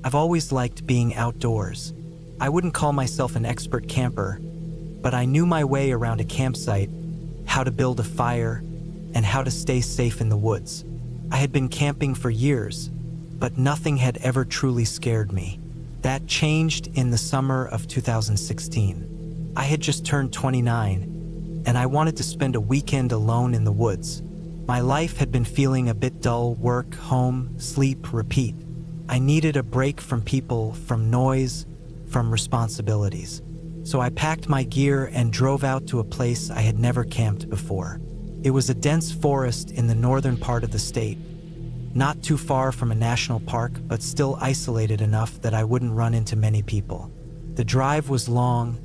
I've always liked being outdoors. I wouldn't call myself an expert camper, but I knew my way around a campsite, how to build a fire, and how to stay safe in the woods. I had been camping for years, but nothing had ever truly scared me. That changed in the summer of 2016. I had just turned 29, and I wanted to spend a weekend alone in the woods. My life had been feeling a bit dull: work, home, sleep, repeat. I needed a break from people, from noise, from responsibilities. So I packed my gear and drove out to a place I had never camped before. It was a dense forest in the northern part of the state, not too far from a national park, but still isolated enough that I wouldn't run into many people. The drive was long,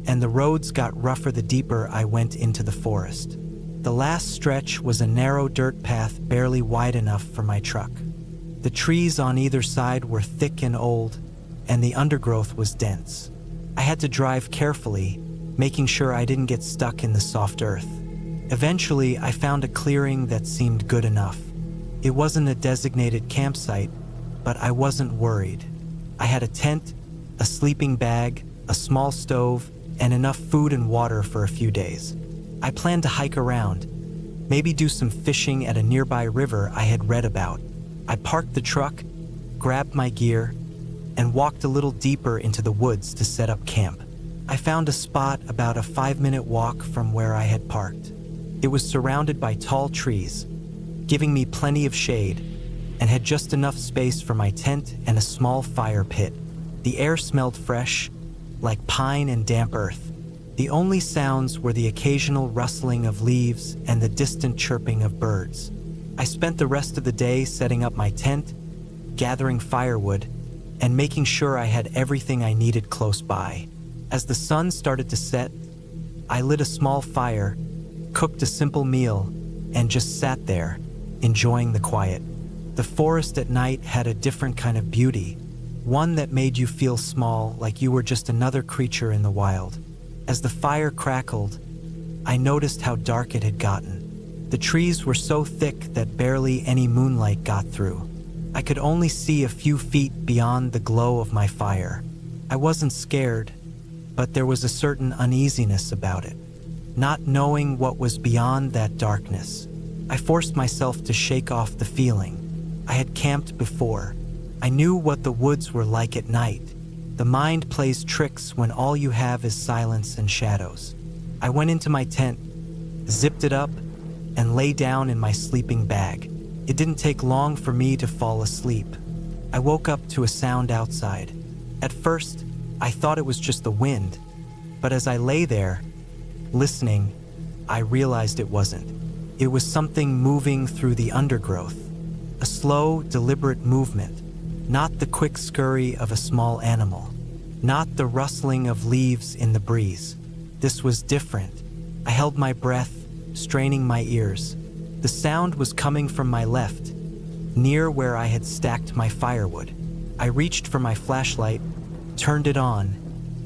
and the roads got rougher the deeper I went into the forest. The last stretch was a narrow dirt path barely wide enough for my truck. The trees on either side were thick and old, and the undergrowth was dense. I had to drive carefully, making sure I didn't get stuck in the soft earth. Eventually, I found a clearing that seemed good enough. It wasn't a designated campsite, but I wasn't worried. I had a tent, a sleeping bag, a small stove, and enough food and water for a few days. I planned to hike around, maybe do some fishing at a nearby river I had read about. I parked the truck, grabbed my gear, and walked a little deeper into the woods to set up camp. I found a spot about a 5-minute walk from where I had parked. It was surrounded by tall trees, giving me plenty of shade, and had just enough space for my tent and a small fire pit. The air smelled fresh, like pine and damp earth. The only sounds were the occasional rustling of leaves and the distant chirping of birds. I spent the rest of the day setting up my tent, gathering firewood, and making sure I had everything I needed close by. As the sun started to set, I lit a small fire, cooked a simple meal, and just sat there, enjoying the quiet. The forest at night had a different kind of beauty, one that made you feel small, like you were just another creature in the wild. As the fire crackled, I noticed how dark it had gotten. The trees were so thick that barely any moonlight got through. I could only see a few feet beyond the glow of my fire. I wasn't scared, but there was a certain uneasiness about it, not knowing what was beyond that darkness. I forced myself to shake off the feeling. I had camped before. I knew what the woods were like at night. The mind plays tricks when all you have is silence and shadows. I went into my tent, zipped it up, and lay down in my sleeping bag. It didn't take long for me to fall asleep. I woke up to a sound outside. At first, I thought it was just the wind, but as I lay there, listening, I realized it wasn't. It was something moving through the undergrowth. A slow, deliberate movement, not the quick scurry of a small animal, not the rustling of leaves in the breeze. This was different. I held my breath, straining my ears. The sound was coming from my left, near where I had stacked my firewood. I reached for my flashlight, turned it on,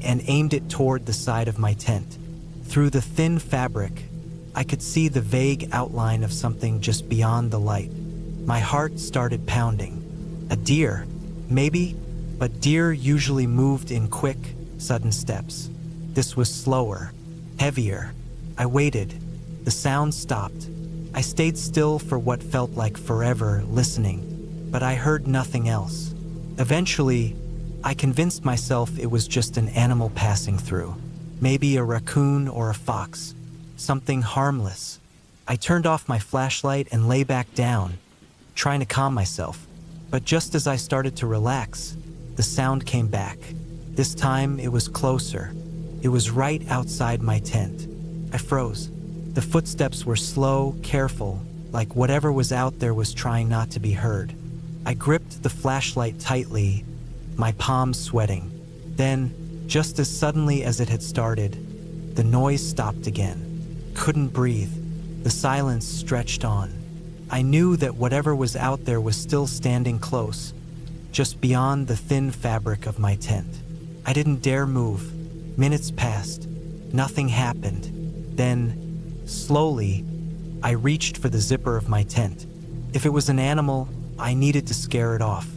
and aimed it toward the side of my tent. Through the thin fabric, I could see the vague outline of something just beyond the light. My heart started pounding. A deer, maybe, but deer usually moved in quick, sudden steps. This was slower, heavier. I waited. The sound stopped. I stayed still for what felt like forever, listening, but I heard nothing else. Eventually, I convinced myself it was just an animal passing through. Maybe a raccoon or a fox. Something harmless. I turned off my flashlight and lay back down, trying to calm myself. But just as I started to relax, the sound came back. This time, it was closer. It was right outside my tent. I froze. The footsteps were slow, careful, like whatever was out there was trying not to be heard. I gripped the flashlight tightly, my palms sweating. Then, just as suddenly as it had started, the noise stopped again. Couldn't breathe. The silence stretched on. I knew that whatever was out there was still standing close, just beyond the thin fabric of my tent. I didn't dare move. Minutes passed. Nothing happened. Then, slowly, I reached for the zipper of my tent. If it was an animal, I needed to scare it off.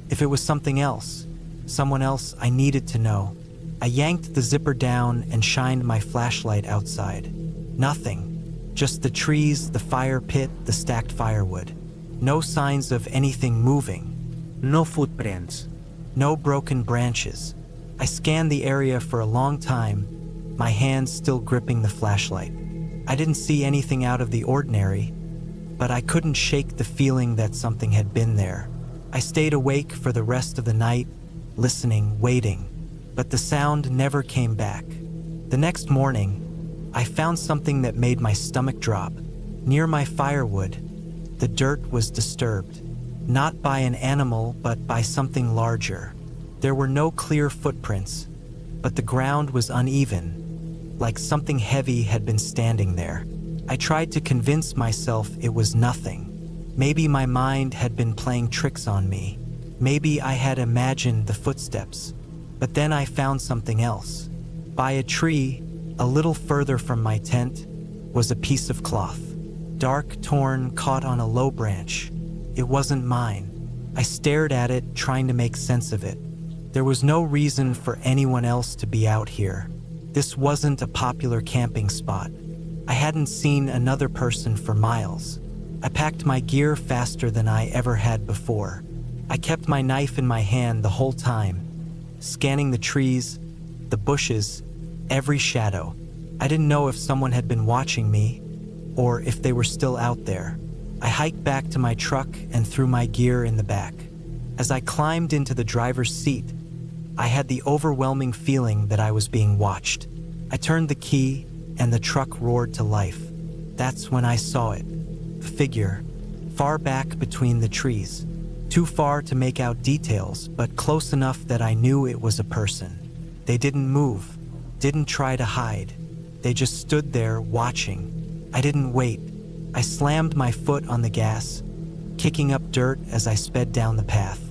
If it was something else, someone else, I needed to know. I yanked the zipper down and shined my flashlight outside. Nothing. Just the trees, the fire pit, the stacked firewood. No signs of anything moving. No footprints. No broken branches. I scanned the area for a long time, my hands still gripping the flashlight. I didn't see anything out of the ordinary, but I couldn't shake the feeling that something had been there. I stayed awake for the rest of the night, listening, waiting, but the sound never came back. The next morning, I found something that made my stomach drop. Near my firewood, the dirt was disturbed, not by an animal, but by something larger. There were no clear footprints, but the ground was uneven, like something heavy had been standing there. I tried to convince myself it was nothing. Maybe my mind had been playing tricks on me. Maybe I had imagined the footsteps. But then I found something else. By a tree, a little further from my tent, was a piece of cloth. Dark, torn, caught on a low branch. It wasn't mine. I stared at it, trying to make sense of it. There was no reason for anyone else to be out here. This wasn't a popular camping spot. I hadn't seen another person for miles. I packed my gear faster than I ever had before. I kept my knife in my hand the whole time, scanning the trees, the bushes, every shadow. I didn't know if someone had been watching me, or if they were still out there. I hiked back to my truck and threw my gear in the back. As I climbed into the driver's seat, I had the overwhelming feeling that I was being watched. I turned the key, and the truck roared to life. That's when I saw it. A figure, far back between the trees. Too far to make out details, but close enough that I knew it was a person. They didn't move, didn't try to hide. They just stood there, watching. I didn't wait. I slammed my foot on the gas, kicking up dirt as I sped down the path.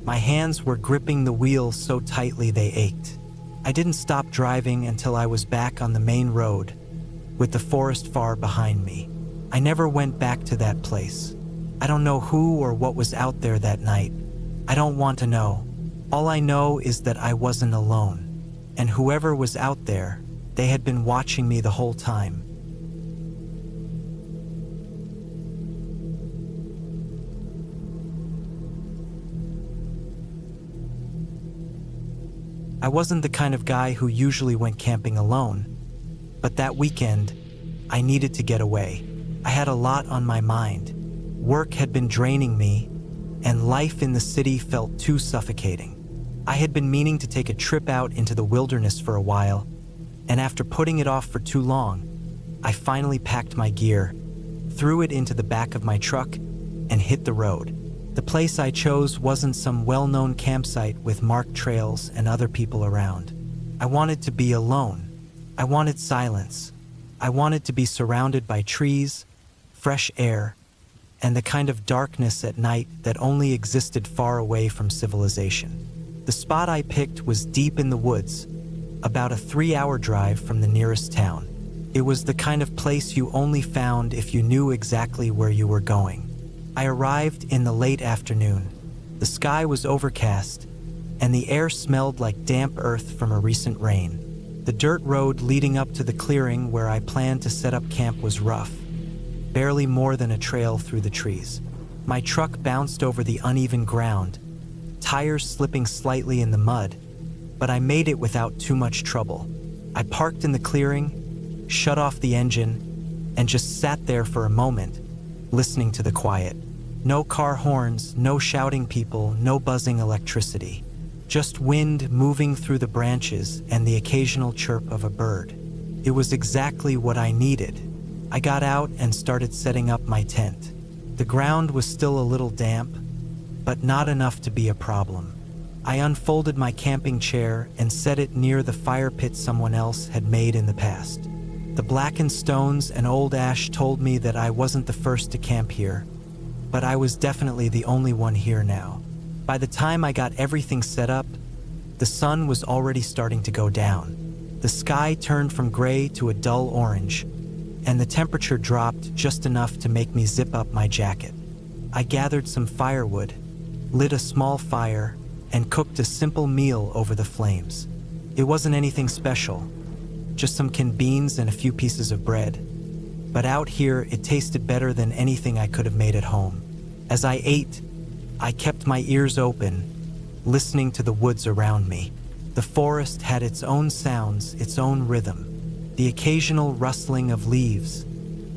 My hands were gripping the wheels so tightly they ached. I didn't stop driving until I was back on the main road, with the forest far behind me. I never went back to that place. I don't know who or what was out there that night. I don't want to know. All I know is that I wasn't alone. And whoever was out there, they had been watching me the whole time. I wasn't the kind of guy who usually went camping alone, but that weekend, I needed to get away. I had a lot on my mind. Work had been draining me, and life in the city felt too suffocating. I had been meaning to take a trip out into the wilderness for a while, and after putting it off for too long, I finally packed my gear, threw it into the back of my truck, and hit the road. The place I chose wasn't some well-known campsite with marked trails and other people around. I wanted to be alone. I wanted silence. I wanted to be surrounded by trees, fresh air, and the kind of darkness at night that only existed far away from civilization. The spot I picked was deep in the woods, about a 3-hour drive from the nearest town. It was the kind of place you only found if you knew exactly where you were going. I arrived in the late afternoon. The sky was overcast, and the air smelled like damp earth from a recent rain. The dirt road leading up to the clearing where I planned to set up camp was rough, barely more than a trail through the trees. My truck bounced over the uneven ground, tires slipping slightly in the mud, but I made it without too much trouble. I parked in the clearing, shut off the engine, and just sat there for a moment, listening to the quiet. No car horns, no shouting people, no buzzing electricity. Just wind moving through the branches and the occasional chirp of a bird. It was exactly what I needed. I got out and started setting up my tent. The ground was still a little damp, but not enough to be a problem. I unfolded my camping chair and set it near the fire pit someone else had made in the past. The blackened stones and old ash told me that I wasn't the first to camp here, but I was definitely the only one here now. By the time I got everything set up, the sun was already starting to go down. The sky turned from gray to a dull orange, and the temperature dropped just enough to make me zip up my jacket. I gathered some firewood, lit a small fire, and cooked a simple meal over the flames. It wasn't anything special, just some canned beans and a few pieces of bread. But out here, it tasted better than anything I could have made at home. As I ate, I kept my ears open, listening to the woods around me. The forest had its own sounds, its own rhythm. The occasional rustling of leaves,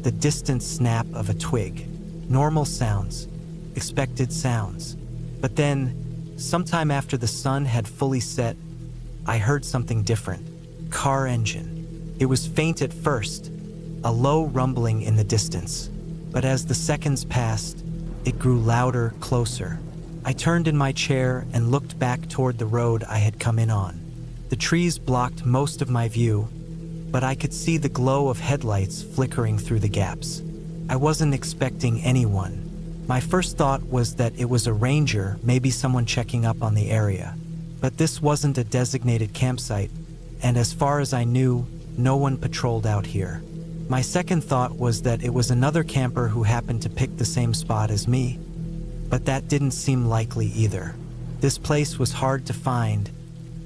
the distant snap of a twig. Normal sounds, expected sounds. But then, sometime after the sun had fully set, I heard something different. Car engine. It was faint at first, a low rumbling in the distance. But as the seconds passed, it grew louder, closer. I turned in my chair and looked back toward the road I had come in on. The trees blocked most of my view, but I could see the glow of headlights flickering through the gaps. I wasn't expecting anyone. My first thought was that it was a ranger, maybe someone checking up on the area. But this wasn't a designated campsite, and as far as I knew, no one patrolled out here. My second thought was that it was another camper who happened to pick the same spot as me. But that didn't seem likely either. This place was hard to find,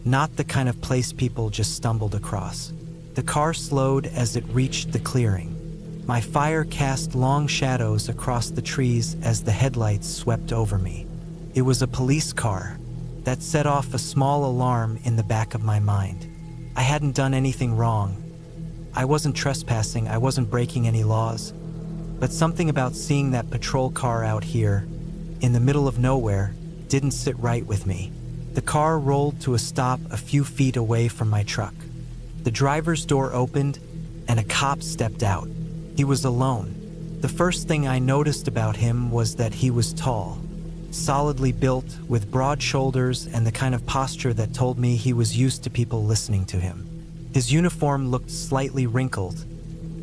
not the kind of place people just stumbled across. The car slowed as it reached the clearing. My fire cast long shadows across the trees as the headlights swept over me. It was a police car. That set off a small alarm in the back of my mind. I hadn't done anything wrong. I wasn't trespassing, I wasn't breaking any laws. But something about seeing that patrol car out here, in the middle of nowhere, didn't sit right with me. The car rolled to a stop a few feet away from my truck. The driver's door opened, and a cop stepped out. He was alone. The first thing I noticed about him was that he was tall, solidly built, with broad shoulders and the kind of posture that told me he was used to people listening to him. His uniform looked slightly wrinkled,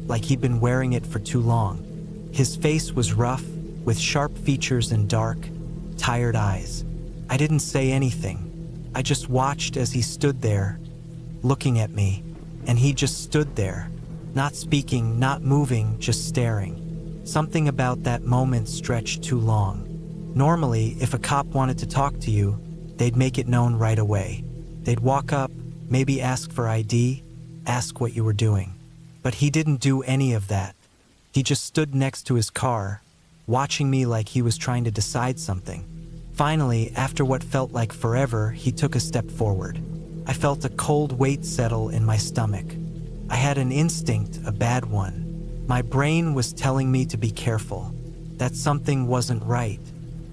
like he'd been wearing it for too long. His face was rough, with sharp features and dark, tired eyes. I didn't say anything. I just watched as he stood there, looking at me, and he just stood there, not speaking, not moving, just staring. Something about that moment stretched too long. Normally, if a cop wanted to talk to you, they'd make it known right away. They'd walk up, maybe ask for ID, ask what you were doing. But he didn't do any of that. He just stood next to his car, watching me like he was trying to decide something. Finally, after what felt like forever, he took a step forward. I felt a cold weight settle in my stomach. I had an instinct, a bad one. My brain was telling me to be careful, that something wasn't right.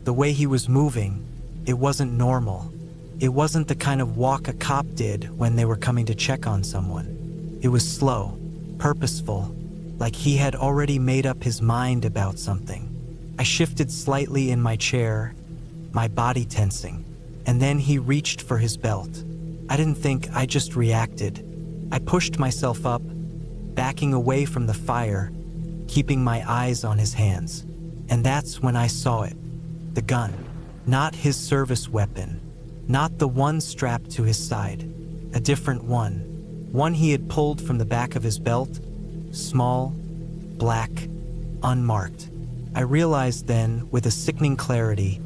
The way he was moving, it wasn't normal. It wasn't the kind of walk a cop did when they were coming to check on someone. It was slow, purposeful, like he had already made up his mind about something. I shifted slightly in my chair, my body tensing, and then he reached for his belt. I didn't think, I just reacted. I pushed myself up, backing away from the fire, keeping my eyes on his hands. And that's when I saw it. The gun. Not his service weapon. Not the one strapped to his side. A different one. One he had pulled from the back of his belt. Small, black, unmarked. I realized then, with a sickening clarity,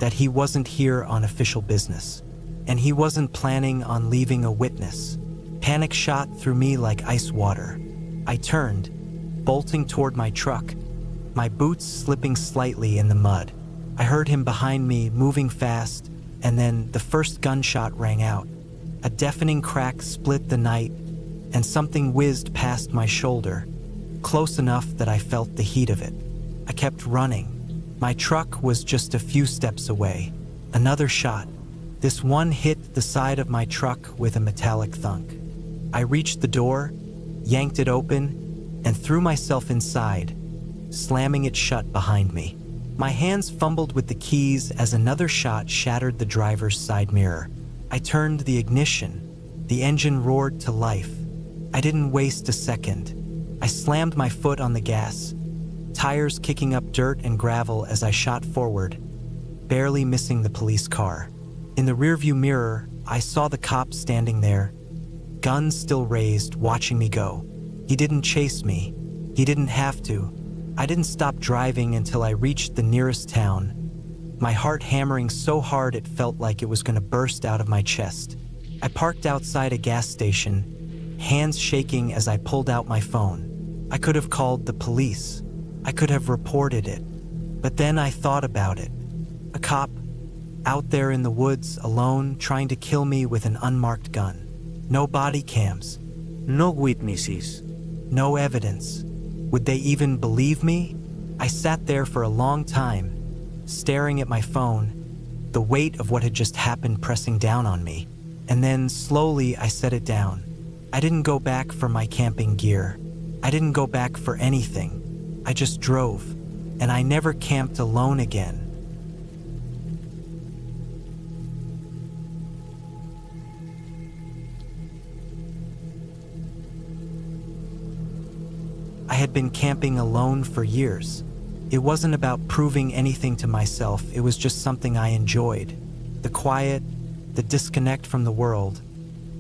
that he wasn't here on official business. And he wasn't planning on leaving a witness. Panic shot through me like ice water. I turned, bolting toward my truck, my boots slipping slightly in the mud. I heard him behind me, moving fast, and then the first gunshot rang out. A deafening crack split the night, and something whizzed past my shoulder, close enough that I felt the heat of it. I kept running. My truck was just a few steps away. Another shot. This one hit the side of my truck with a metallic thunk. I reached the door, yanked it open, and threw myself inside, slamming it shut behind me. My hands fumbled with the keys as another shot shattered the driver's side mirror. I turned the ignition. The engine roared to life. I didn't waste a second. I slammed my foot on the gas, tires kicking up dirt and gravel as I shot forward, barely missing the police car. In the rearview mirror, I saw the cop standing there, guns still raised, watching me go. He didn't chase me. He didn't have to. I didn't stop driving until I reached the nearest town, my heart hammering so hard it felt like it was going to burst out of my chest. I parked outside a gas station, hands shaking as I pulled out my phone. I could have called the police. I could have reported it. But then I thought about it. A cop, out there in the woods, alone, trying to kill me with an unmarked gun. No body cams. No witnesses. No evidence. Would they even believe me? I sat there for a long time, staring at my phone, the weight of what had just happened pressing down on me. And then, slowly, I set it down. I didn't go back for my camping gear. I didn't go back for anything. I just drove, and I never camped alone again. I had been camping alone for years. It wasn't about proving anything to myself, it was just something I enjoyed. The quiet, the disconnect from the world,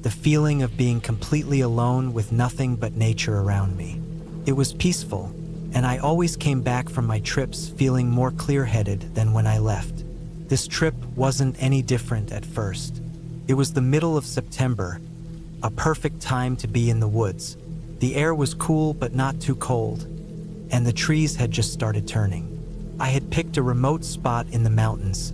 the feeling of being completely alone with nothing but nature around me. It was peaceful, and I always came back from my trips feeling more clear-headed than when I left. This trip wasn't any different at first. It was the middle of September, a perfect time to be in the woods. The air was cool but not too cold, and the trees had just started turning. I had picked a remote spot in the mountains,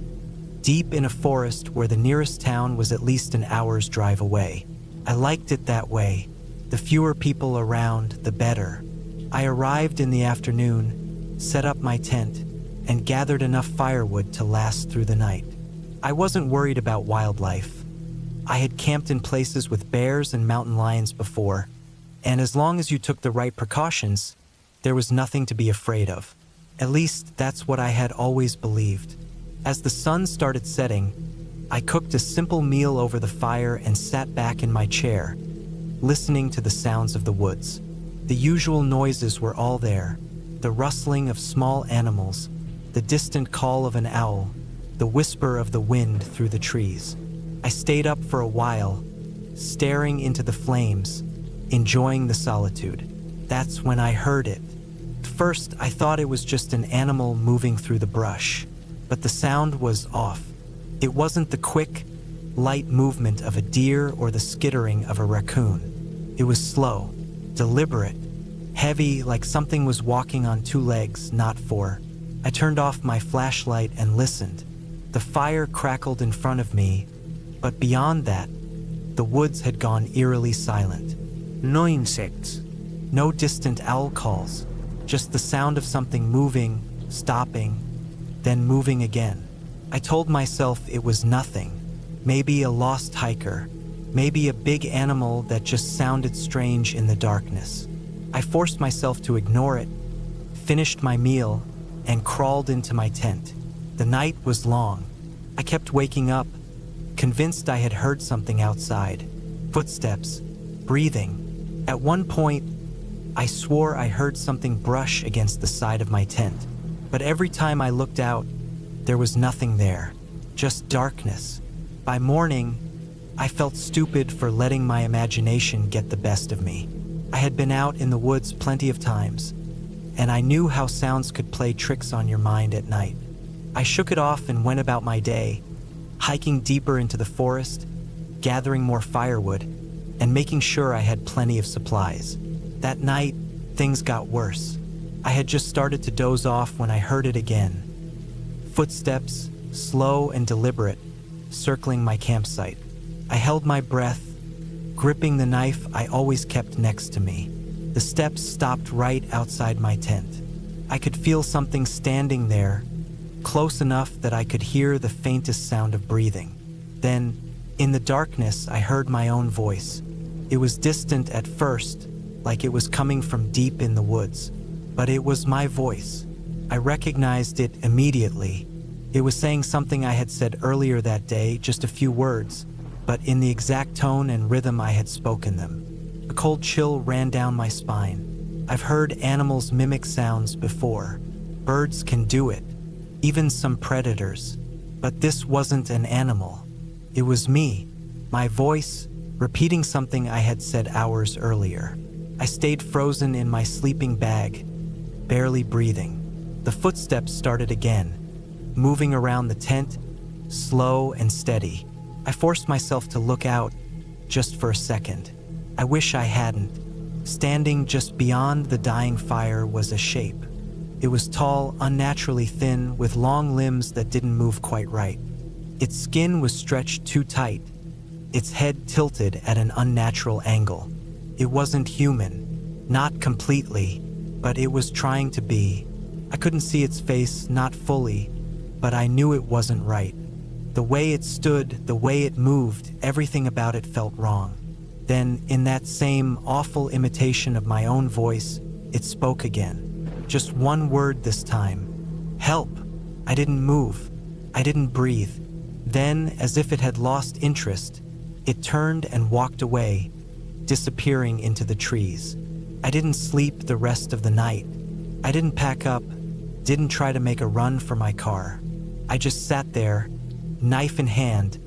deep in a forest where the nearest town was at least an hour's drive away. I liked it that way. The fewer people around, the better. I arrived in the afternoon, set up my tent, and gathered enough firewood to last through the night. I wasn't worried about wildlife. I had camped in places with bears and mountain lions before, and as long as you took the right precautions, there was nothing to be afraid of. At least that's what I had always believed. As the sun started setting, I cooked a simple meal over the fire and sat back in my chair, listening to the sounds of the woods. The usual noises were all there: the rustling of small animals, the distant call of an owl, the whisper of the wind through the trees. I stayed up for a while, staring into the flames, enjoying the solitude. That's when I heard it. First, I thought it was just an animal moving through the brush, but the sound was off. It wasn't the quick, light movement of a deer or the skittering of a raccoon. It was slow, deliberate, heavy, like something was walking on two legs, not four. I turned off my flashlight and listened. The fire crackled in front of me, but beyond that, the woods had gone eerily silent. No insects. No distant owl calls, just the sound of something moving, stopping, then moving again. I told myself it was nothing. Maybe a lost hiker, maybe a big animal that just sounded strange in the darkness. I forced myself to ignore it, finished my meal, and crawled into my tent. The night was long. I kept waking up, convinced I had heard something outside. Footsteps, breathing. At one point, I swore I heard something brush against the side of my tent. But every time I looked out, there was nothing there, just darkness. By morning, I felt stupid for letting my imagination get the best of me. I had been out in the woods plenty of times, and I knew how sounds could play tricks on your mind at night. I shook it off and went about my day, hiking deeper into the forest, gathering more firewood, and making sure I had plenty of supplies. That night, things got worse. I had just started to doze off when I heard it again. Footsteps, slow and deliberate, circling my campsite. I held my breath, gripping the knife I always kept next to me. The steps stopped right outside my tent. I could feel something standing there, close enough that I could hear the faintest sound of breathing. Then, in the darkness, I heard my own voice. It was distant at first, like it was coming from deep in the woods. But it was my voice. I recognized it immediately. It was saying something I had said earlier that day, just a few words, but in the exact tone and rhythm I had spoken them. A cold chill ran down my spine. I've heard animals mimic sounds before. Birds can do it, even some predators. But this wasn't an animal. It was me, my voice, repeating something I had said hours earlier. I stayed frozen in my sleeping bag, barely breathing. The footsteps started again, moving around the tent, slow and steady. I forced myself to look out, just for a second. I wish I hadn't. Standing just beyond the dying fire was a shape. It was tall, unnaturally thin, with long limbs that didn't move quite right. Its skin was stretched too tight, its head tilted at an unnatural angle. It wasn't human, not completely, but it was trying to be. I couldn't see its face, not fully, but I knew it wasn't right. The way it stood, the way it moved, everything about it felt wrong. Then, in that same awful imitation of my own voice, it spoke again. Just one word this time. Help! I didn't move. I didn't breathe. Then, as if it had lost interest, it turned and walked away, disappearing into the trees. I didn't sleep the rest of the night. I didn't pack up, didn't try to make a run for my car. I just sat there, knife in hand,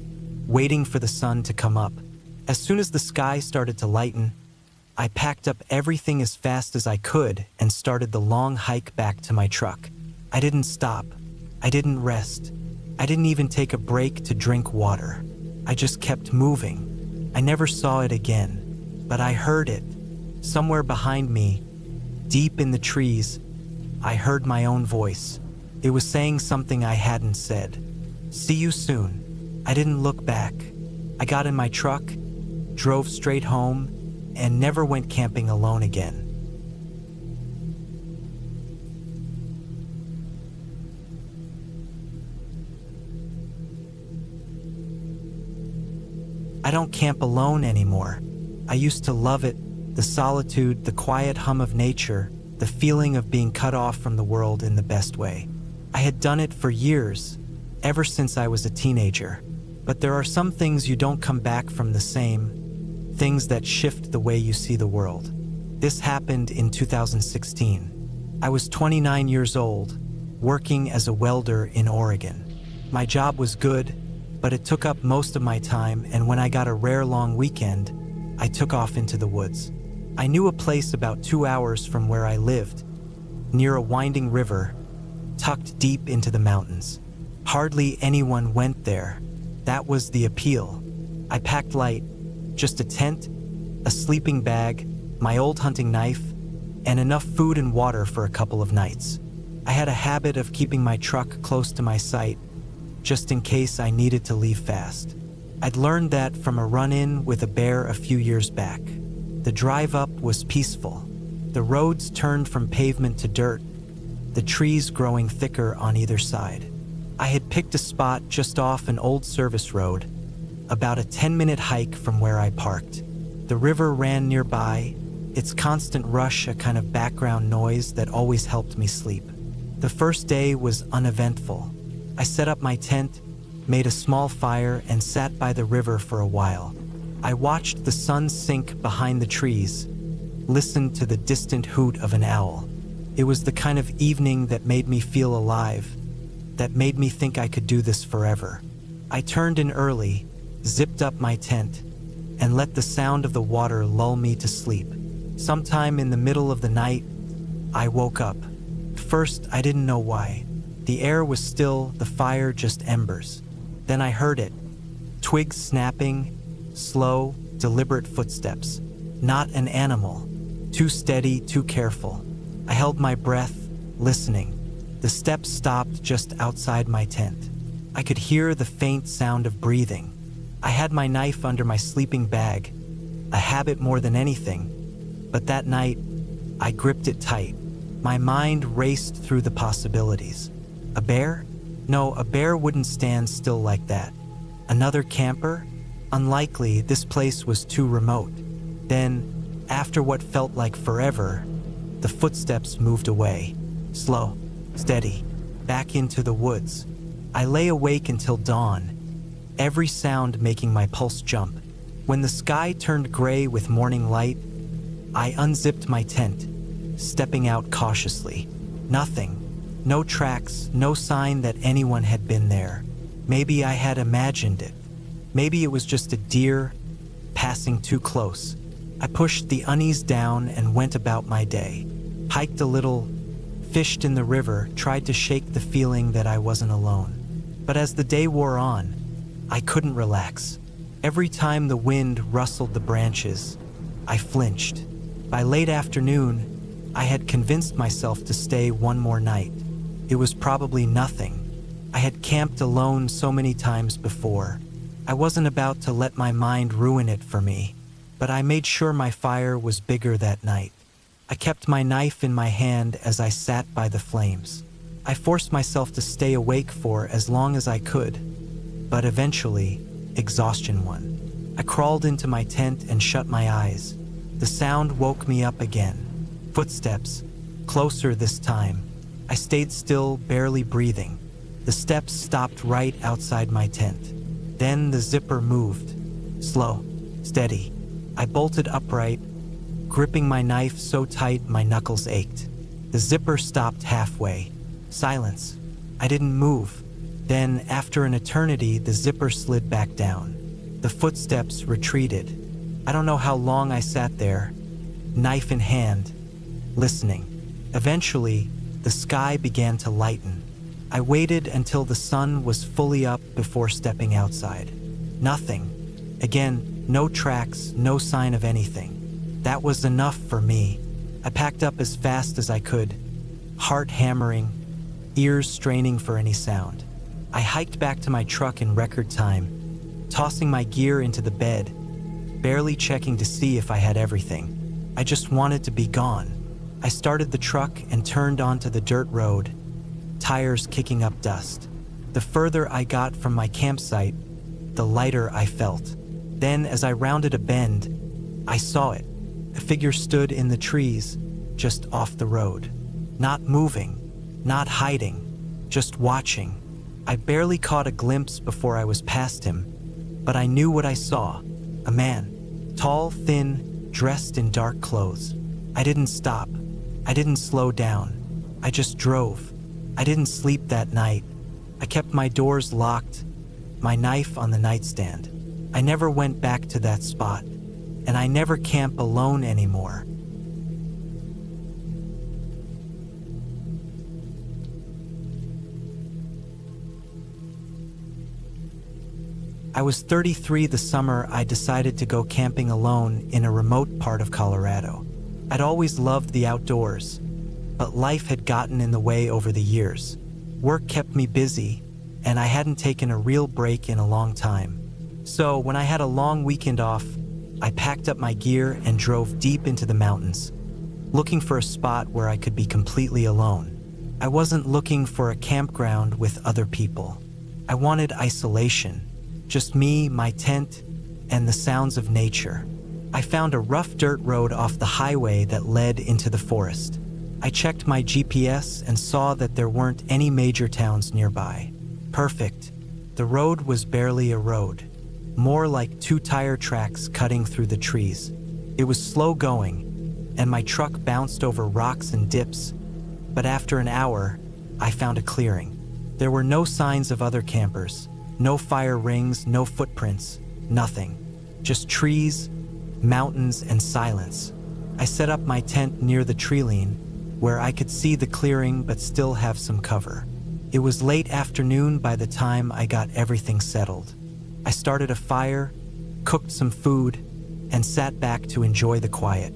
waiting for the sun to come up. As soon as the sky started to lighten, I packed up everything as fast as I could and started the long hike back to my truck. I didn't stop. I didn't rest. I didn't even take a break to drink water. I just kept moving. I never saw it again, but I heard it. Somewhere behind me, deep in the trees, I heard my own voice. It was saying something I hadn't said. See you soon. I didn't look back. I got in my truck, drove straight home, and never went camping alone again. I don't camp alone anymore. I used to love it, the solitude, the quiet hum of nature, the feeling of being cut off from the world in the best way. I had done it for years, ever since I was a teenager. But there are some things you don't come back from the same, things that shift the way you see the world. This happened in 2016. I was 29 years old, working as a welder in Oregon. My job was good, but it took up most of my time, and when I got a rare long weekend, I took off into the woods. I knew a place about 2 hours from where I lived, near a winding river, tucked deep into the mountains. Hardly anyone went there. That was the appeal. I packed light, just a tent, a sleeping bag, my old hunting knife, and enough food and water for a couple of nights. I had a habit of keeping my truck close to my site, just in case I needed to leave fast. I'd learned that from a run-in with a bear a few years back. The drive up was peaceful. The roads turned from pavement to dirt, the trees growing thicker on either side. I had picked a spot just off an old service road, about a 10-minute hike from where I parked. The river ran nearby, its constant rush a kind of background noise that always helped me sleep. The first day was uneventful. I set up my tent, made a small fire, and sat by the river for a while. I watched the sun sink behind the trees, listened to the distant hoot of an owl. It was the kind of evening that made me feel alive, that made me think I could do this forever. I turned in early, zipped up my tent, and let the sound of the water lull me to sleep. Sometime in the middle of the night, I woke up. First, I didn't know why. The air was still, the fire just embers. Then I heard it. Twigs snapping, slow, deliberate footsteps. Not an animal. Too steady, too careful. I held my breath, listening. The steps stopped just outside my tent. I could hear the faint sound of breathing. I had my knife under my sleeping bag, a habit more than anything. But that night, I gripped it tight. My mind raced through the possibilities. A bear? No, a bear wouldn't stand still like that. Another camper? Unlikely, this place was too remote. Then, after what felt like forever, the footsteps moved away. Slow, steady, back into the woods. I lay awake until dawn, every sound making my pulse jump. When the sky turned gray with morning light, I unzipped my tent, stepping out cautiously. Nothing. No tracks, no sign that anyone had been there. Maybe I had imagined it. Maybe it was just a deer passing too close. I pushed the unease down and went about my day. Hiked a little, fished in the river, tried to shake the feeling that I wasn't alone. But as the day wore on, I couldn't relax. Every time the wind rustled the branches, I flinched. By late afternoon, I had convinced myself to stay one more night. It was probably nothing. I had camped alone so many times before. I wasn't about to let my mind ruin it for me, but I made sure my fire was bigger that night. I kept my knife in my hand as I sat by the flames. I forced myself to stay awake for as long as I could, but eventually, exhaustion won. I crawled into my tent and shut my eyes. The sound woke me up again. Footsteps, closer this time. I stayed still, barely breathing. The steps stopped right outside my tent. Then the zipper moved. Slow, steady. I bolted upright, gripping my knife so tight my knuckles ached. The zipper stopped halfway. Silence. I didn't move. Then, after an eternity, the zipper slid back down. The footsteps retreated. I don't know how long I sat there, knife in hand, listening. Eventually, the sky began to lighten. I waited until the sun was fully up before stepping outside. Nothing. Again, no tracks, no sign of anything. That was enough for me. I packed up as fast as I could, heart hammering, ears straining for any sound. I hiked back to my truck in record time, tossing my gear into the bed, barely checking to see if I had everything. I just wanted to be gone. I started the truck and turned onto the dirt road, tires kicking up dust. The further I got from my campsite, the lighter I felt. Then, as I rounded a bend, I saw it. A figure stood in the trees, just off the road. Not moving, not hiding, just watching. I barely caught a glimpse before I was past him, but I knew what I saw. A man, tall, thin, dressed in dark clothes. I didn't stop. I didn't slow down. I just drove. I didn't sleep that night. I kept my doors locked, my knife on the nightstand. I never went back to that spot, and I never camp alone anymore. I was 33 the summer I decided to go camping alone in a remote part of Colorado. I'd always loved the outdoors, but life had gotten in the way over the years. Work kept me busy, and I hadn't taken a real break in a long time. So when I had a long weekend off, I packed up my gear and drove deep into the mountains, looking for a spot where I could be completely alone. I wasn't looking for a campground with other people. I wanted isolation. Just me, my tent, and the sounds of nature. I found a rough dirt road off the highway that led into the forest. I checked my GPS and saw that there weren't any major towns nearby. Perfect. The road was barely a road, more like 2 tire tracks cutting through the trees. It was slow going, and my truck bounced over rocks and dips, but after an hour, I found a clearing. There were no signs of other campers. No fire rings, no footprints, nothing. Just trees, mountains, and silence. I set up my tent near the treeline, where I could see the clearing but still have some cover. It was late afternoon by the time I got everything settled. I started a fire, cooked some food, and sat back to enjoy the quiet.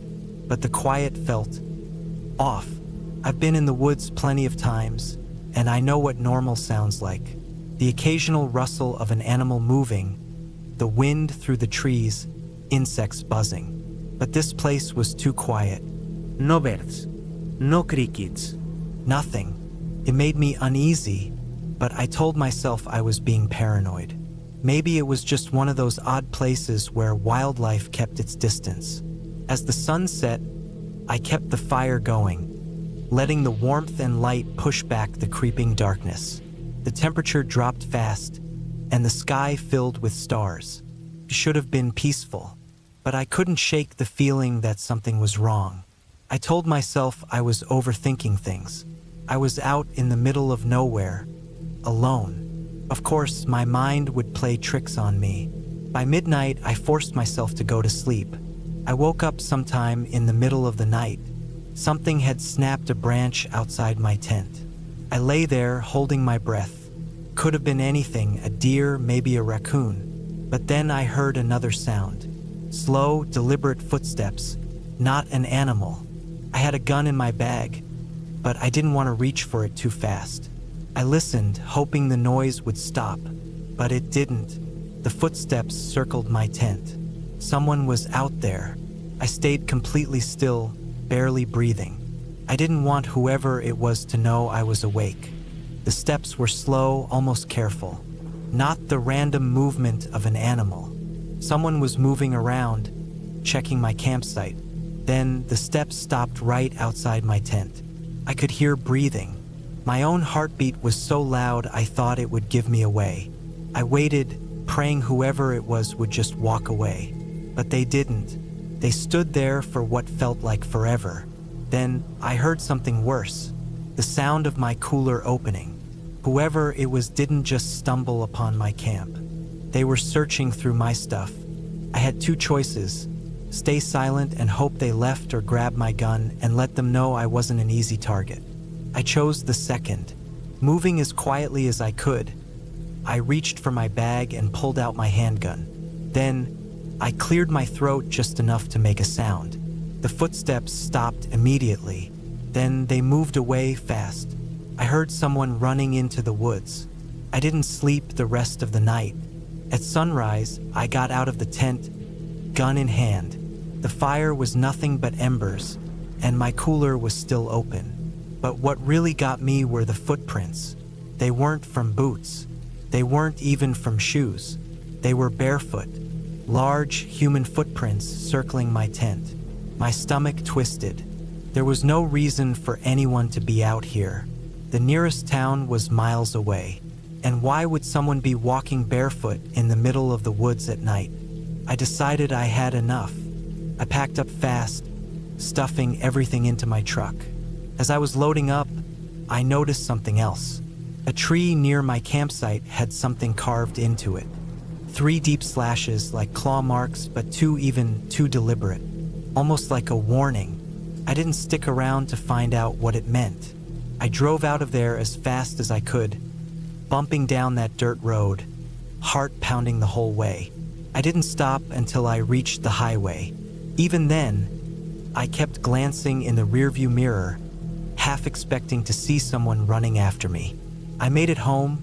But the quiet felt off. I've been in the woods plenty of times, and I know what normal sounds like. The occasional rustle of an animal moving, the wind through the trees, insects buzzing. But this place was too quiet. No birds, no crickets. Nothing. It made me uneasy, but I told myself I was being paranoid. Maybe it was just one of those odd places where wildlife kept its distance. As the sun set, I kept the fire going, letting the warmth and light push back the creeping darkness. The temperature dropped fast, and the sky filled with stars. It should have been peaceful, but I couldn't shake the feeling that something was wrong. I told myself I was overthinking things. I was out in the middle of nowhere, alone. Of course, my mind would play tricks on me. By midnight, I forced myself to go to sleep. I woke up sometime in the middle of the night, Something had snapped a branch outside my tent. I lay there, holding my breath. Could have been anything, a deer, maybe a raccoon. But then I heard another sound. Slow, deliberate footsteps. Not an animal. I had a gun in my bag, but I didn't want to reach for it too fast. I listened, hoping the noise would stop, but it didn't. The footsteps circled my tent. Someone was out there. I stayed completely still, barely breathing. I didn't want whoever it was to know I was awake. The steps were slow, almost careful. Not the random movement of an animal. Someone was moving around, checking my campsite. Then the steps stopped right outside my tent. I could hear breathing. My own heartbeat was so loud I thought it would give me away. I waited, praying whoever it was would just walk away. But they didn't. They stood there for what felt like forever. Then I heard something worse. The sound of my cooler opening. Whoever it was didn't just stumble upon my camp. They were searching through my stuff. I had two choices: stay silent and hope they left, or grab my gun and let them know I wasn't an easy target. I chose the second. Moving as quietly as I could, I reached for my bag and pulled out my handgun. Then, I cleared my throat just enough to make a sound. The footsteps stopped immediately. Then they moved away fast. I heard someone running into the woods. I didn't sleep the rest of the night. At sunrise, I got out of the tent, gun in hand. The fire was nothing but embers, and my cooler was still open. But what really got me were the footprints. They weren't from boots. They weren't even from shoes. They were barefoot. Large, human footprints circling my tent. My stomach twisted. There was no reason for anyone to be out here. The nearest town was miles away. And why would someone be walking barefoot in the middle of the woods at night? I decided I had enough. I packed up fast, stuffing everything into my truck. As I was loading up, I noticed something else. A tree near my campsite had something carved into it. 3 deep slashes like claw marks, but too deliberate. Almost like a warning. I didn't stick around to find out what it meant. I drove out of there as fast as I could, bumping down that dirt road, heart pounding the whole way. I didn't stop until I reached the highway. Even then, I kept glancing in the rearview mirror, half expecting to see someone running after me. I made it home,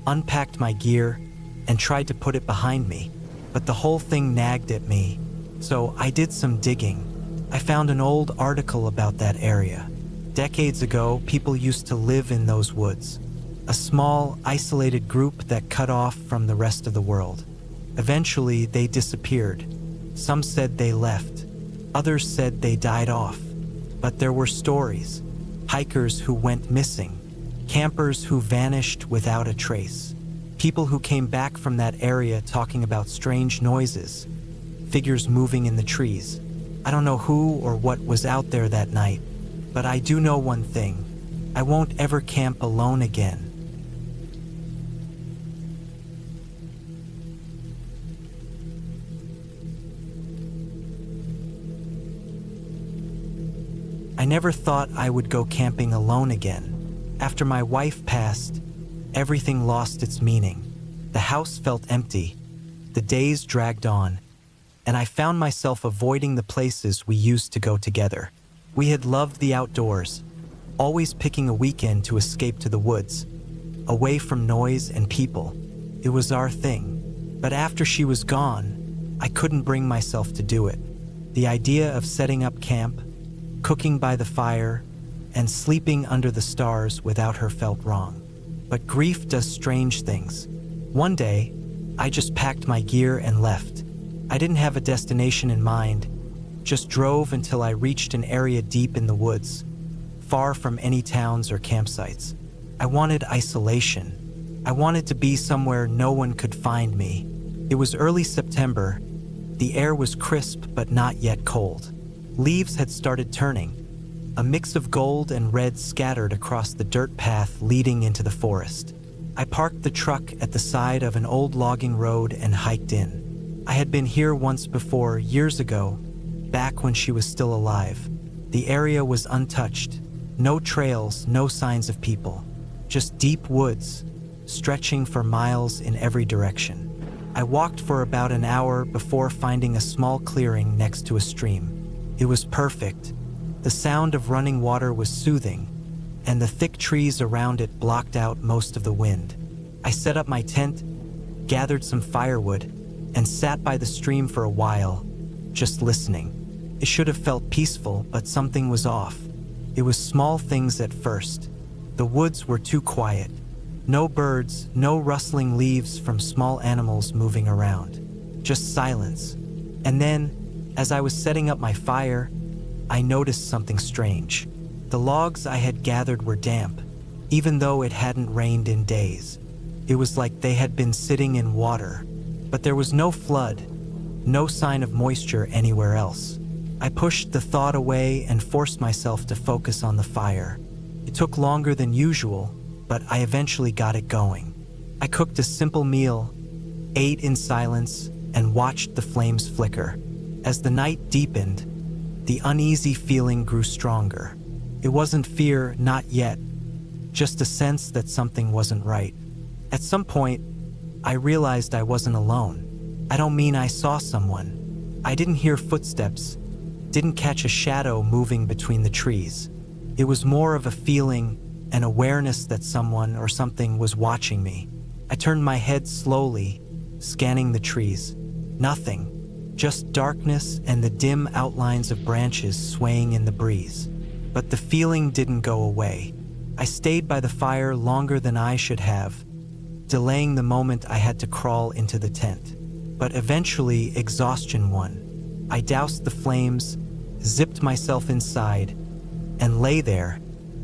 unpacked my gear, and tried to put it behind me, but the whole thing nagged at me, so I did some digging. I found an old article about that area. Decades ago, people used to live in those woods. A small, isolated group that cut off from the rest of the world. Eventually, they disappeared. Some said they left. Others said they died off. But there were stories. Hikers who went missing. Campers who vanished without a trace. People who came back from that area talking about strange noises. Figures moving in the trees. I don't know who or what was out there that night, but I do know one thing. I won't ever camp alone again. I never thought I would go camping alone again. After my wife passed, everything lost its meaning. The house felt empty. The days dragged on, and I found myself avoiding the places we used to go together. We had loved the outdoors, always picking a weekend to escape to the woods, away from noise and people. It was our thing. But after she was gone, I couldn't bring myself to do it. The idea of setting up camp, cooking by the fire, and sleeping under the stars without her felt wrong. But grief does strange things. One day, I just packed my gear and left. I didn't have a destination in mind, just drove until I reached an area deep in the woods, far from any towns or campsites. I wanted isolation. I wanted to be somewhere no one could find me. It was early September. The air was crisp but not yet cold. Leaves had started turning. A mix of gold and red scattered across the dirt path leading into the forest. I parked the truck at the side of an old logging road and hiked in. I had been here once before, years ago, back when she was still alive. The area was untouched. No trails, no signs of people. Just deep woods, stretching for miles in every direction. I walked for about an hour before finding a small clearing next to a stream. It was perfect. The sound of running water was soothing, and the thick trees around it blocked out most of the wind. I set up my tent, gathered some firewood, and sat by the stream for a while, just listening. It should have felt peaceful, but something was off. It was small things at first. The woods were too quiet. No birds, no rustling leaves from small animals moving around. Just silence. And then, as I was setting up my fire, I noticed something strange. The logs I had gathered were damp, even though it hadn't rained in days. It was like they had been sitting in water, but there was no flood, no sign of moisture anywhere else. I pushed the thought away and forced myself to focus on the fire. It took longer than usual, but I eventually got it going. I cooked a simple meal, ate in silence, and watched the flames flicker. As the night deepened, the uneasy feeling grew stronger. It wasn't fear, not yet, just a sense that something wasn't right. At some point, I realized I wasn't alone. I don't mean I saw someone. I didn't hear footsteps, didn't catch a shadow moving between the trees. It was more of a feeling, an awareness that someone or something was watching me. I turned my head slowly, scanning the trees. Nothing, just darkness and the dim outlines of branches swaying in the breeze. But the feeling didn't go away. I stayed by the fire longer than I should have, delaying the moment I had to crawl into the tent. But eventually, exhaustion won. I doused the flames, zipped myself inside, and lay there,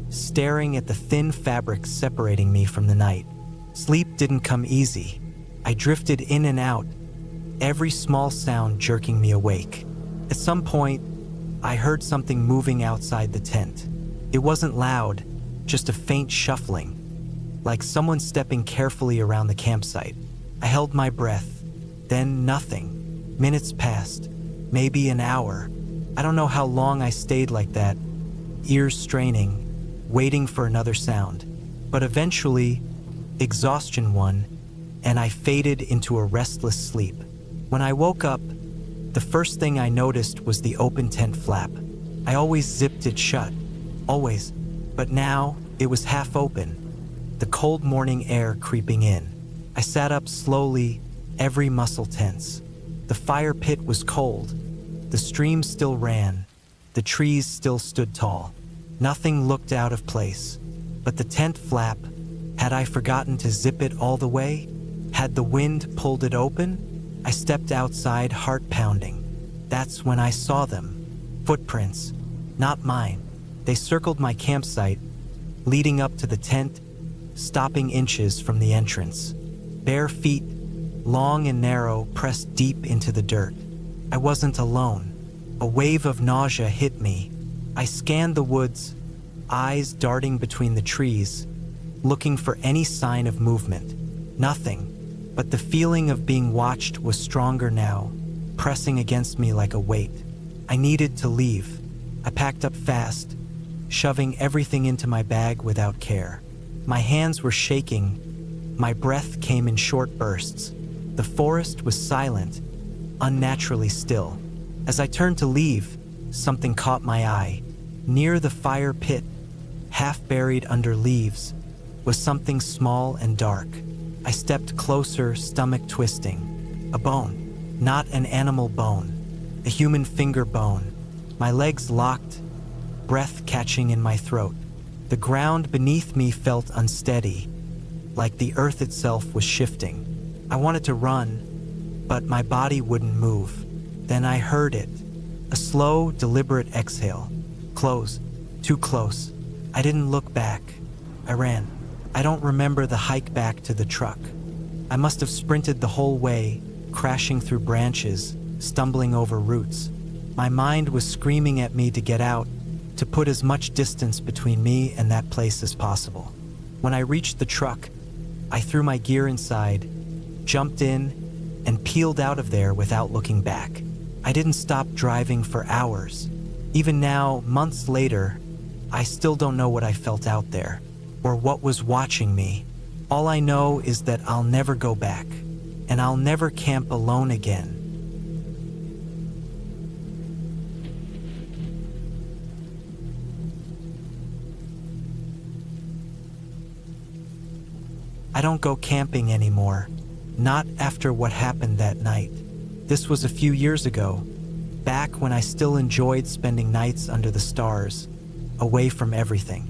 staring at the thin fabric separating me from the night. Sleep didn't come easy. I drifted in and out, every small sound jerking me awake. At some point, I heard something moving outside the tent. It wasn't loud, just a faint shuffling, like someone stepping carefully around the campsite. I held my breath, then nothing. Minutes passed, maybe an hour. I don't know how long I stayed like that, ears straining, waiting for another sound. But eventually, exhaustion won, and I faded into a restless sleep. When I woke up, the first thing I noticed was the open tent flap. I always zipped it shut, always, but now it was half open, the cold morning air creeping in. I sat up slowly, every muscle tense. The fire pit was cold, the stream still ran, the trees still stood tall. Nothing looked out of place, but the tent flap, had I forgotten to zip it all the way? Had the wind pulled it open? I stepped outside, heart pounding. That's when I saw them. Footprints, not mine. They circled my campsite, leading up to the tent, stopping inches from the entrance. Bare feet, long and narrow, pressed deep into the dirt. I wasn't alone. A wave of nausea hit me. I scanned the woods, eyes darting between the trees, looking for any sign of movement. Nothing. But the feeling of being watched was stronger now, pressing against me like a weight. I needed to leave. I packed up fast, shoving everything into my bag without care. My hands were shaking. My breath came in short bursts. The forest was silent, unnaturally still. As I turned to leave, something caught my eye. Near the fire pit, half buried under leaves, was something small and dark. I stepped closer, stomach twisting. A bone. Not an animal bone. A human finger bone. My legs locked, breath catching in my throat. The ground beneath me felt unsteady, like the earth itself was shifting. I wanted to run, but my body wouldn't move. Then I heard it. A slow, deliberate exhale. Close. Too close. I didn't look back. I ran. I don't remember the hike back to the truck. I must have sprinted the whole way, crashing through branches, stumbling over roots. My mind was screaming at me to get out, to put as much distance between me and that place as possible. When I reached the truck, I threw my gear inside, jumped in, and peeled out of there without looking back. I didn't stop driving for hours. Even now, months later, I still don't know what I felt out there, or what was watching me. All I know is that I'll never go back, and I'll never camp alone again. I don't go camping anymore, not after what happened that night. This was a few years ago, back when I still enjoyed spending nights under the stars, away from everything.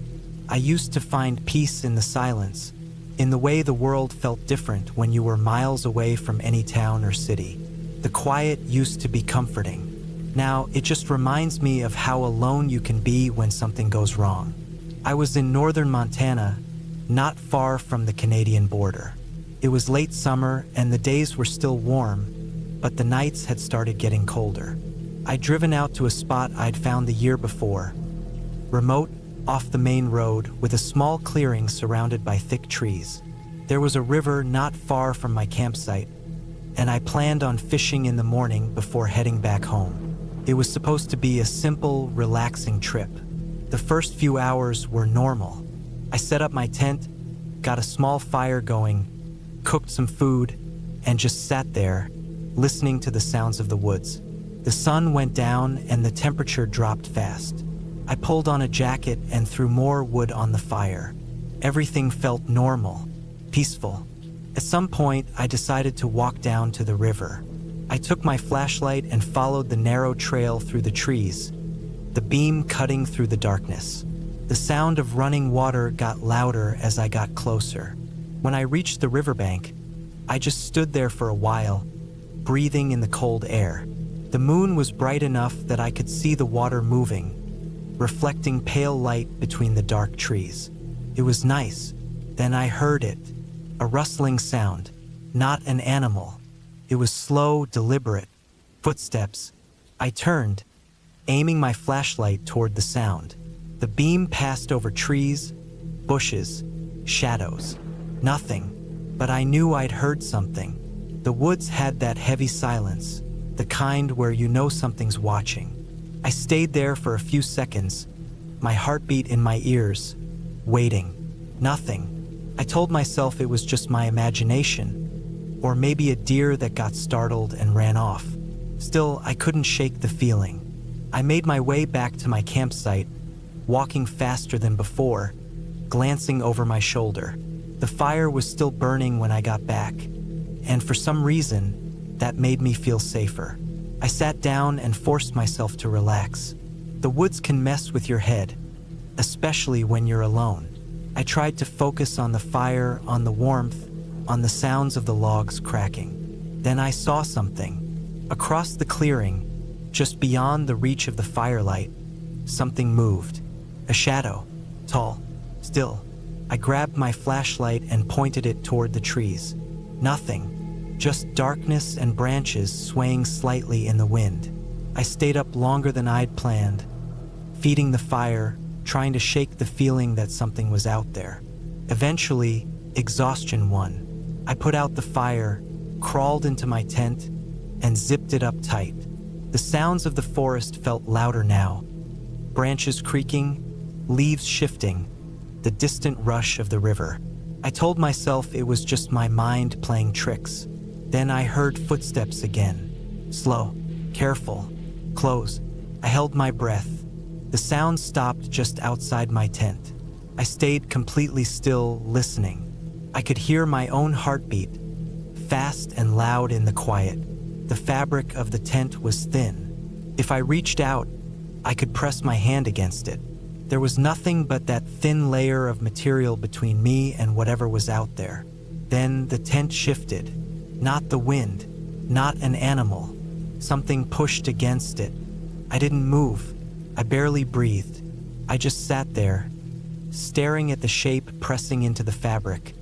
I used to find peace in the silence, in the way the world felt different when you were miles away from any town or city. The quiet used to be comforting. Now, it just reminds me of how alone you can be when something goes wrong. I was in northern Montana, not far from the Canadian border. It was late summer and the days were still warm, but the nights had started getting colder. I'd driven out to a spot I'd found the year before, remote, off the main road, with a small clearing surrounded by thick trees. There was a river not far from my campsite, and I planned on fishing in the morning before heading back home. It was supposed to be a simple, relaxing trip. The first few hours were normal. I set up my tent, got a small fire going, cooked some food, and just sat there, listening to the sounds of the woods. The sun went down and the temperature dropped fast. I pulled on a jacket and threw more wood on the fire. Everything felt normal, peaceful. At some point, I decided to walk down to the river. I took my flashlight and followed the narrow trail through the trees, the beam cutting through the darkness. The sound of running water got louder as I got closer. When I reached the riverbank, I just stood there for a while, breathing in the cold air. The moon was bright enough that I could see the water moving, reflecting pale light between the dark trees. It was nice. Then I heard it, a rustling sound, not an animal. It was slow, deliberate, footsteps. I turned, aiming my flashlight toward the sound. The beam passed over trees, bushes, shadows. Nothing, but I knew I'd heard something. The woods had that heavy silence, the kind where you know something's watching. I stayed there for a few seconds, my heartbeat in my ears, waiting. Nothing. I told myself it was just my imagination, or maybe a deer that got startled and ran off. Still, I couldn't shake the feeling. I made my way back to my campsite, walking faster than before, glancing over my shoulder. The fire was still burning when I got back, and for some reason, that made me feel safer. I sat down and forced myself to relax. The woods can mess with your head, especially when you're alone. I tried to focus on the fire, on the warmth, on the sounds of the logs cracking. Then I saw something. Across the clearing, just beyond the reach of the firelight, something moved. A shadow, tall, still. I grabbed my flashlight and pointed it toward the trees. Nothing, just darkness and branches swaying slightly in the wind. I stayed up longer than I'd planned, feeding the fire, trying to shake the feeling that something was out there. Eventually, exhaustion won. I put out the fire, crawled into my tent, and zipped it up tight. The sounds of the forest felt louder now. Branches creaking, leaves shifting, the distant rush of the river. I told myself it was just my mind playing tricks. Then I heard footsteps again. Slow, careful, close. I held my breath. The sound stopped just outside my tent. I stayed completely still, listening. I could hear my own heartbeat, fast and loud in the quiet. The fabric of the tent was thin. If I reached out, I could press my hand against it. There was nothing but that thin layer of material between me and whatever was out there. Then the tent shifted. Not the wind, not an animal. Something pushed against it. I didn't move. I barely breathed. I just sat there, staring at the shape pressing into the fabric,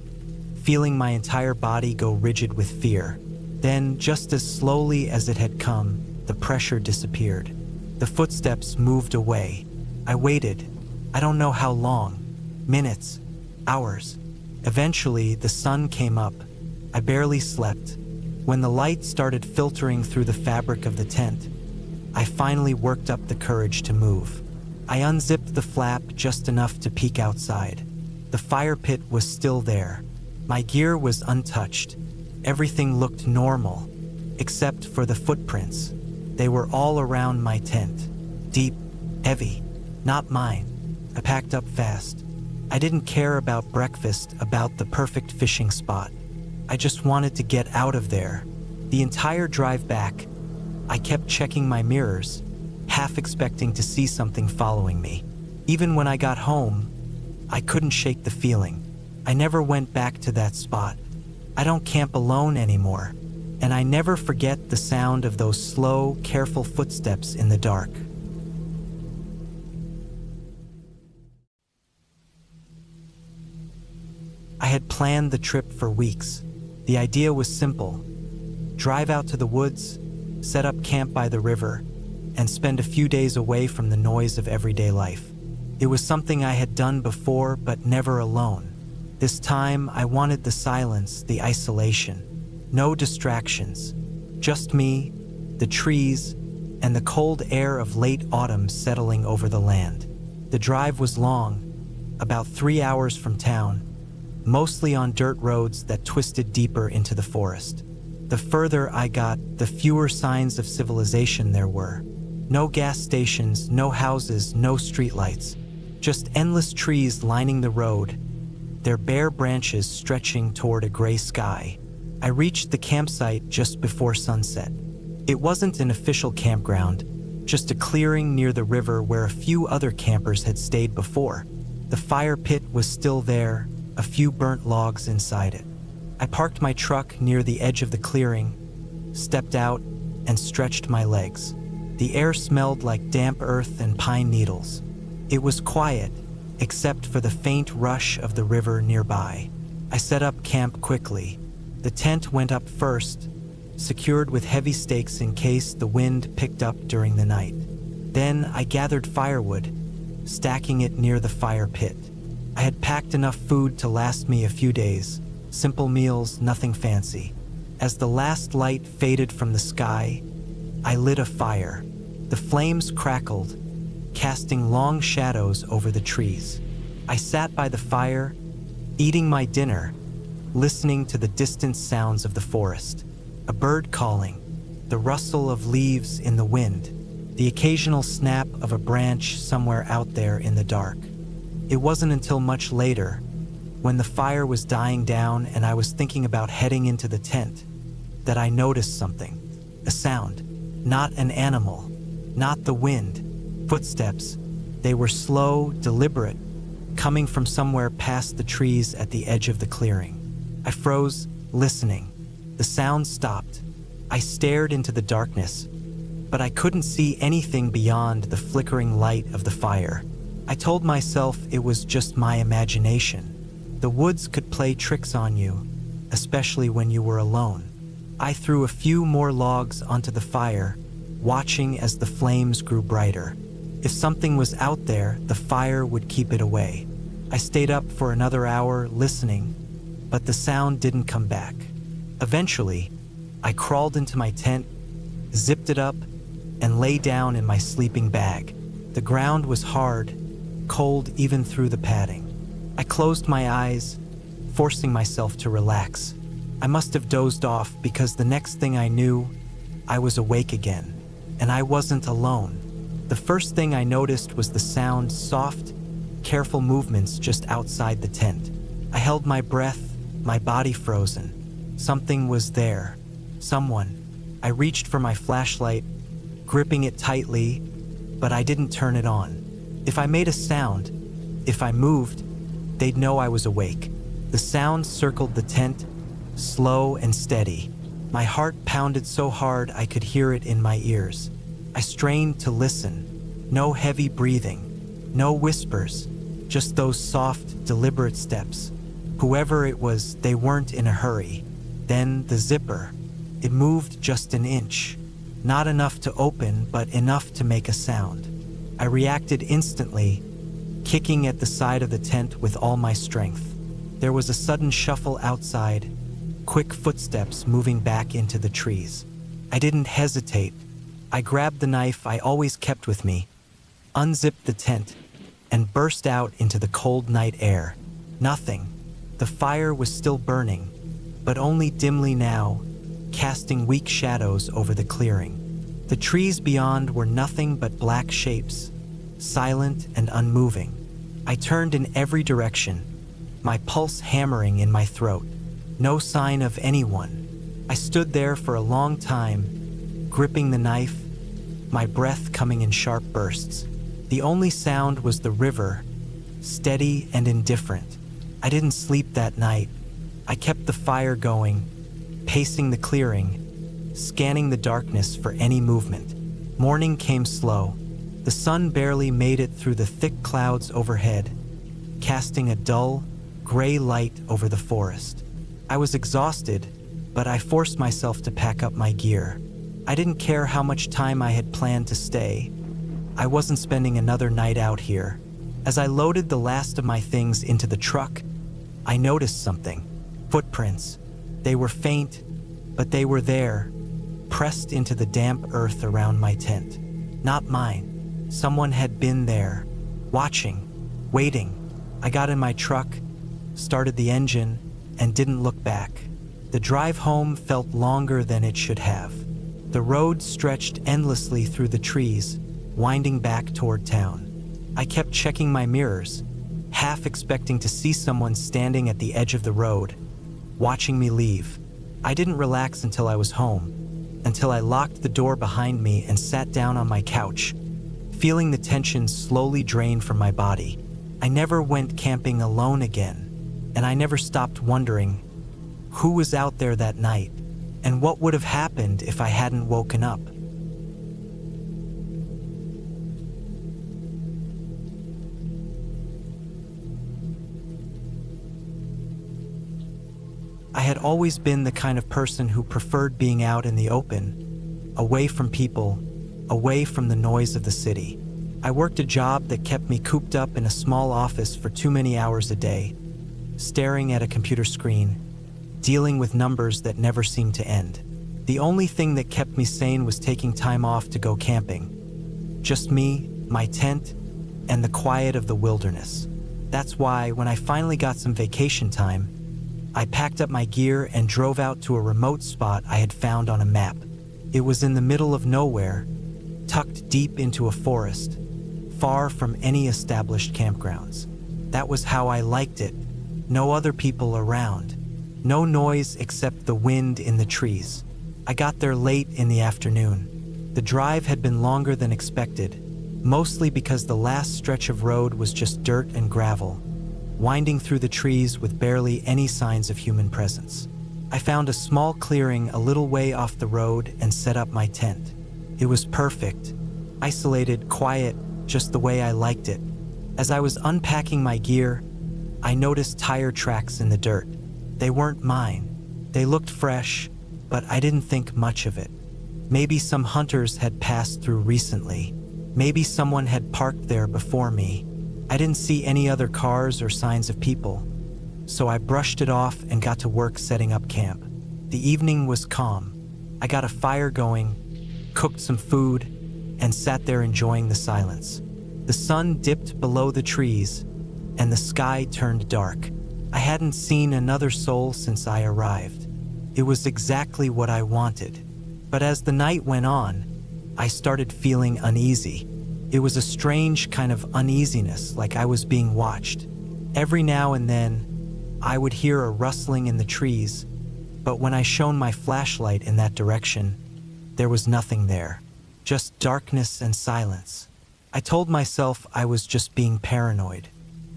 feeling my entire body go rigid with fear. Then, just as slowly as it had come, the pressure disappeared. The footsteps moved away. I waited. I don't know how long. Minutes. Hours. Eventually, the sun came up. I barely slept. When the light started filtering through the fabric of the tent, I finally worked up the courage to move. I unzipped the flap just enough to peek outside. The fire pit was still there. My gear was untouched. Everything looked normal, except for the footprints. They were all around my tent. Deep, heavy, not mine. I packed up fast. I didn't care about breakfast, about the perfect fishing spot. I just wanted to get out of there. The entire drive back, I kept checking my mirrors, half expecting to see something following me. Even when I got home, I couldn't shake the feeling. I never went back to that spot. I don't camp alone anymore, and I never forget the sound of those slow, careful footsteps in the dark. I had planned the trip for weeks. The idea was simple: drive out to the woods, set up camp by the river, and spend a few days away from the noise of everyday life. It was something I had done before, but never alone. This time, I wanted the silence, the isolation. No distractions. Just me, the trees, and the cold air of late autumn settling over the land. The drive was long, about 3 hours from town, mostly on dirt roads that twisted deeper into the forest. The further I got, the fewer signs of civilization there were. No gas stations, no houses, no streetlights. Just endless trees lining the road, their bare branches stretching toward a gray sky. I reached the campsite just before sunset. It wasn't an official campground, just a clearing near the river where a few other campers had stayed before. The fire pit was still there, a few burnt logs inside it. I parked my truck near the edge of the clearing, stepped out, and stretched my legs. The air smelled like damp earth and pine needles. It was quiet, except for the faint rush of the river nearby. I set up camp quickly. The tent went up first, secured with heavy stakes in case the wind picked up during the night. Then I gathered firewood, stacking it near the fire pit. I had packed enough food to last me a few days. Simple meals, nothing fancy. As the last light faded from the sky, I lit a fire. The flames crackled, casting long shadows over the trees. I sat by the fire, eating my dinner, listening to the distant sounds of the forest. A bird calling, the rustle of leaves in the wind, the occasional snap of a branch somewhere out there in the dark. It wasn't until much later, when the fire was dying down and I was thinking about heading into the tent, that I noticed something. A sound. Not an animal. Not the wind. Footsteps. They were slow, deliberate, coming from somewhere past the trees at the edge of the clearing. I froze, listening. The sound stopped. I stared into the darkness, but I couldn't see anything beyond the flickering light of the fire. I told myself it was just my imagination. The woods could play tricks on you, especially when you were alone. I threw a few more logs onto the fire, watching as the flames grew brighter. If something was out there, the fire would keep it away. I stayed up for another hour, listening, but the sound didn't come back. Eventually, I crawled into my tent, zipped it up, and lay down in my sleeping bag. The ground was hard, cold even through the padding. I closed my eyes, forcing myself to relax. I must have dozed off because the next thing I knew, I was awake again, and I wasn't alone. The first thing I noticed was the sound, soft, careful movements just outside the tent. I held my breath, my body frozen. Something was there. Someone. I reached for my flashlight, gripping it tightly, but I didn't turn it on. If I made a sound, if I moved, they'd know I was awake. The sound circled the tent, slow and steady. My heart pounded so hard I could hear it in my ears. I strained to listen. No heavy breathing, no whispers, just those soft, deliberate steps. Whoever it was, they weren't in a hurry. Then the zipper. It moved just an inch. Not enough to open, but enough to make a sound. I reacted instantly, kicking at the side of the tent with all my strength. There was a sudden shuffle outside, quick footsteps moving back into the trees. I didn't hesitate. I grabbed the knife I always kept with me, unzipped the tent, and burst out into the cold night air. Nothing. The fire was still burning, but only dimly now, casting weak shadows over the clearing. The trees beyond were nothing but black shapes, silent and unmoving. I turned in every direction, my pulse hammering in my throat. No sign of anyone. I stood there for a long time, gripping the knife, my breath coming in sharp bursts. The only sound was the river, steady and indifferent. I didn't sleep that night. I kept the fire going, pacing the clearing, scanning the darkness for any movement. Morning came slow. The sun barely made it through the thick clouds overhead, casting a dull, gray light over the forest. I was exhausted, but I forced myself to pack up my gear. I didn't care how much time I had planned to stay. I wasn't spending another night out here. As I loaded the last of my things into the truck, I noticed something. Footprints. They were faint, but they were there, pressed into the damp earth around my tent. Not mine. Someone had been there, watching, waiting. I got in my truck, started the engine, and didn't look back. The drive home felt longer than it should have. The road stretched endlessly through the trees, winding back toward town. I kept checking my mirrors, half expecting to see someone standing at the edge of the road, watching me leave. I didn't relax until I was home, until I locked the door behind me and sat down on my couch, feeling the tension slowly drain from my body. I never went camping alone again, and I never stopped wondering who was out there that night, and what would have happened if I hadn't woken up. I had always been the kind of person who preferred being out in the open, away from people, away from the noise of the city. I worked a job that kept me cooped up in a small office for too many hours a day, staring at a computer screen, dealing with numbers that never seemed to end. The only thing that kept me sane was taking time off to go camping. Just me, my tent, and the quiet of the wilderness. That's why, when I finally got some vacation time, I packed up my gear and drove out to a remote spot I had found on a map. It was in the middle of nowhere, tucked deep into a forest, far from any established campgrounds. That was how I liked it. No other people around. No noise except the wind in the trees. I got there late in the afternoon. The drive had been longer than expected, mostly because the last stretch of road was just dirt and gravel, winding through the trees with barely any signs of human presence. I found a small clearing a little way off the road and set up my tent. It was perfect, isolated, quiet, just the way I liked it. As I was unpacking my gear, I noticed tire tracks in the dirt. They weren't mine. They looked fresh, but I didn't think much of it. Maybe some hunters had passed through recently. Maybe someone had parked there before me. I didn't see any other cars or signs of people, so I brushed it off and got to work setting up camp. The evening was calm. I got a fire going, cooked some food, and sat there enjoying the silence. The sun dipped below the trees, and the sky turned dark. I hadn't seen another soul since I arrived. It was exactly what I wanted. But as the night went on, I started feeling uneasy. It was a strange kind of uneasiness, like I was being watched. Every now and then, I would hear a rustling in the trees, but when I shone my flashlight in that direction, there was nothing there. Just darkness and silence. I told myself I was just being paranoid.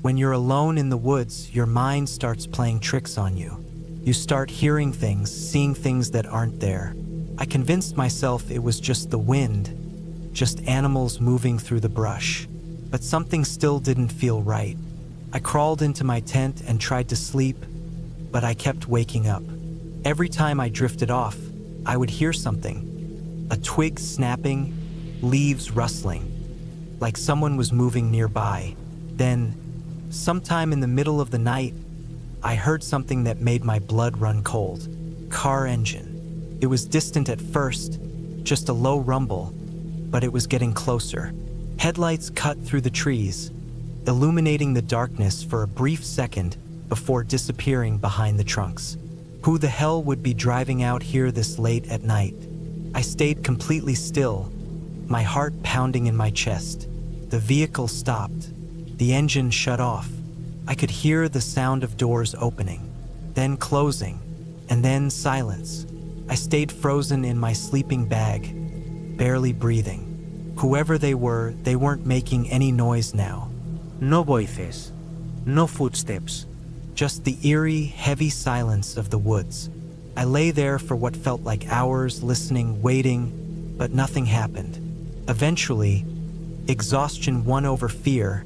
When you're alone in the woods, your mind starts playing tricks on you. You start hearing things, seeing things that aren't there. I convinced myself it was just the wind, just animals moving through the brush. But something still didn't feel right. I crawled into my tent and tried to sleep, but I kept waking up. Every time I drifted off, I would hear something. A twig snapping, leaves rustling, like someone was moving nearby. Then, sometime in the middle of the night, I heard something that made my blood run cold. Car engine. It was distant at first, just a low rumble, but it was getting closer. Headlights cut through the trees, illuminating the darkness for a brief second before disappearing behind the trunks. Who the hell would be driving out here this late at night? I stayed completely still, my heart pounding in my chest. The vehicle stopped. The engine shut off. I could hear the sound of doors opening, then closing, and then silence. I stayed frozen in my sleeping bag, barely breathing. Whoever they were, they weren't making any noise now. No voices. No footsteps. Just the eerie, heavy silence of the woods. I lay there for what felt like hours, listening, waiting, but nothing happened. Eventually, exhaustion won over fear,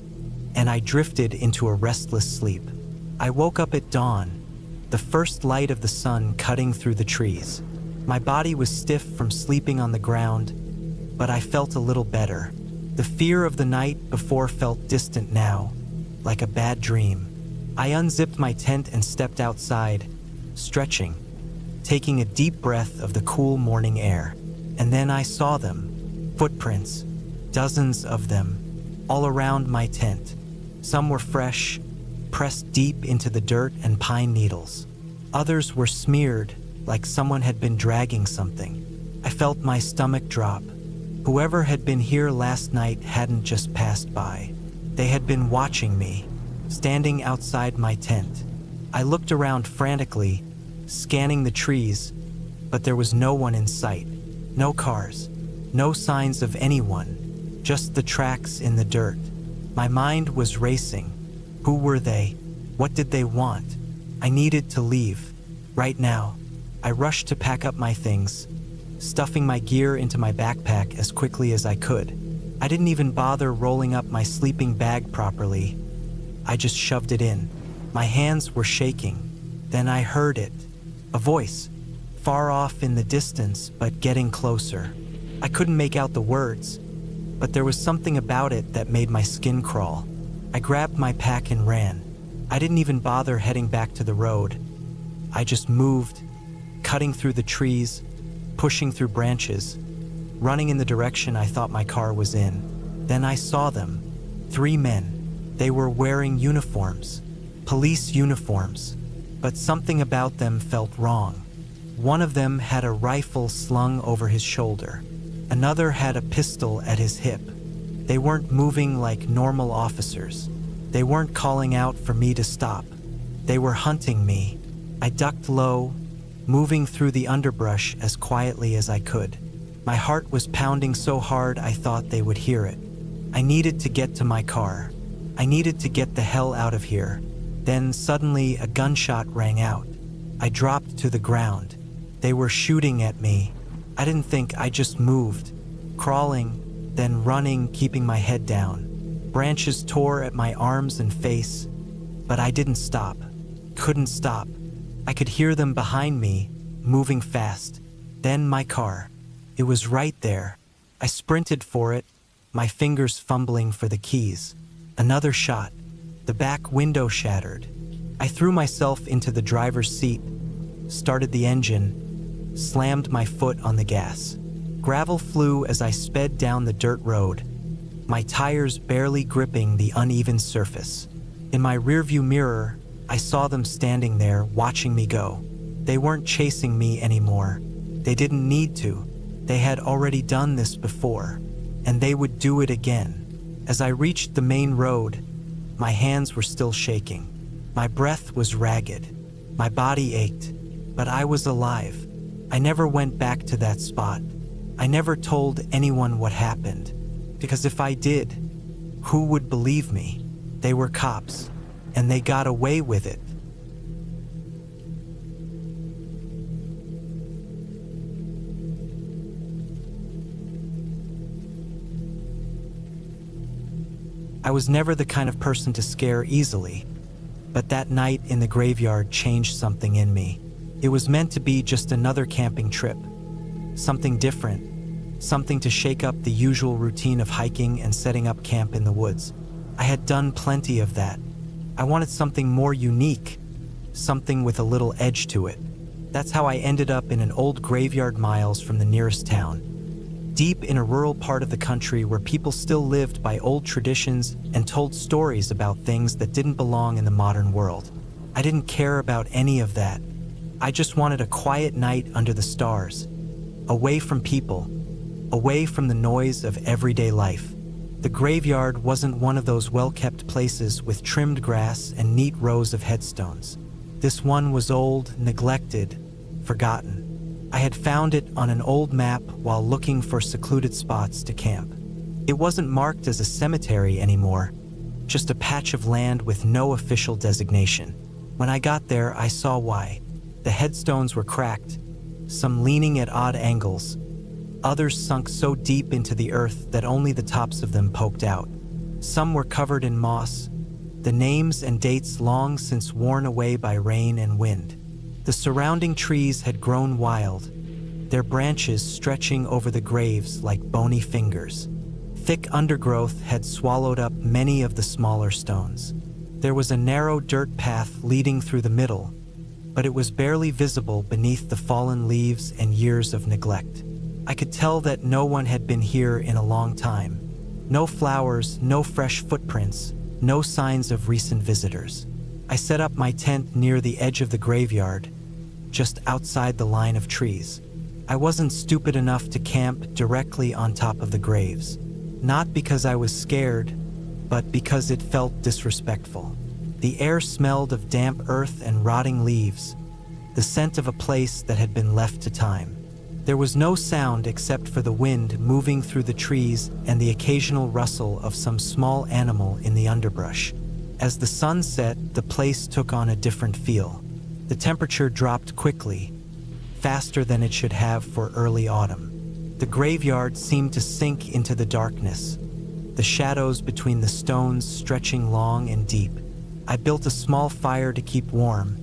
and I drifted into a restless sleep. I woke up at dawn, the first light of the sun cutting through the trees. My body was stiff from sleeping on the ground, but I felt a little better. The fear of the night before felt distant now, like a bad dream. I unzipped my tent and stepped outside, stretching, taking a deep breath of the cool morning air. And then I saw them, footprints, dozens of them, all around my tent. Some were fresh, pressed deep into the dirt and pine needles. Others were smeared, like someone had been dragging something. I felt my stomach drop. Whoever had been here last night hadn't just passed by. They had been watching me, standing outside my tent. I looked around frantically, scanning the trees, but there was no one in sight. No cars, no signs of anyone, just the tracks in the dirt. My mind was racing. Who were they? What did they want? I needed to leave, right now. I rushed to pack up my things, stuffing my gear into my backpack as quickly as I could. I didn't even bother rolling up my sleeping bag properly. I just shoved it in. My hands were shaking. Then I heard it. A voice, far off in the distance, but getting closer. I couldn't make out the words, but there was something about it that made my skin crawl. I grabbed my pack and ran. I didn't even bother heading back to the road. I just moved, cutting through the trees, pushing through branches, running in the direction I thought my car was in. Then I saw them. 3 men. They were wearing uniforms, police uniforms, but something about them felt wrong. One of them had a rifle slung over his shoulder. Another had a pistol at his hip. They weren't moving like normal officers. They weren't calling out for me to stop. They were hunting me. I ducked low, moving through the underbrush as quietly as I could. My heart was pounding so hard I thought they would hear it. I needed to get to my car. I needed to get the hell out of here. Then suddenly a gunshot rang out. I dropped to the ground. They were shooting at me. I didn't think, I just moved, crawling, then running, keeping my head down. Branches tore at my arms and face, but I didn't stop. Couldn't stop. I could hear them behind me, moving fast. Then my car. It was right there. I sprinted for it, my fingers fumbling for the keys. Another shot. The back window shattered. I threw myself into the driver's seat, started the engine, slammed my foot on the gas. Gravel flew as I sped down the dirt road, my tires barely gripping the uneven surface. In my rearview mirror, I saw them standing there watching me go. They weren't chasing me anymore. They didn't need to. They had already done this before, and they would do it again. As I reached the main road, my hands were still shaking. My breath was ragged. My body ached, but I was alive. I never went back to that spot. I never told anyone what happened, because if I did, who would believe me? They were cops, and they got away with it. I was never the kind of person to scare easily, but that night in the graveyard changed something in me. It was meant to be just another camping trip, something different, something to shake up the usual routine of hiking and setting up camp in the woods. I had done plenty of that. I wanted something more unique, something with a little edge to it. That's how I ended up in an old graveyard miles from the nearest town. deep in a rural part of the country where people still lived by old traditions and told stories about things that didn't belong in the modern world. I didn't care about any of that. I just wanted a quiet night under the stars, away from people, away from the noise of everyday life. The graveyard wasn't one of those well-kept places with trimmed grass and neat rows of headstones. This one was old, neglected, forgotten. I had found it on an old map while looking for secluded spots to camp. It wasn't marked as a cemetery anymore, just a patch of land with no official designation. When I got there, I saw why. The headstones were cracked, some leaning at odd angles, others sunk so deep into the earth that only the tops of them poked out. Some were covered in moss, the names and dates long since worn away by rain and wind. The surrounding trees had grown wild, their branches stretching over the graves like bony fingers. Thick undergrowth had swallowed up many of the smaller stones. There was a narrow dirt path leading through the middle, but it was barely visible beneath the fallen leaves and years of neglect. I could tell that no one had been here in a long time. No flowers, no fresh footprints, no signs of recent visitors. I set up my tent near the edge of the graveyard, just outside the line of trees. I wasn't stupid enough to camp directly on top of the graves. Not because I was scared, but because it felt disrespectful. The air smelled of damp earth and rotting leaves, the scent of a place that had been left to time. There was no sound except for the wind moving through the trees and the occasional rustle of some small animal in the underbrush. As the sun set, the place took on a different feel. The temperature dropped quickly, faster than it should have for early autumn. The graveyard seemed to sink into the darkness, the shadows between the stones stretching long and deep. I built a small fire to keep warm,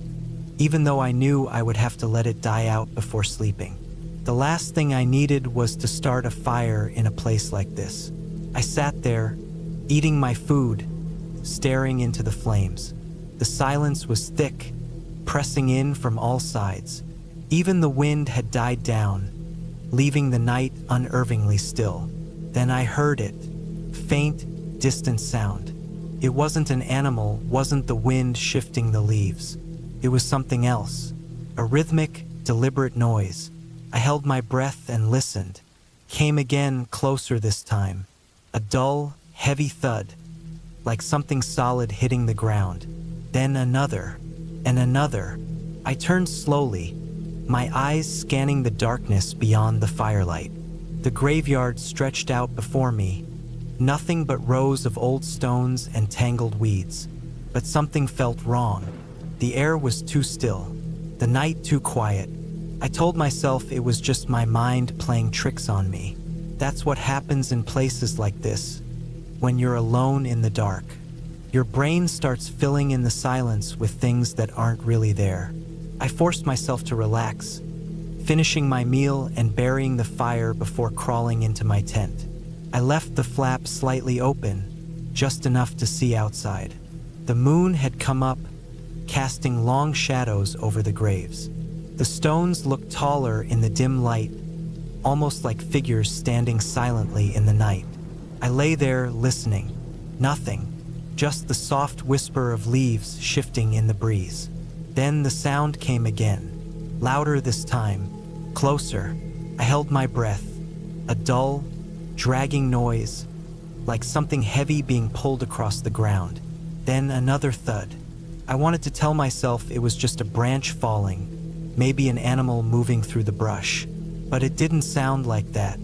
even though I knew I would have to let it die out before sleeping. The last thing I needed was to start a fire in a place like this. I sat there, eating my food, staring into the flames. The silence was thick, pressing in from all sides. Even the wind had died down, leaving the night unnervingly still. Then I heard it, faint, distant sound. It wasn't an animal, wasn't the wind shifting the leaves. It was something else, a rhythmic, deliberate noise. I held my breath and listened. Came again, closer this time. A dull, heavy thud, like something solid hitting the ground. Then another, and another. I turned slowly, my eyes scanning the darkness beyond the firelight. The graveyard stretched out before me, nothing but rows of old stones and tangled weeds. But something felt wrong. The air was too still, the night too quiet. I told myself it was just my mind playing tricks on me. That's what happens in places like this, when you're alone in the dark. Your brain starts filling in the silence with things that aren't really there. I forced myself to relax, finishing my meal and burying the fire before crawling into my tent. I left the flap slightly open, just enough to see outside. The moon had come up, casting long shadows over the graves. The stones looked taller in the dim light, almost like figures standing silently in the night. I lay there listening. Nothing, just the soft whisper of leaves shifting in the breeze. Then the sound came again, louder this time, closer. I held my breath, a dull, dragging noise, like something heavy being pulled across the ground. Then another thud. I wanted to tell myself it was just a branch falling, maybe an animal moving through the brush. But it didn't sound like that.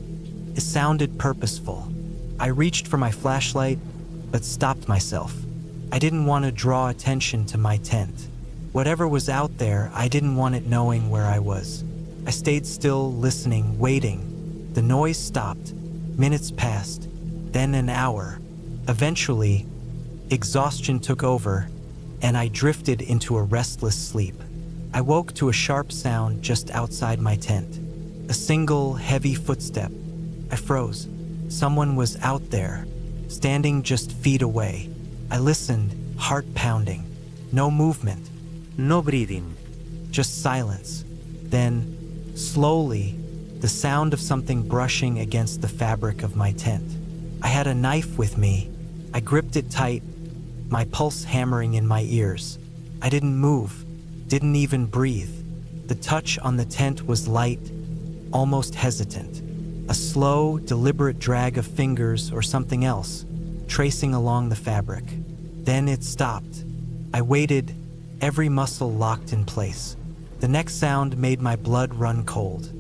It sounded purposeful. I reached for my flashlight, but stopped myself. I didn't want to draw attention to my tent. Whatever was out there, I didn't want it knowing where I was. I stayed still, listening, waiting. The noise stopped. Minutes passed, then an hour. Eventually, exhaustion took over, and I drifted into a restless sleep. I woke to a sharp sound just outside my tent. A single, heavy footstep. I froze. Someone was out there, standing just feet away. I listened, heart pounding. No movement. No breathing. Just silence. Then, slowly, the sound of something brushing against the fabric of my tent. I had a knife with me. I gripped it tight, my pulse hammering in my ears. I didn't move, didn't even breathe. The touch on the tent was light, almost hesitant. A slow, deliberate drag of fingers or something else, tracing along the fabric. Then it stopped. I waited, every muscle locked in place. The next sound made my blood run cold.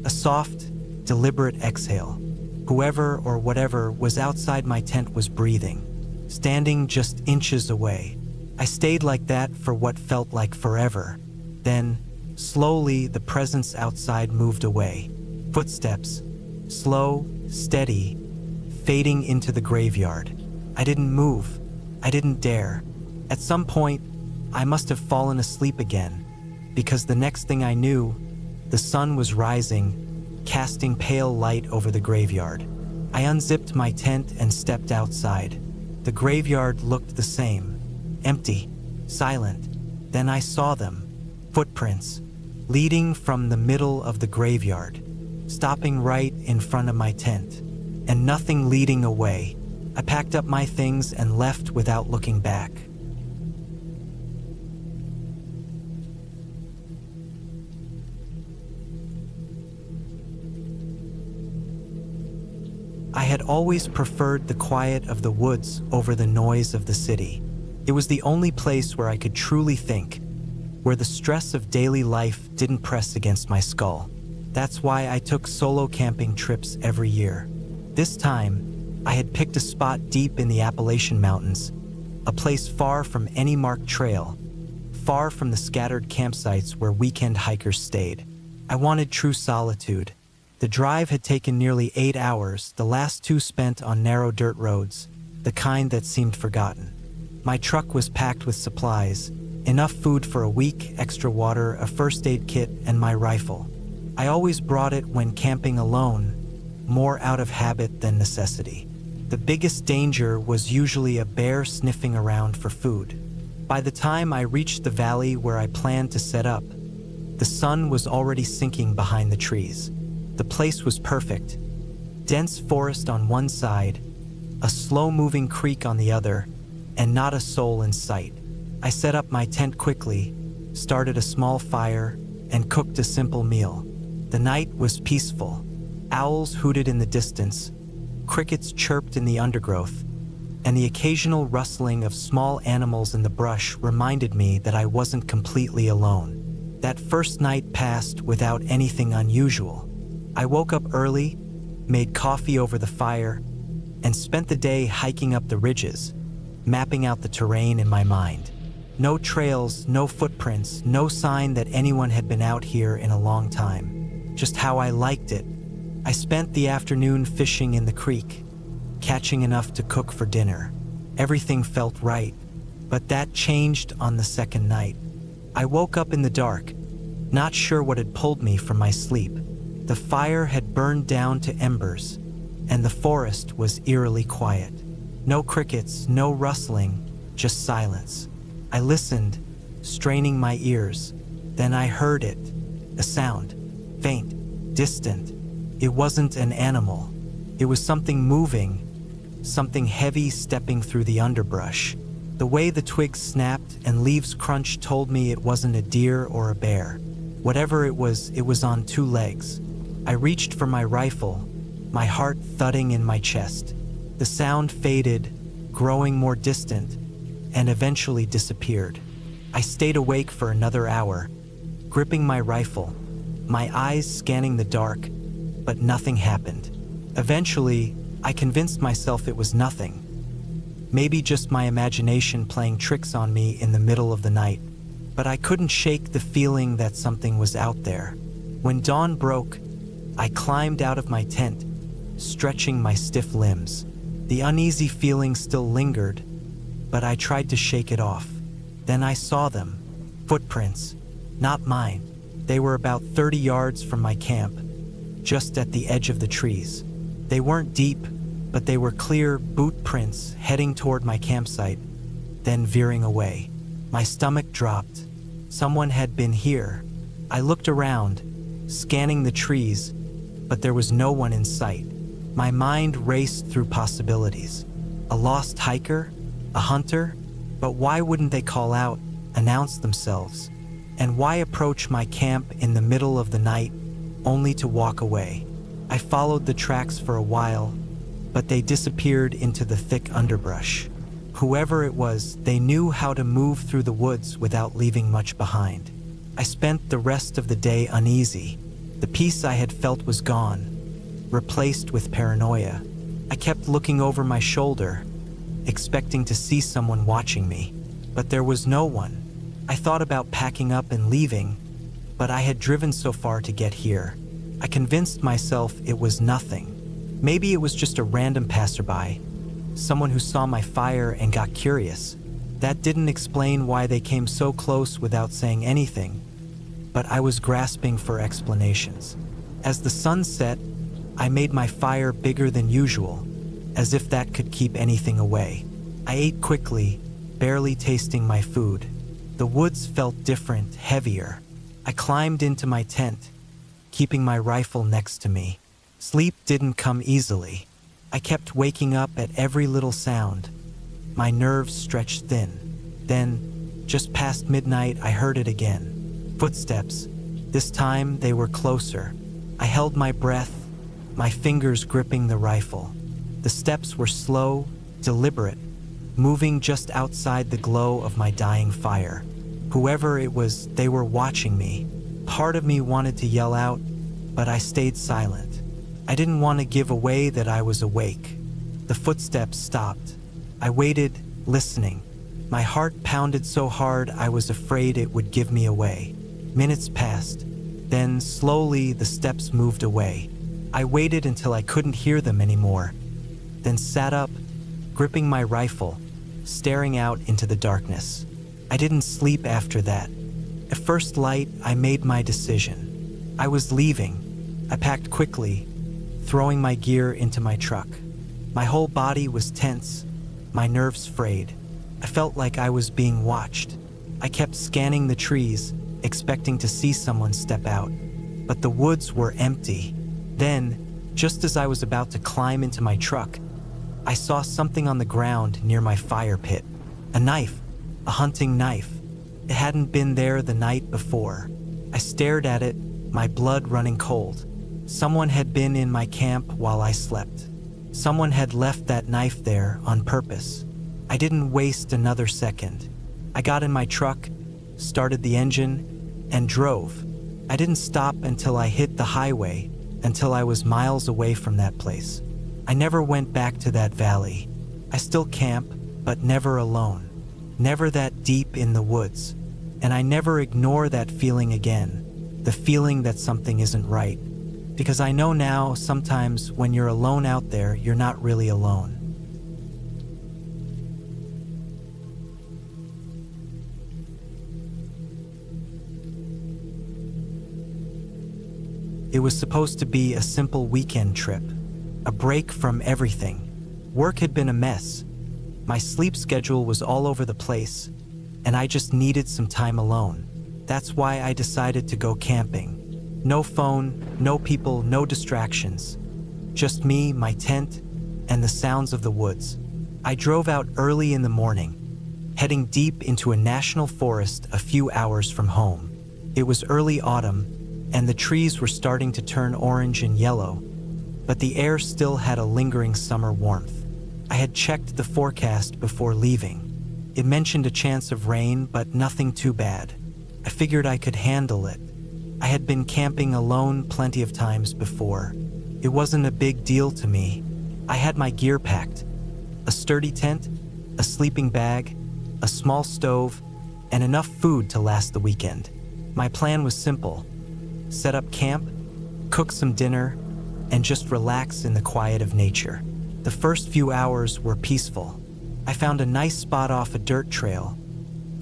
A soft, deliberate exhale. Whoever or whatever was outside my tent was breathing, standing just inches away. I stayed like that for what felt like forever. Then, slowly, the presence outside moved away. Footsteps, slow, steady, fading into the graveyard. I didn't move. I didn't dare. At some point, I must have fallen asleep again, because the next thing I knew, the sun was rising, casting pale light over the graveyard. I unzipped my tent and stepped outside. The graveyard looked the same, empty, silent. Then I saw them, footprints, leading from the middle of the graveyard, stopping right in front of my tent, and nothing leading away. I packed up my things and left without looking back. I had always preferred the quiet of the woods over the noise of the city. It was the only place where I could truly think, where the stress of daily life didn't press against my skull. That's why I took solo camping trips every year. This time, I had picked a spot deep in the Appalachian Mountains, a place far from any marked trail, far from the scattered campsites where weekend hikers stayed. I wanted true solitude. The drive had taken nearly 8 hours, the last 2 spent on narrow dirt roads, the kind that seemed forgotten. My truck was packed with supplies, enough food for a week, extra water, a first aid kit, and my rifle. I always brought it when camping alone, more out of habit than necessity. The biggest danger was usually a bear sniffing around for food. By the time I reached the valley where I planned to set up, the sun was already sinking behind the trees. The place was perfect. Dense forest on one side, a slow-moving creek on the other, and not a soul in sight. I set up my tent quickly, started a small fire, and cooked a simple meal. The night was peaceful. Owls hooted in the distance, crickets chirped in the undergrowth, and the occasional rustling of small animals in the brush reminded me that I wasn't completely alone. That first night passed without anything unusual. I woke up early, made coffee over the fire, and spent the day hiking up the ridges, mapping out the terrain in my mind. No trails, no footprints, no sign that anyone had been out here in a long time. Just how I liked it. I spent the afternoon fishing in the creek, catching enough to cook for dinner. Everything felt right, but that changed on the second night. I woke up in the dark, not sure what had pulled me from my sleep. The fire had burned down to embers, and the forest was eerily quiet. No crickets, no rustling, just silence. I listened, straining my ears. Then I heard it, a sound, faint, distant. It wasn't an animal. It was something moving, something heavy stepping through the underbrush. The way the twigs snapped and leaves crunched told me it wasn't a deer or a bear. Whatever it was on 2 legs. I reached for my rifle, my heart thudding in my chest. The sound faded, growing more distant, and eventually disappeared. I stayed awake for another hour, gripping my rifle, my eyes scanning the dark, but nothing happened. Eventually, I convinced myself it was nothing. Maybe just my imagination playing tricks on me in the middle of the night. But I couldn't shake the feeling that something was out there. When dawn broke, I climbed out of my tent, stretching my stiff limbs. The uneasy feeling still lingered, but I tried to shake it off. Then I saw them. Footprints. Not mine. They were about 30 yards from my camp, just at the edge of the trees. They weren't deep, but they were clear boot prints heading toward my campsite, then veering away. My stomach dropped. Someone had been here. I looked around, scanning the trees, but there was no one in sight. My mind raced through possibilities. A lost hiker? A hunter? But why wouldn't they call out, announce themselves? And why approach my camp in the middle of the night, only to walk away? I followed the tracks for a while, but they disappeared into the thick underbrush. Whoever it was, they knew how to move through the woods without leaving much behind. I spent the rest of the day uneasy. The peace I had felt was gone, replaced with paranoia. I kept looking over my shoulder, expecting to see someone watching me, but there was no one. I thought about packing up and leaving, but I had driven so far to get here. I convinced myself it was nothing. Maybe it was just a random passerby, someone who saw my fire and got curious. That didn't explain why they came so close without saying anything, but I was grasping for explanations. As the sun set, I made my fire bigger than usual, as if that could keep anything away. I ate quickly, barely tasting my food. The woods felt different, heavier. I climbed into my tent, keeping my rifle next to me. Sleep didn't come easily. I kept waking up at every little sound. My nerves stretched thin. Then, just past midnight, I heard it again. Footsteps. This time, they were closer. I held my breath, my fingers gripping the rifle. The steps were slow, deliberate, moving just outside the glow of my dying fire. Whoever it was, they were watching me. Part of me wanted to yell out, but I stayed silent. I didn't want to give away that I was awake. The footsteps stopped. I waited, listening. My heart pounded so hard I was afraid it would give me away. Minutes passed. Then, slowly, the steps moved away. I waited until I couldn't hear them anymore, then sat up, gripping my rifle, staring out into the darkness. I didn't sleep after that. At first light, I made my decision. I was leaving. I packed quickly, throwing my gear into my truck. My whole body was tense, my nerves frayed. I felt like I was being watched. I kept scanning the trees, expecting to see someone step out. But the woods were empty. Then, just as I was about to climb into my truck, I saw something on the ground near my fire pit. A knife, a hunting knife. It hadn't been there the night before. I stared at it, my blood running cold. Someone had been in my camp while I slept. Someone had left that knife there on purpose. I didn't waste another second. I got in my truck, started the engine, and drove. I didn't stop until I hit the highway, until I was miles away from that place. I never went back to that valley. I still camp, but never alone. Never that deep in the woods. And I never ignore that feeling again, the feeling that something isn't right. Because I know now, sometimes when you're alone out there, you're not really alone. It was supposed to be a simple weekend trip, a break from everything. Work had been a mess. My sleep schedule was all over the place, and I just needed some time alone. That's why I decided to go camping. No phone, no people, no distractions. Just me, my tent, and the sounds of the woods. I drove out early in the morning, heading deep into a national forest a few hours from home. It was early autumn, and the trees were starting to turn orange and yellow, but the air still had a lingering summer warmth. I had checked the forecast before leaving. It mentioned a chance of rain, but nothing too bad. I figured I could handle it. I had been camping alone plenty of times before. It wasn't a big deal to me. I had my gear packed: a sturdy tent, a sleeping bag, a small stove, and enough food to last the weekend. My plan was simple: set up camp, cook some dinner, and just relax in the quiet of nature. The first few hours were peaceful. I found a nice spot off a dirt trail,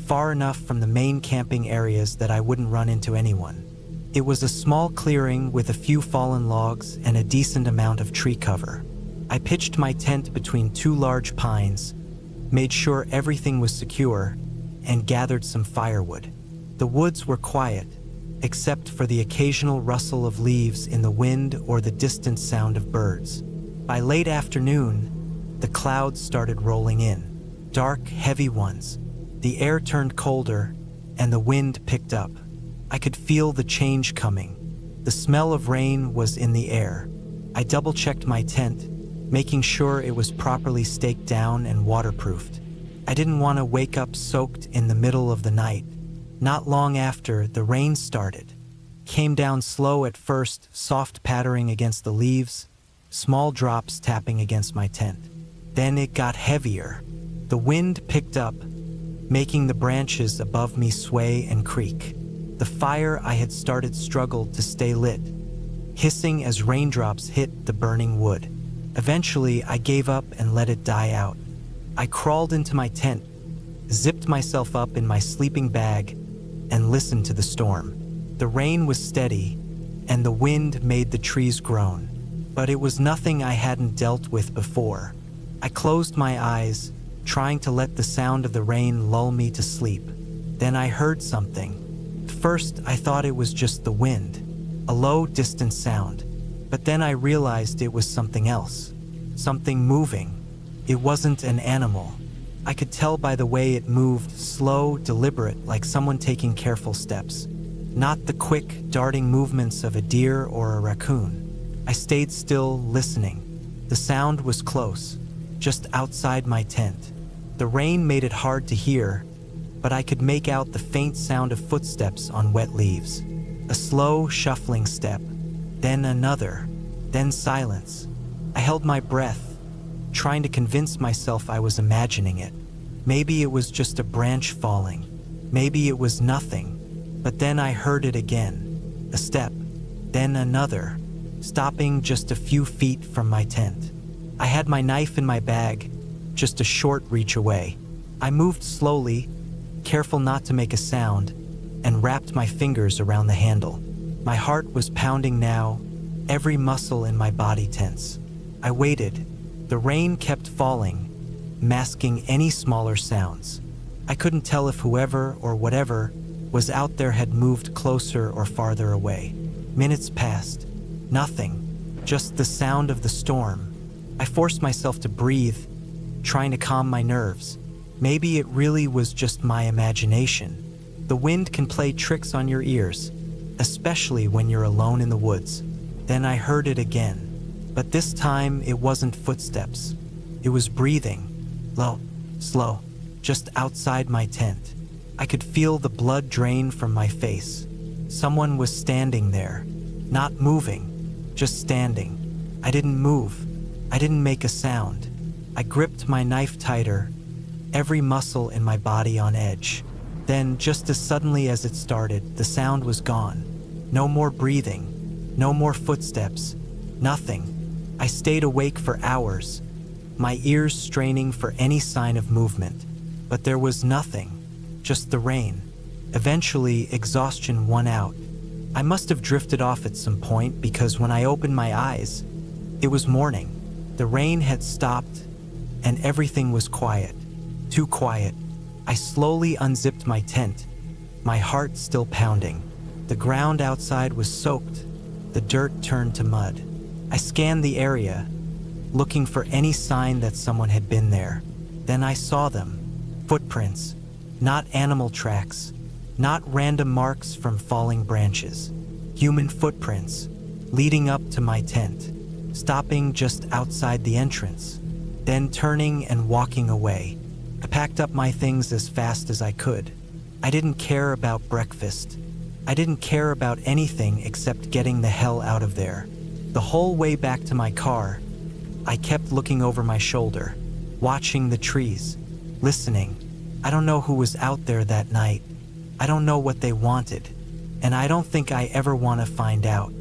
far enough from the main camping areas that I wouldn't run into anyone. It was a small clearing with a few fallen logs and a decent amount of tree cover. I pitched my tent between two large pines, made sure everything was secure, and gathered some firewood. The woods were quiet, except for the occasional rustle of leaves in the wind or the distant sound of birds. By late afternoon, the clouds started rolling in, dark, heavy ones. The air turned colder, and the wind picked up. I could feel the change coming. The smell of rain was in the air. I double-checked my tent, making sure it was properly staked down and waterproofed. I didn't want to wake up soaked in the middle of the night. Not long after, the rain started. Came down slow at first, soft pattering against the leaves, small drops tapping against my tent. Then it got heavier. The wind picked up, making the branches above me sway and creak. The fire I had started struggled to stay lit, hissing as raindrops hit the burning wood. Eventually, I gave up and let it die out. I crawled into my tent, zipped myself up in my sleeping bag, and listened to the storm. The rain was steady, and the wind made the trees groan, but it was nothing I hadn't dealt with before. I closed my eyes, trying to let the sound of the rain lull me to sleep. Then I heard something. First, I thought it was just the wind, a low, distant sound. But then I realized it was something else, something moving. It wasn't an animal. I could tell by the way it moved, slow, deliberate, like someone taking careful steps. Not the quick, darting movements of a deer or a raccoon. I stayed still, listening. The sound was close, just outside my tent. The rain made it hard to hear, but I could make out the faint sound of footsteps on wet leaves. A slow, shuffling step, then another, then silence. I held my breath, trying to convince myself I was imagining it. Maybe it was just a branch falling. Maybe it was nothing. But then I heard it again. A step, then another, stopping just a few feet from my tent. I had my knife in my bag, just a short reach away. I moved slowly, careful not to make a sound, and wrapped my fingers around the handle. My heart was pounding now, every muscle in my body tense. I waited. The rain kept falling, masking any smaller sounds. I couldn't tell if whoever or whatever was out there had moved closer or farther away. Minutes passed. Nothing. Just the sound of the storm. I forced myself to breathe, trying to calm my nerves. Maybe it really was just my imagination. The wind can play tricks on your ears, especially when you're alone in the woods. Then I heard it again. But this time, it wasn't footsteps. It was breathing. Low, slow, just outside my tent. I could feel the blood drain from my face. Someone was standing there, not moving, just standing. I didn't move. I didn't make a sound. I gripped my knife tighter, every muscle in my body on edge. Then, just as suddenly as it started, the sound was gone. No more breathing, no more footsteps, nothing. I stayed awake for hours, my ears straining for any sign of movement. But there was nothing, just the rain. Eventually, exhaustion won out. I must have drifted off at some point because when I opened my eyes, it was morning. The rain had stopped, and everything was quiet. Too quiet. I slowly unzipped my tent, my heart still pounding. The ground outside was soaked, the dirt turned to mud. I scanned the area, looking for any sign that someone had been there. Then I saw them. Footprints, not animal tracks, not random marks from falling branches. Human footprints, leading up to my tent, stopping just outside the entrance, then turning and walking away. I packed up my things as fast as I could. I didn't care about breakfast. I didn't care about anything except getting the hell out of there. The whole way back to my car, I kept looking over my shoulder, watching the trees, listening. I don't know who was out there that night. I don't know what they wanted, and I don't think I ever want to find out.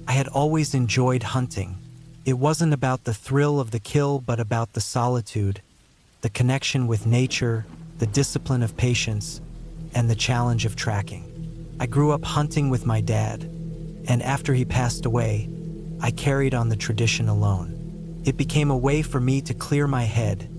I had always enjoyed hunting. It wasn't about the thrill of the kill, but about the solitude, the connection with nature, the discipline of patience, and the challenge of tracking. I grew up hunting with my dad, and after he passed away, I carried on the tradition alone. It became a way for me to clear my head,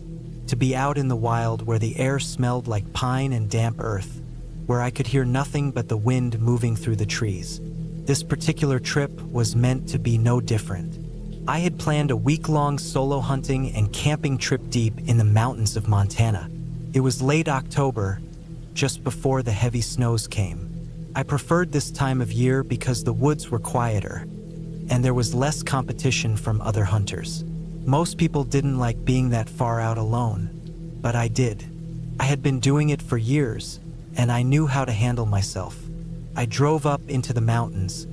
to be out in the wild where the air smelled like pine and damp earth, where I could hear nothing but the wind moving through the trees. This particular trip was meant to be no different. I had planned a week-long solo hunting and camping trip deep in the mountains of Montana. It was late October, just before the heavy snows came. I preferred this time of year because the woods were quieter, and there was less competition from other hunters. Most people didn't like being that far out alone, but I did. I had been doing it for years, and I knew how to handle myself. I drove up into the mountains,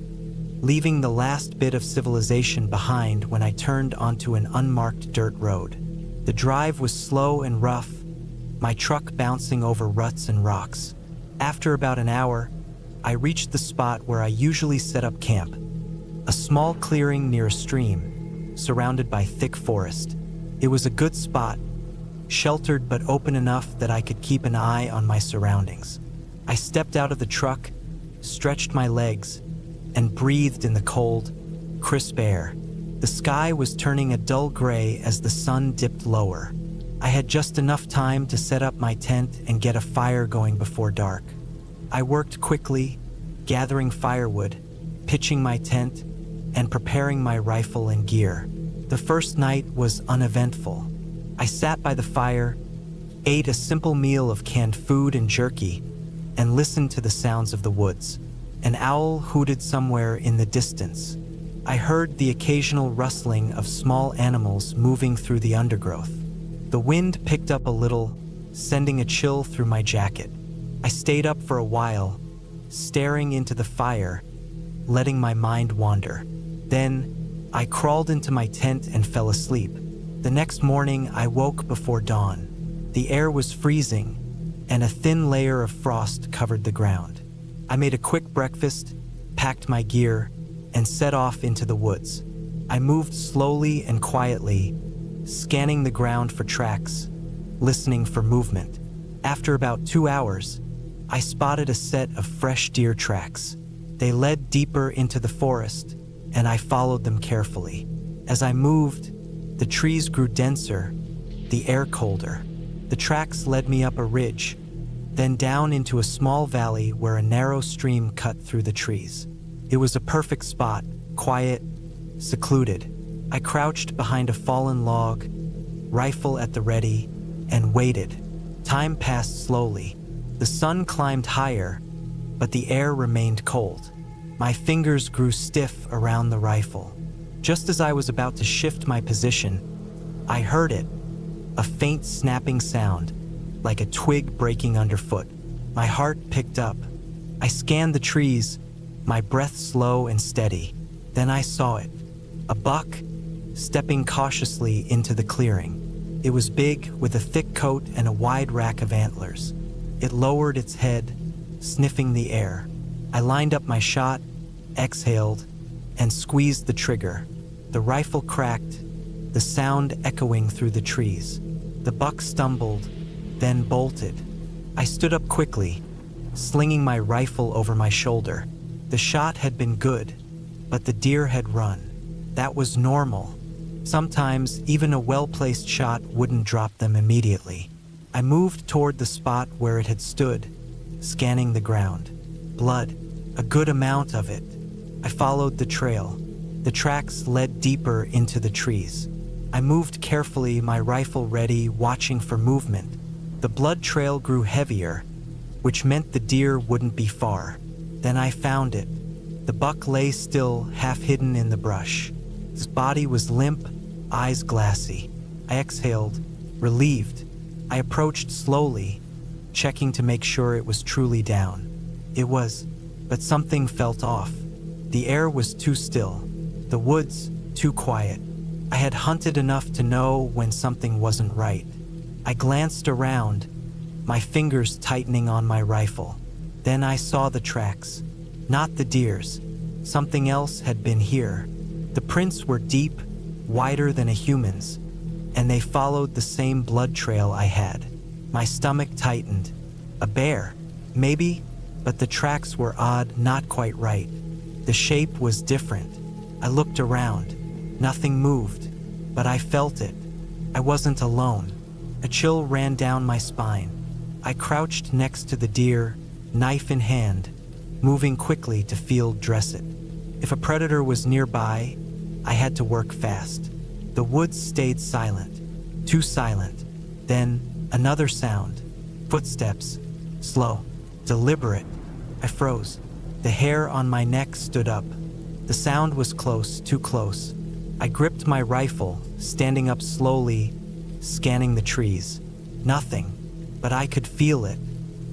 leaving the last bit of civilization behind when I turned onto an unmarked dirt road. The drive was slow and rough, my truck bouncing over ruts and rocks. After about an hour, I reached the spot where I usually set up camp, a small clearing near a stream, surrounded by thick forest. It was a good spot, sheltered but open enough that I could keep an eye on my surroundings. I stepped out of the truck, stretched my legs, and breathed in the cold, crisp air. The sky was turning a dull gray as the sun dipped lower. I had just enough time to set up my tent and get a fire going before dark. I worked quickly, gathering firewood, pitching my tent, and preparing my rifle and gear. The first night was uneventful. I sat by the fire, ate a simple meal of canned food and jerky, and listened to the sounds of the woods. An owl hooted somewhere in the distance. I heard the occasional rustling of small animals moving through the undergrowth. The wind picked up a little, sending a chill through my jacket. I stayed up for a while, staring into the fire, letting my mind wander. Then, I crawled into my tent and fell asleep. The next morning, I woke before dawn. The air was freezing, and a thin layer of frost covered the ground. I made a quick breakfast, packed my gear, and set off into the woods. I moved slowly and quietly, scanning the ground for tracks, listening for movement. After about 2 hours, I spotted a set of fresh deer tracks. They led deeper into the forest, and I followed them carefully. As I moved, the trees grew denser, the air colder. The tracks led me up a ridge, then down into a small valley where a narrow stream cut through the trees. It was a perfect spot, quiet, secluded. I crouched behind a fallen log, rifle at the ready, and waited. Time passed slowly. The sun climbed higher, but the air remained cold. My fingers grew stiff around the rifle. Just as I was about to shift my position, I heard it, a faint snapping sound, like a twig breaking underfoot. My heart picked up. I scanned the trees, my breath slow and steady. Then I saw it, a buck, stepping cautiously into the clearing. It was big, with a thick coat and a wide rack of antlers. It lowered its head, sniffing the air. I lined up my shot, exhaled, and squeezed the trigger. The rifle cracked, the sound echoing through the trees. The buck stumbled, then bolted. I stood up quickly, slinging my rifle over my shoulder. The shot had been good, but the deer had run. That was normal. Sometimes even a well-placed shot wouldn't drop them immediately. I moved toward the spot where it had stood, scanning the ground. Blood, a good amount of it. I followed the trail. The tracks led deeper into the trees. I moved carefully, my rifle ready, watching for movement. The blood trail grew heavier, which meant the deer wouldn't be far. Then I found it. The buck lay still, half hidden in the brush. His body was limp, eyes glassy. I exhaled, relieved. I approached slowly, checking to make sure it was truly down. It was, but something felt off. The air was too still, the woods too quiet. I had hunted enough to know when something wasn't right. I glanced around, my fingers tightening on my rifle. Then I saw the tracks, not the deer's. Something else had been here. The prints were deep, wider than a human's, and they followed the same blood trail I had. My stomach tightened. A bear, maybe, but the tracks were odd, not quite right. The shape was different. I looked around. Nothing moved, but I felt it. I wasn't alone. A chill ran down my spine. I crouched next to the deer, knife in hand, moving quickly to field dress it. If a predator was nearby, I had to work fast. The woods stayed silent, too silent. Then, another sound. Footsteps. Slow. Deliberate. I froze. The hair on my neck stood up. The sound was close, too close. I gripped my rifle, standing up slowly, scanning the trees. Nothing, but I could feel it.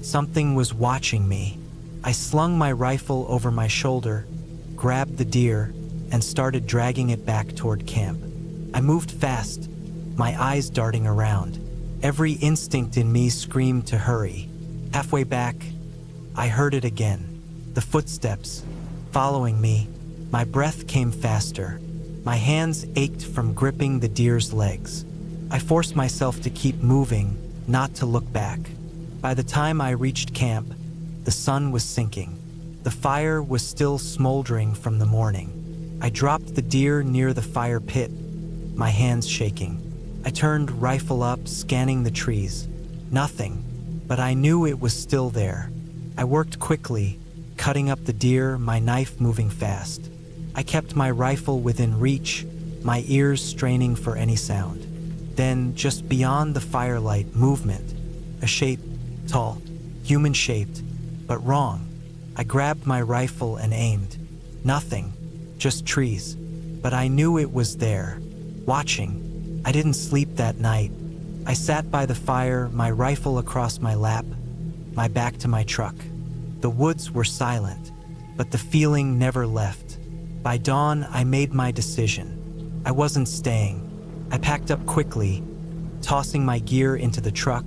Something was watching me. I slung my rifle over my shoulder, grabbed the deer, and started dragging it back toward camp. I moved fast, my eyes darting around. Every instinct in me screamed to hurry. Halfway back, I heard it again. The footsteps, following me. My breath came faster. My hands ached from gripping the deer's legs. I forced myself to keep moving, not to look back. By the time I reached camp, the sun was sinking. The fire was still smoldering from the morning. I dropped the deer near the fire pit, my hands shaking. I turned rifle up, scanning the trees. Nothing, but I knew it was still there. I worked quickly, cutting up the deer, my knife moving fast. I kept my rifle within reach, my ears straining for any sound. Then, just beyond the firelight, movement. A shape, tall, human-shaped, but wrong. I grabbed my rifle and aimed. Nothing, just trees. But I knew it was there, watching. I didn't sleep that night. I sat by the fire, my rifle across my lap, my back to my truck. The woods were silent, but the feeling never left. By dawn, I made my decision. I wasn't staying. I packed up quickly, tossing my gear into the truck,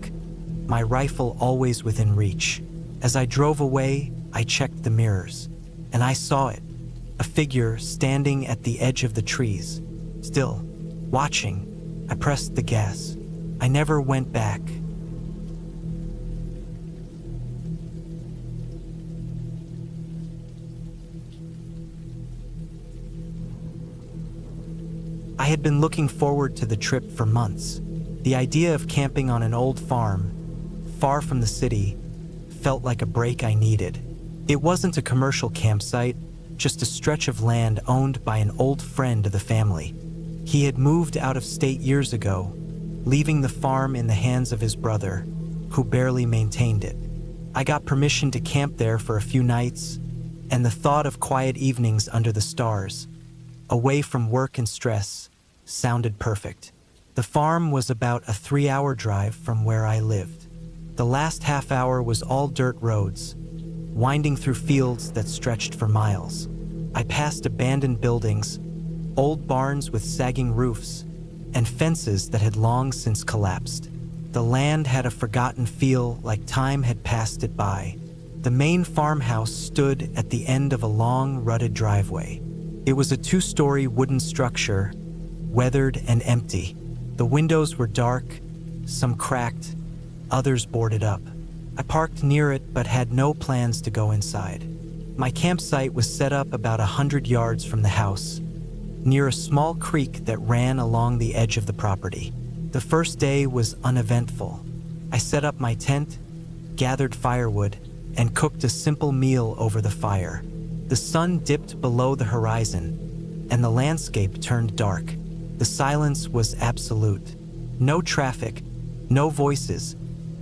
my rifle always within reach. As I drove away, I checked the mirrors, and I saw it. A figure standing at the edge of the trees, still, watching. I pressed the gas. I never went back. I had been looking forward to the trip for months. The idea of camping on an old farm, far from the city, felt like a break I needed. It wasn't a commercial campsite, just a stretch of land owned by an old friend of the family. He had moved out of state years ago, leaving the farm in the hands of his brother, who barely maintained it. I got permission to camp there for a few nights, and the thought of quiet evenings under the stars, away from work and stress, sounded perfect. The farm was about a 3-hour drive from where I lived. The last half hour was all dirt roads, winding through fields that stretched for miles. I passed abandoned buildings, old barns with sagging roofs, and fences that had long since collapsed. The land had a forgotten feel, like time had passed it by. The main farmhouse stood at the end of a long, rutted driveway. It was a 2-story wooden structure, weathered and empty. The windows were dark, some cracked, others boarded up. I parked near it but had no plans to go inside. My campsite was set up about 100 yards from the house, near a small creek that ran along the edge of the property. The first day was uneventful. I set up my tent, gathered firewood, and cooked a simple meal over the fire. The sun dipped below the horizon, and the landscape turned dark. The silence was absolute. No traffic, no voices,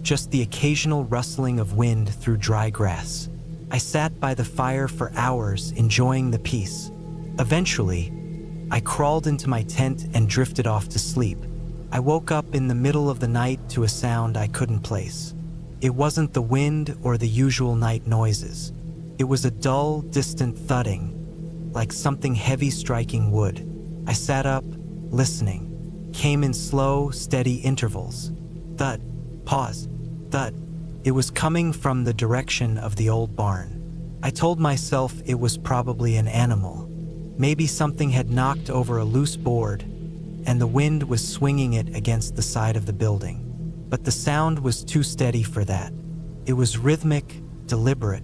just the occasional rustling of wind through dry grass. I sat by the fire for hours, enjoying the peace. Eventually, I crawled into my tent and drifted off to sleep. I woke up in the middle of the night to a sound I couldn't place. It wasn't the wind or the usual night noises. It was a dull, distant thudding, like something heavy striking wood. I sat up, listening. Came in slow, steady intervals. Thud, pause, thud. It was coming from the direction of the old barn. I told myself it was probably an animal. Maybe something had knocked over a loose board, and the wind was swinging it against the side of the building. But the sound was too steady for that. It was rhythmic, deliberate.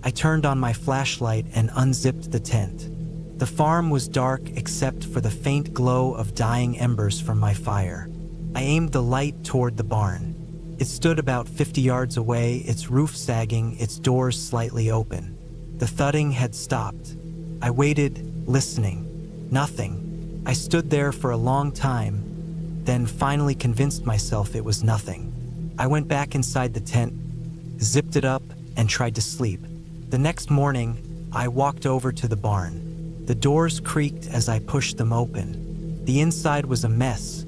I turned on my flashlight and unzipped the tent. The farm was dark except for the faint glow of dying embers from my fire. I aimed the light toward the barn. It stood about 50 yards away, its roof sagging, its doors slightly open. The thudding had stopped. I waited, listening. Nothing. I stood there for a long time, then finally convinced myself it was nothing. I went back inside the tent, zipped it up, and tried to sleep. The next morning, I walked over to the barn. The doors creaked as I pushed them open. The inside was a mess.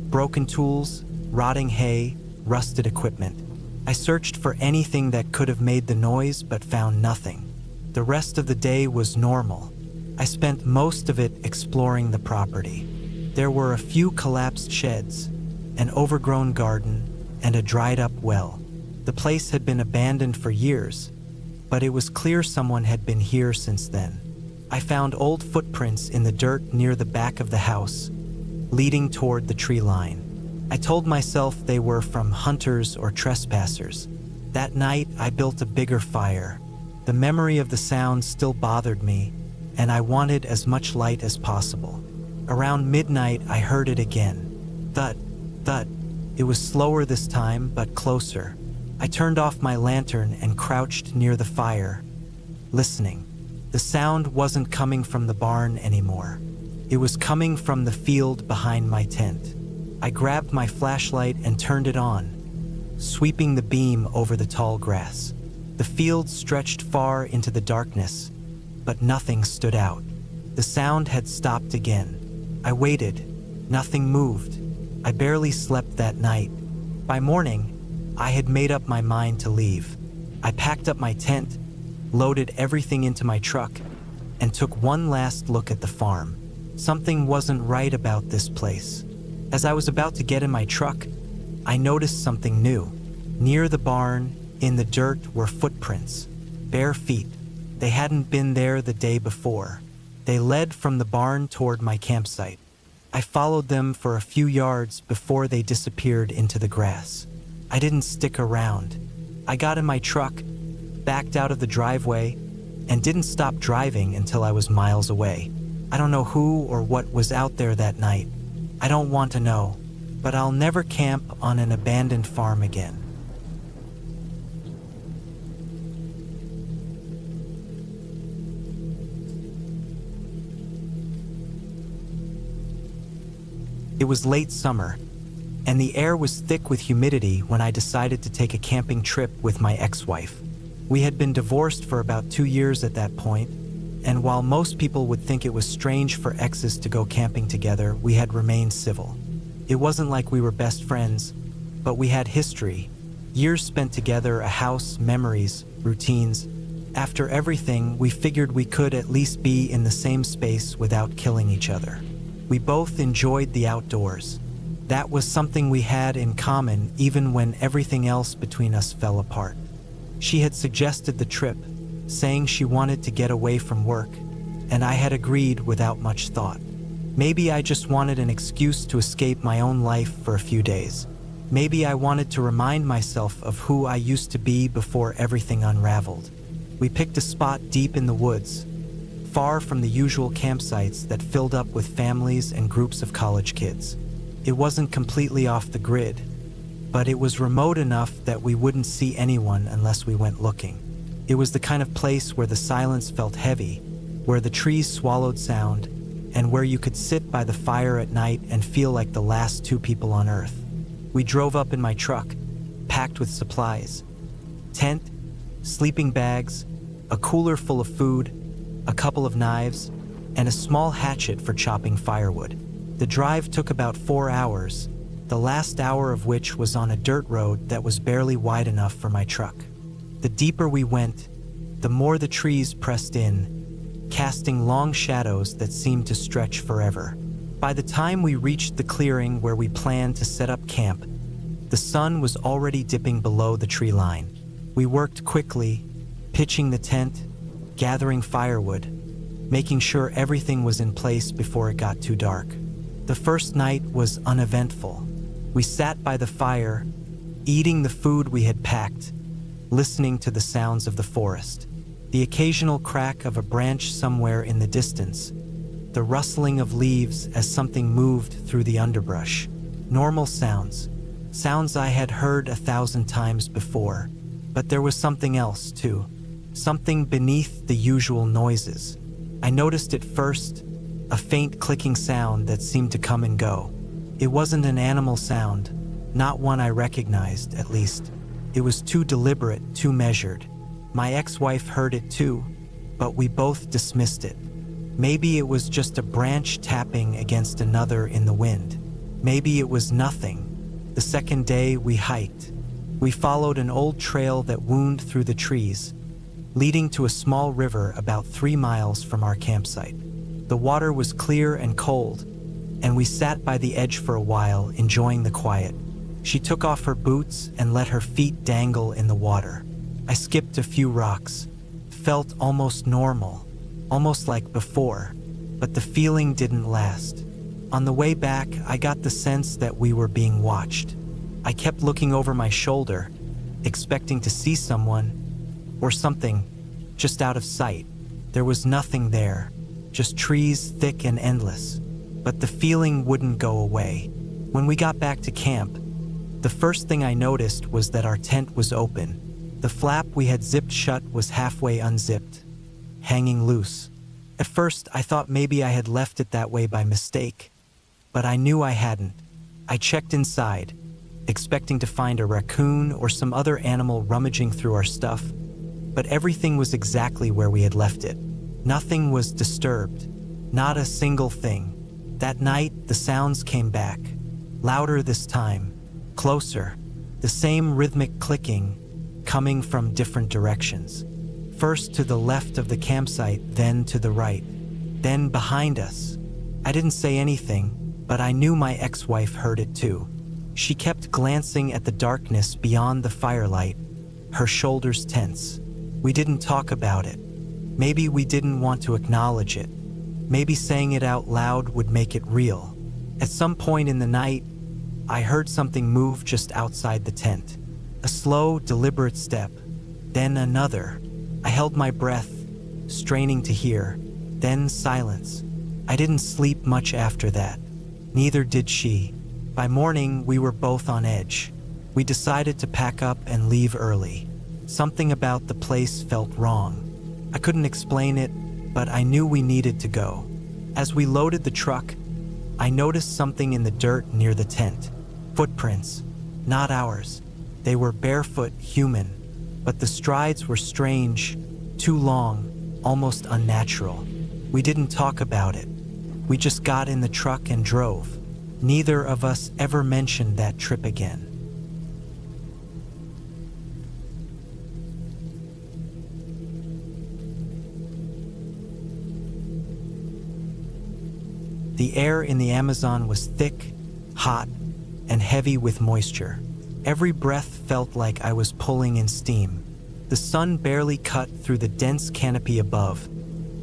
Broken tools, rotting hay, rusted equipment. I searched for anything that could have made the noise but found nothing. The rest of the day was normal. I spent most of it exploring the property. There were a few collapsed sheds, an overgrown garden, and a dried-up well. The place had been abandoned for years, but it was clear someone had been here since then. I found old footprints in the dirt near the back of the house, leading toward the tree line. I told myself they were from hunters or trespassers. That night, I built a bigger fire. The memory of the sound still bothered me, and I wanted as much light as possible. Around midnight, I heard it again. Thud, thud. It was slower this time, but closer. I turned off my lantern and crouched near the fire, listening. The sound wasn't coming from the barn anymore. It was coming from the field behind my tent. I grabbed my flashlight and turned it on, sweeping the beam over the tall grass. The field stretched far into the darkness, but nothing stood out. The sound had stopped again. I waited. Nothing moved. I barely slept that night. By morning, I had made up my mind to leave. I packed up my tent, loaded everything into my truck, and took one last look at the farm. Something wasn't right about this place. As I was about to get in my truck, I noticed something new. Near the barn, in the dirt, were footprints. Bare feet. They hadn't been there the day before. They led from the barn toward my campsite. I followed them for a few yards before they disappeared into the grass. I didn't stick around. I got in my truck, backed out of the driveway, and didn't stop driving until I was miles away. I don't know who or what was out there that night. I don't want to know, but I'll never camp on an abandoned farm again. It was late summer, and the air was thick with humidity when I decided to take a camping trip with my ex-wife. We had been divorced for about 2 years at that point, and while most people would think it was strange for exes to go camping together, we had remained civil. It wasn't like we were best friends, but we had history, years spent together, a house, memories, routines. After everything, we figured we could at least be in the same space without killing each other. We both enjoyed the outdoors. That was something we had in common even when everything else between us fell apart. She had suggested the trip, saying she wanted to get away from work, and I had agreed without much thought. Maybe I just wanted an excuse to escape my own life for a few days. Maybe I wanted to remind myself of who I used to be before everything unraveled. We picked a spot deep in the woods, far from the usual campsites that filled up with families and groups of college kids. It wasn't completely off the grid, but it was remote enough that we wouldn't see anyone unless we went looking. It was the kind of place where the silence felt heavy, where the trees swallowed sound, and where you could sit by the fire at night and feel like the last two people on Earth. We drove up in my truck, packed with supplies: tent, sleeping bags, a cooler full of food, a couple of knives, and a small hatchet for chopping firewood. The drive took about 4 hours, the last hour of which was on a dirt road that was barely wide enough for my truck. The deeper we went, the more the trees pressed in, casting long shadows that seemed to stretch forever. By the time we reached the clearing where we planned to set up camp, the sun was already dipping below the tree line. We worked quickly, pitching the tent, gathering firewood, making sure everything was in place before it got too dark. The first night was uneventful. We sat by the fire, eating the food we had packed, listening to the sounds of the forest. The occasional crack of a branch somewhere in the distance, the rustling of leaves as something moved through the underbrush. Normal sounds, sounds I had heard 1,000 times before. But there was something else, too. Something beneath the usual noises. I noticed it first, a faint clicking sound that seemed to come and go. It wasn't an animal sound, not one I recognized, at least. It was too deliberate, too measured. My ex-wife heard it too, but we both dismissed it. Maybe it was just a branch tapping against another in the wind. Maybe it was nothing. The second day we hiked. We followed an old trail that wound through the trees, leading to a small river about 3 miles from our campsite. The water was clear and cold, and we sat by the edge for a while, enjoying the quiet. She took off her boots and let her feet dangle in the water. I skipped a few rocks, felt almost normal, almost like before, but the feeling didn't last. On the way back, I got the sense that we were being watched. I kept looking over my shoulder, expecting to see someone or something just out of sight. There was nothing there, just trees thick and endless. But the feeling wouldn't go away. When we got back to camp, the first thing I noticed was that our tent was open. The flap we had zipped shut was halfway unzipped, hanging loose. At first, I thought maybe I had left it that way by mistake, but I knew I hadn't. I checked inside, expecting to find a raccoon or some other animal rummaging through our stuff, but everything was exactly where we had left it. Nothing was disturbed, not a single thing. That night, the sounds came back, louder this time, closer, the same rhythmic clicking, coming from different directions. First to the left of the campsite, then to the right, then behind us. I didn't say anything, but I knew my ex-wife heard it too. She kept glancing at the darkness beyond the firelight, her shoulders tense. We didn't talk about it. Maybe we didn't want to acknowledge it. Maybe saying it out loud would make it real. At some point in the night, I heard something move just outside the tent. A slow, deliberate step, then another. I held my breath, straining to hear, then silence. I didn't sleep much after that. Neither did she. By morning, we were both on edge. We decided to pack up and leave early. Something about the place felt wrong. I couldn't explain it, but I knew we needed to go. As we loaded the truck, I noticed something in the dirt near the tent. Footprints, not ours. They were barefoot, human, but the strides were strange, too long, almost unnatural. We didn't talk about it. We just got in the truck and drove. Neither of us ever mentioned that trip again. The air in the Amazon was thick, hot, and heavy with moisture. Every breath felt like I was pulling in steam. The sun barely cut through the dense canopy above,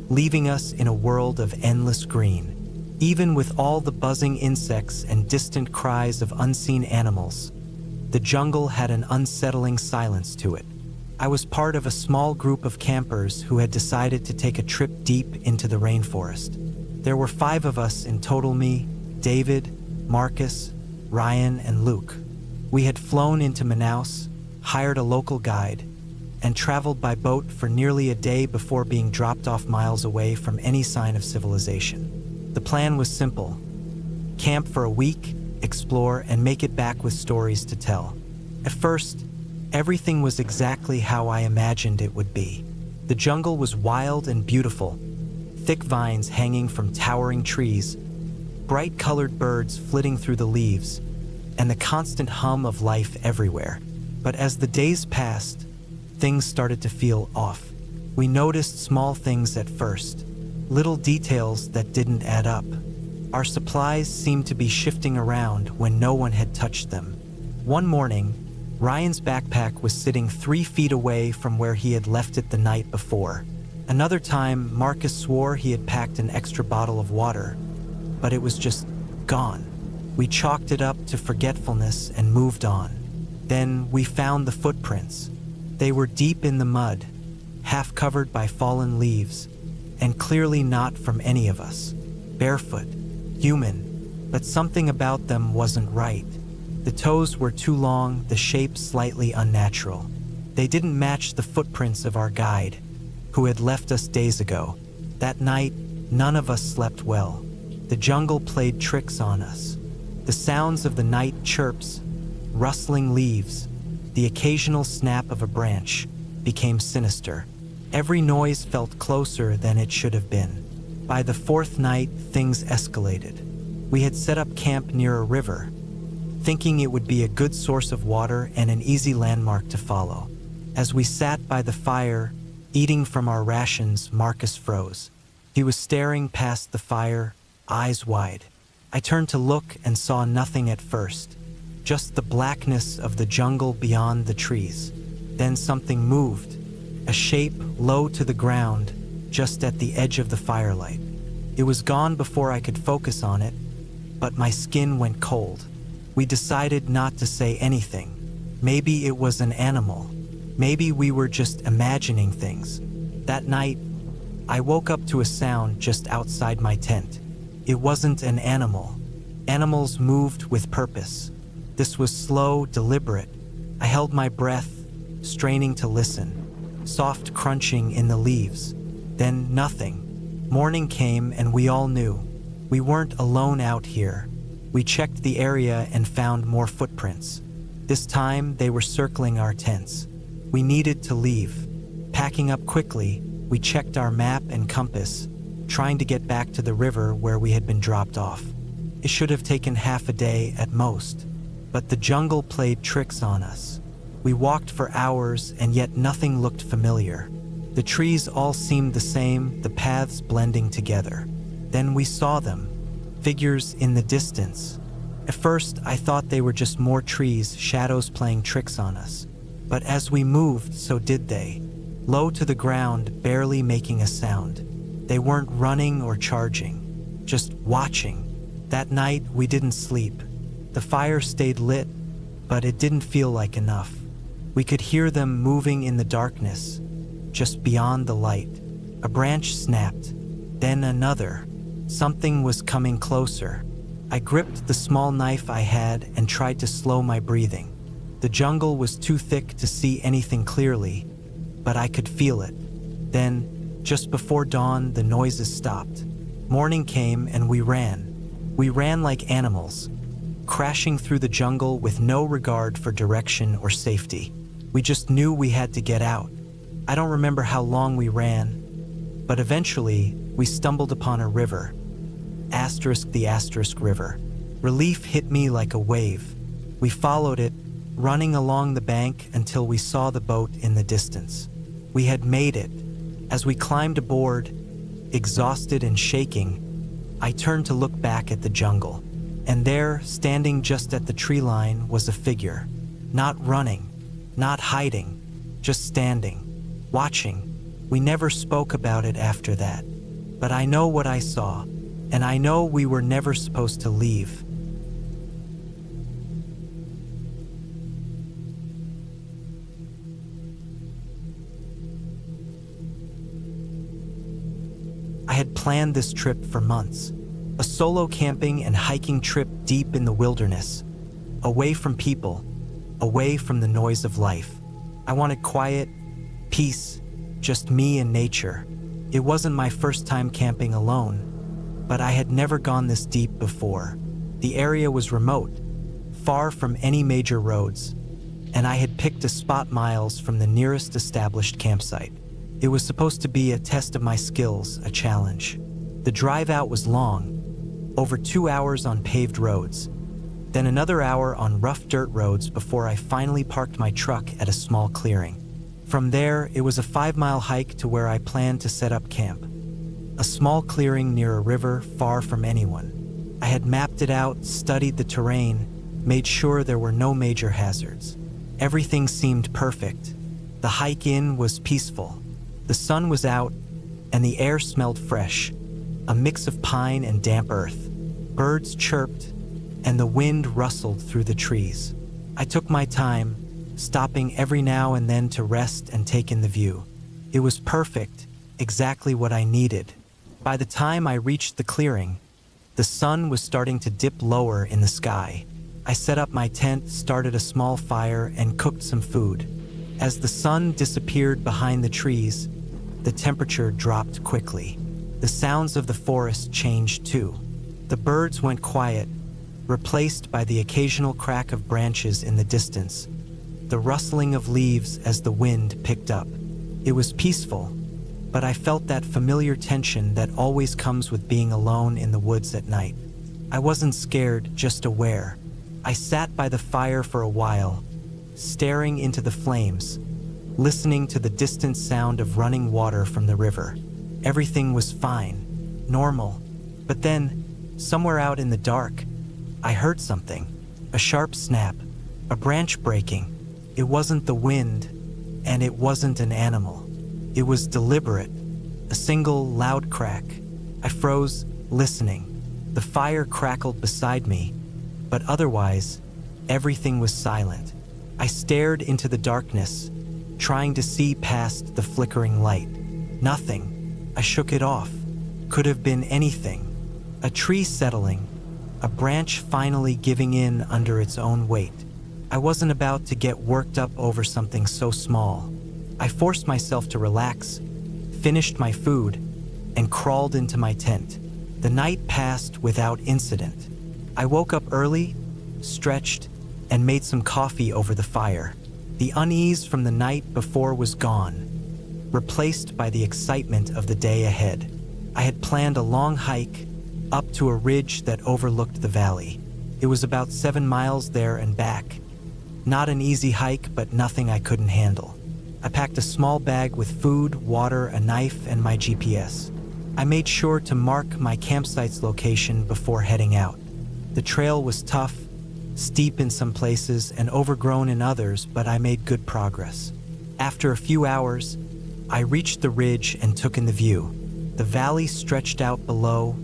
leaving us in a world of endless green. Even with all the buzzing insects and distant cries of unseen animals, the jungle had an unsettling silence to it. I was part of a small group of campers who had decided to take a trip deep into the rainforest. There were 5 of us in total: me, David, Marcus, Ryan, and Luke. We had flown into Manaus, hired a local guide, and traveled by boat for nearly a day before being dropped off miles away from any sign of civilization. The plan was simple: camp for a week, explore, and make it back with stories to tell. At first, everything was exactly how I imagined it would be. The jungle was wild and beautiful, thick vines hanging from towering trees, bright-colored birds flitting through the leaves, and the constant hum of life everywhere. But as the days passed, things started to feel off. We noticed small things at first, little details that didn't add up. Our supplies seemed to be shifting around when no one had touched them. One morning, Ryan's backpack was sitting 3 feet away from where he had left it the night before. Another time, Marcus swore he had packed an extra bottle of water, but it was just gone. We chalked it up to forgetfulness and moved on. Then we found the footprints. They were deep in the mud, half covered by fallen leaves, and clearly not from any of us. Barefoot, human, but something about them wasn't right. The toes were too long, the shape slightly unnatural. They didn't match the footprints of our guide, who had left us days ago. That night, none of us slept well. The jungle played tricks on us. The sounds of the night chirps, rustling leaves, the occasional snap of a branch became sinister. Every noise felt closer than it should have been. By the fourth night, things escalated. We had set up camp near a river, thinking it would be a good source of water and an easy landmark to follow. As we sat by the fire, eating from our rations, Marcus froze. He was staring past the fire, eyes wide. I turned to look and saw nothing at first, just the blackness of the jungle beyond the trees. Then something moved, a shape low to the ground, just at the edge of the firelight. It was gone before I could focus on it, but my skin went cold. We decided not to say anything. Maybe it was an animal. Maybe we were just imagining things. That night, I woke up to a sound just outside my tent. It wasn't an animal. Animals moved with purpose. This was slow, deliberate. I held my breath, straining to listen. Soft crunching in the leaves. Then nothing. Morning came and we all knew. We weren't alone out here. We checked the area and found more footprints. This time, they were circling our tents. We needed to leave. Packing up quickly, we checked our map and compass, trying to get back to the river where we had been dropped off. It should have taken half a day at most, but the jungle played tricks on us. We walked for hours and yet nothing looked familiar. The trees all seemed the same, the paths blending together. Then we saw them, figures in the distance. At first, I thought they were just more trees, shadows playing tricks on us. But as we moved, so did they. Low to the ground, barely making a sound. They weren't running or charging, just watching. That night, we didn't sleep. The fire stayed lit, but it didn't feel like enough. We could hear them moving in the darkness, just beyond the light. A branch snapped, then another. Something was coming closer. I gripped the small knife I had and tried to slow my breathing. The jungle was too thick to see anything clearly, but I could feel it. Then, just before dawn, the noises stopped. Morning came and we ran. We ran like animals, crashing through the jungle with no regard for direction or safety. We just knew we had to get out. I don't remember how long we ran, but eventually we stumbled upon a river. *the river. Relief hit me like a wave. We followed it, running along the bank until we saw the boat in the distance. We had made it. As we climbed aboard, exhausted and shaking, I turned to look back at the jungle. And there, standing just at the tree line, was a figure. Not running, not hiding, just standing, watching. We never spoke about it after that. But I know what I saw, and I know we were never supposed to leave. I had planned this trip for months. A solo camping and hiking trip deep in the wilderness, away from people, away from the noise of life. I wanted quiet, peace, just me and nature. It wasn't my first time camping alone, but I had never gone this deep before. The area was remote, far from any major roads, and I had picked a spot miles from the nearest established campsite. It was supposed to be a test of my skills, a challenge. The drive out was long, over 2 hours on paved roads, then another hour on rough dirt roads before I finally parked my truck at a small clearing. From there, it was a 5-mile hike to where I planned to set up camp. A small clearing near a river far from anyone. I had mapped it out, studied the terrain, made sure there were no major hazards. Everything seemed perfect. The hike in was peaceful. The sun was out, and the air smelled fresh, a mix of pine and damp earth. Birds chirped, and the wind rustled through the trees. I took my time, stopping every now and then to rest and take in the view. It was perfect, exactly what I needed. By the time I reached the clearing, the sun was starting to dip lower in the sky. I set up my tent, started a small fire, and cooked some food. As the sun disappeared behind the trees, the temperature dropped quickly. The sounds of the forest changed too. The birds went quiet, replaced by the occasional crack of branches in the distance, the rustling of leaves as the wind picked up. It was peaceful, but I felt that familiar tension that always comes with being alone in the woods at night. I wasn't scared, just aware. I sat by the fire for a while, staring into the flames, listening to the distant sound of running water from the river. Everything was fine, normal. But then, somewhere out in the dark, I heard something. A sharp snap, a branch breaking. It wasn't the wind, and it wasn't an animal. It was deliberate, a single loud crack. I froze, listening. The fire crackled beside me, but otherwise, everything was silent. I stared into the darkness, trying to see past the flickering light. Nothing. I shook it off. Could have been anything. A tree settling, a branch finally giving in under its own weight. I wasn't about to get worked up over something so small. I forced myself to relax, finished my food, and crawled into my tent. The night passed without incident. I woke up early, stretched, and made some coffee over the fire. The unease from the night before was gone, replaced by the excitement of the day ahead. I had planned a long hike up to a ridge that overlooked the valley. It was about 7 miles there and back. Not an easy hike, but nothing I couldn't handle. I packed a small bag with food, water, a knife, and my GPS. I made sure to mark my campsite's location before heading out. The trail was tough, steep in some places and overgrown in others, but I made good progress. After a few hours, I reached the ridge and took in the view. The valley stretched out below,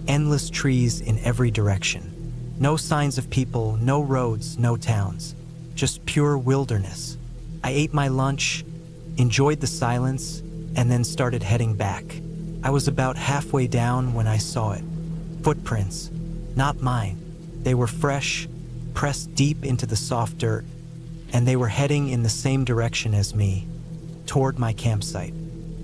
endless trees in every direction. No signs of people, no roads, no towns. Just pure wilderness. I ate my lunch, enjoyed the silence, and then started heading back. I was about halfway down when I saw it. Footprints. Not mine. They were fresh, pressed deep into the soft dirt, and they were heading in the same direction as me, toward my campsite.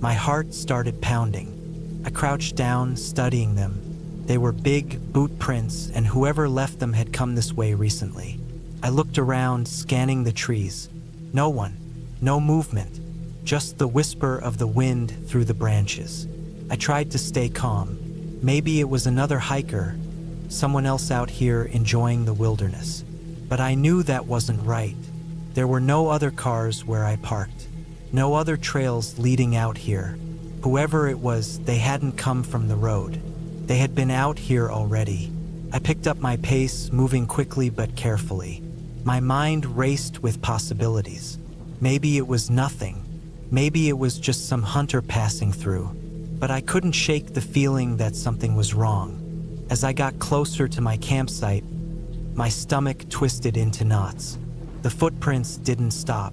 My heart started pounding. I crouched down, studying them. They were big boot prints, and whoever left them had come this way recently. I looked around, scanning the trees. No one, no movement, just the whisper of the wind through the branches. I tried to stay calm. Maybe it was another hiker, someone else out here enjoying the wilderness. But I knew that wasn't right. There were no other cars where I parked, no other trails leading out here. Whoever it was, they hadn't come from the road. They had been out here already. I picked up my pace, moving quickly but carefully. My mind raced with possibilities. Maybe it was nothing. Maybe it was just some hunter passing through. But I couldn't shake the feeling that something was wrong. As I got closer to my campsite, my stomach twisted into knots. The footprints didn't stop.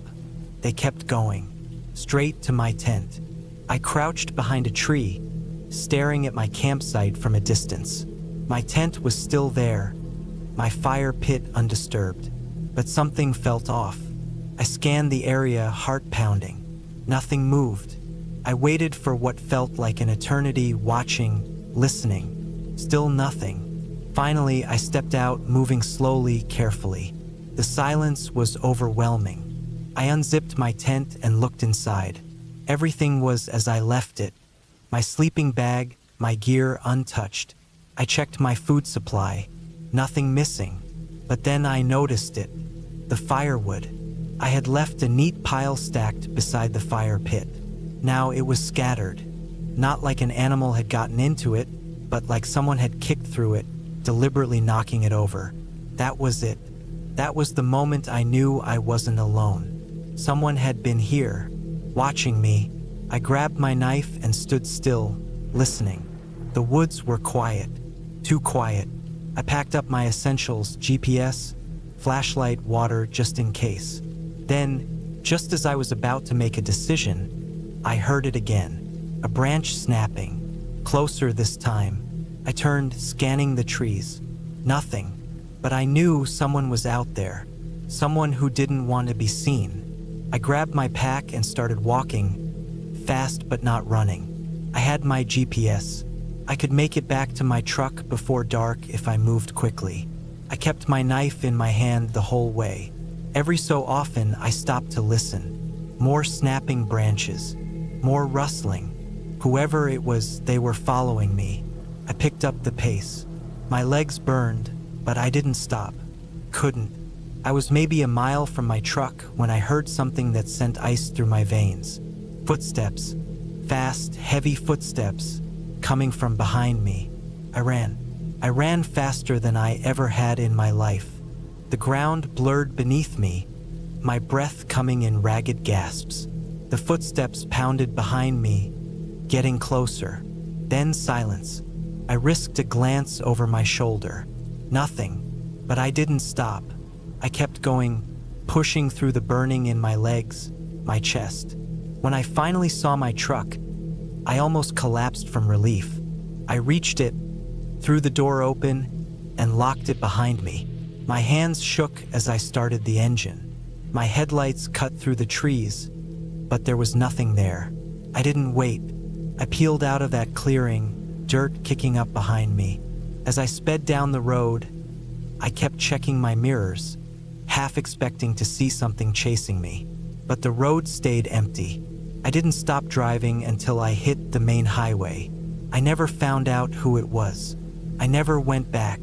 They kept going, straight to my tent. I crouched behind a tree, staring at my campsite from a distance. My tent was still there, my fire pit undisturbed. But something felt off. I scanned the area, heart pounding. Nothing moved. I waited for what felt like an eternity, watching, listening. Still nothing. Finally, I stepped out, moving slowly, carefully. The silence was overwhelming. I unzipped my tent and looked inside. Everything was as I left it. My sleeping bag, my gear untouched. I checked my food supply. Nothing missing. But then I noticed it. The firewood. I had left a neat pile stacked beside the fire pit. Now it was scattered. Not like an animal had gotten into it, but like someone had kicked through it, deliberately knocking it over. That was it. That was the moment I knew I wasn't alone. Someone had been here, watching me. I grabbed my knife and stood still, listening. The woods were quiet. Too quiet. I packed up my essentials, GPS, flashlight, water, just in case. Then, just as I was about to make a decision, I heard it again, a branch snapping, closer this time. I turned, scanning the trees. Nothing, but I knew someone was out there, someone who didn't want to be seen. I grabbed my pack and started walking, fast but not running. I had my GPS. I could make it back to my truck before dark if I moved quickly. I kept my knife in my hand the whole way. Every so often, I stopped to listen. More snapping branches, more rustling. Whoever it was, they were following me. I picked up the pace. My legs burned, but I didn't stop. Couldn't. I was maybe a mile from my truck when I heard something that sent ice through my veins. Footsteps. Fast, heavy footsteps coming from behind me. I ran. I ran faster than I ever had in my life. The ground blurred beneath me, my breath coming in ragged gasps. The footsteps pounded behind me, getting closer. Then silence. I risked a glance over my shoulder. Nothing, but I didn't stop. I kept going, pushing through the burning in my legs, my chest. When I finally saw my truck, I almost collapsed from relief. I reached it, threw the door open, and locked it behind me. My hands shook as I started the engine. My headlights cut through the trees, but there was nothing there. I didn't wait. I peeled out of that clearing, dirt kicking up behind me. As I sped down the road, I kept checking my mirrors, half expecting to see something chasing me. But the road stayed empty. I didn't stop driving until I hit the main highway. I never found out who it was. I never went back.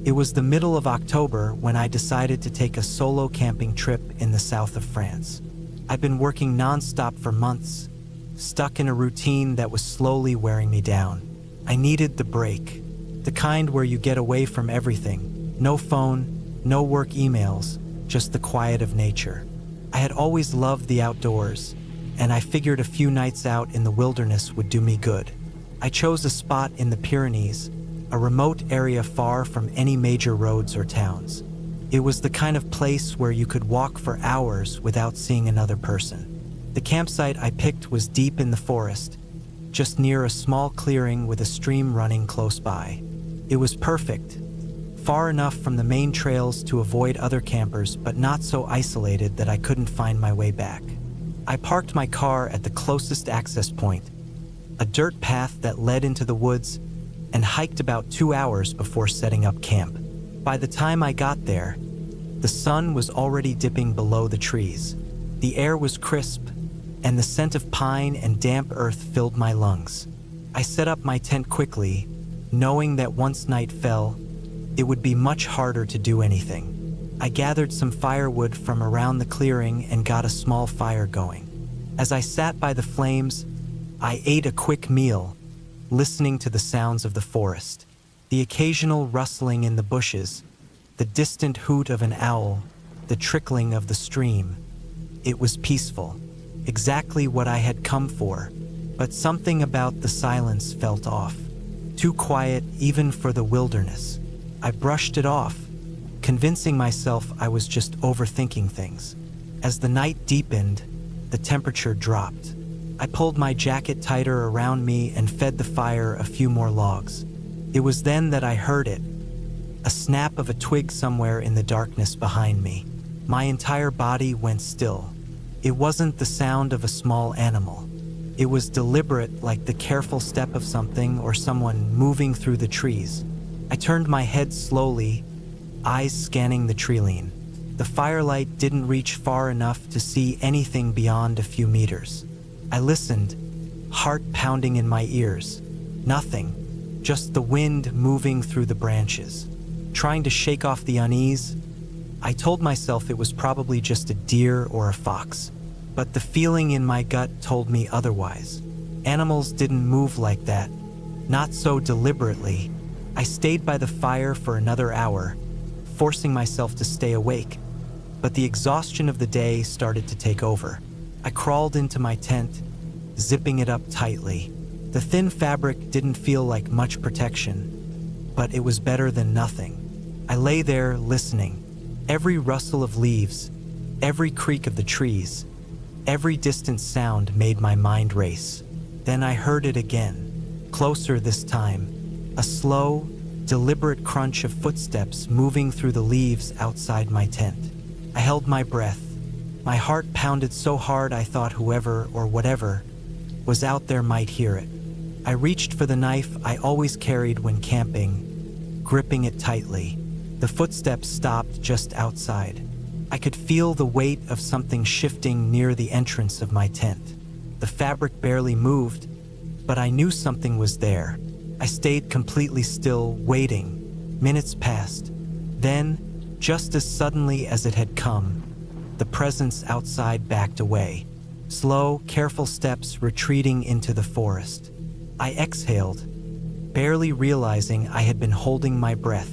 It was the middle of October when I decided to take a solo camping trip in the south of France. I'd been working non-stop for months, stuck in a routine that was slowly wearing me down. I needed the break, the kind where you get away from everything. No phone, no work emails, just the quiet of nature. I had always loved the outdoors, and I figured a few nights out in the wilderness would do me good. I chose a spot in the Pyrenees, a remote area far from any major roads or towns. It was the kind of place where you could walk for hours without seeing another person. The campsite I picked was deep in the forest, just near a small clearing with a stream running close by. It was perfect, far enough from the main trails to avoid other campers, but not so isolated that I couldn't find my way back. I parked my car at the closest access point, a dirt path that led into the woods, and hiked about 2 hours before setting up camp. By the time I got there, the sun was already dipping below the trees. The air was crisp, and the scent of pine and damp earth filled my lungs. I set up my tent quickly, knowing that once night fell, it would be much harder to do anything. I gathered some firewood from around the clearing and got a small fire going. As I sat by the flames, I ate a quick meal, listening to the sounds of the forest, the occasional rustling in the bushes, the distant hoot of an owl, the trickling of the stream. It was peaceful, exactly what I had come for, but something about the silence felt off. Too quiet even for the wilderness. I brushed it off, convincing myself I was just overthinking things. As the night deepened, the temperature dropped. I pulled my jacket tighter around me and fed the fire a few more logs. It was then that I heard it, a snap of a twig somewhere in the darkness behind me. My entire body went still. It wasn't the sound of a small animal. It was deliberate, like the careful step of something or someone moving through the trees. I turned my head slowly, eyes scanning the treeline. The firelight didn't reach far enough to see anything beyond a few meters. I listened, heart pounding in my ears. Nothing, just the wind moving through the branches. Trying to shake off the unease, I told myself it was probably just a deer or a fox. But the feeling in my gut told me otherwise. Animals didn't move like that, not so deliberately. I stayed by the fire for another hour, forcing myself to stay awake. But the exhaustion of the day started to take over. I crawled into my tent, zipping it up tightly. The thin fabric didn't feel like much protection, but it was better than nothing. I lay there listening. Every rustle of leaves, every creak of the trees, every distant sound made my mind race. Then I heard it again, closer this time, a slow, deliberate crunch of footsteps moving through the leaves outside my tent. I held my breath. My heart pounded so hard I thought whoever or whatever was out there might hear it. I reached for the knife I always carried when camping, gripping it tightly. The footsteps stopped just outside. I could feel the weight of something shifting near the entrance of my tent. The fabric barely moved, but I knew something was there. I stayed completely still, waiting. Minutes passed. Then, just as suddenly as it had come, the presence outside backed away. Slow, careful steps retreating into the forest. I exhaled, barely realizing I had been holding my breath.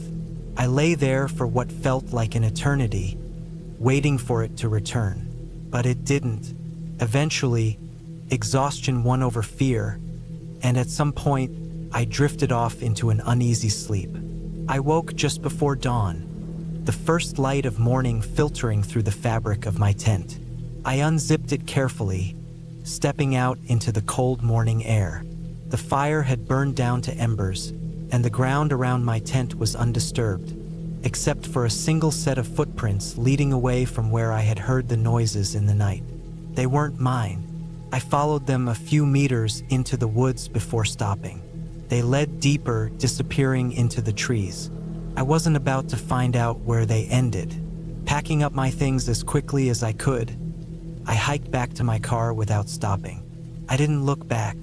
I lay there for what felt like an eternity, waiting for it to return. But it didn't. Eventually, exhaustion won over fear, and at some point, I drifted off into an uneasy sleep. I woke just before dawn, the first light of morning filtering through the fabric of my tent. I unzipped it carefully, stepping out into the cold morning air. The fire had burned down to embers, and the ground around my tent was undisturbed, except for a single set of footprints leading away from where I had heard the noises in the night. They weren't mine. I followed them a few meters into the woods before stopping. They led deeper, disappearing into the trees. I wasn't about to find out where they ended. Packing up my things as quickly as I could, I hiked back to my car without stopping. I didn't look back.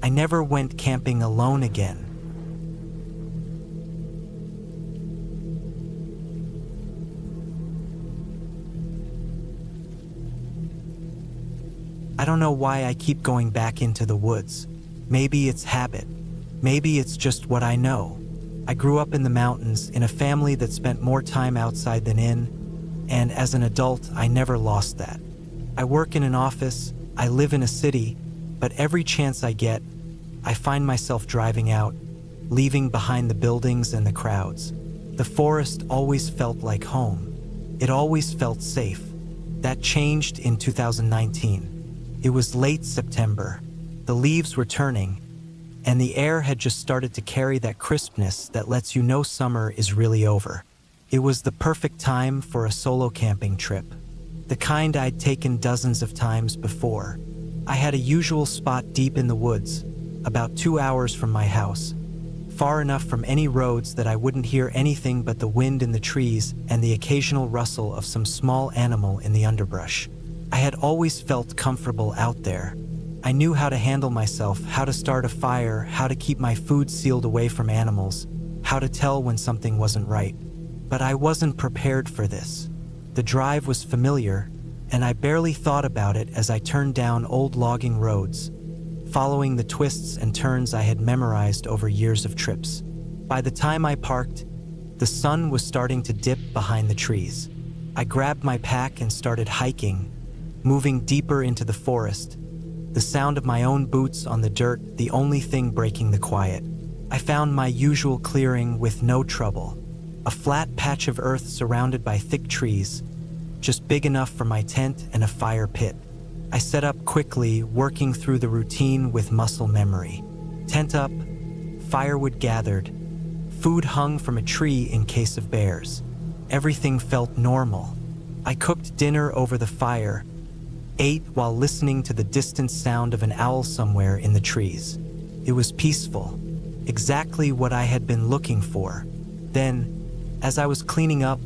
I never went camping alone again. I don't know why I keep going back into the woods. Maybe it's habit. Maybe it's just what I know. I grew up in the mountains in a family that spent more time outside than in, and as an adult, I never lost that. I work in an office, I live in a city, but every chance I get, I find myself driving out, leaving behind the buildings and the crowds. The forest always felt like home. It always felt safe. That changed in 2019. It was late September. The leaves were turning, and the air had just started to carry that crispness that lets you know summer is really over. It was the perfect time for a solo camping trip, the kind I'd taken dozens of times before. I had a usual spot deep in the woods, about 2 hours from my house, far enough from any roads that I wouldn't hear anything but the wind in the trees and the occasional rustle of some small animal in the underbrush. I had always felt comfortable out there. I knew how to handle myself, how to start a fire, how to keep my food sealed away from animals, how to tell when something wasn't right. But I wasn't prepared for this. The drive was familiar, and I barely thought about it as I turned down old logging roads, following the twists and turns I had memorized over years of trips. By the time I parked, the sun was starting to dip behind the trees. I grabbed my pack and started hiking, moving deeper into the forest, the sound of my own boots on the dirt the only thing breaking the quiet. I found my usual clearing with no trouble, a flat patch of earth surrounded by thick trees, just big enough for my tent and a fire pit. I set up quickly, working through the routine with muscle memory. Tent up, firewood gathered, food hung from a tree in case of bears. Everything felt normal. I cooked dinner over the fire, ate while listening to the distant sound of an owl somewhere in the trees. It was peaceful, exactly what I had been looking for. Then, as I was cleaning up,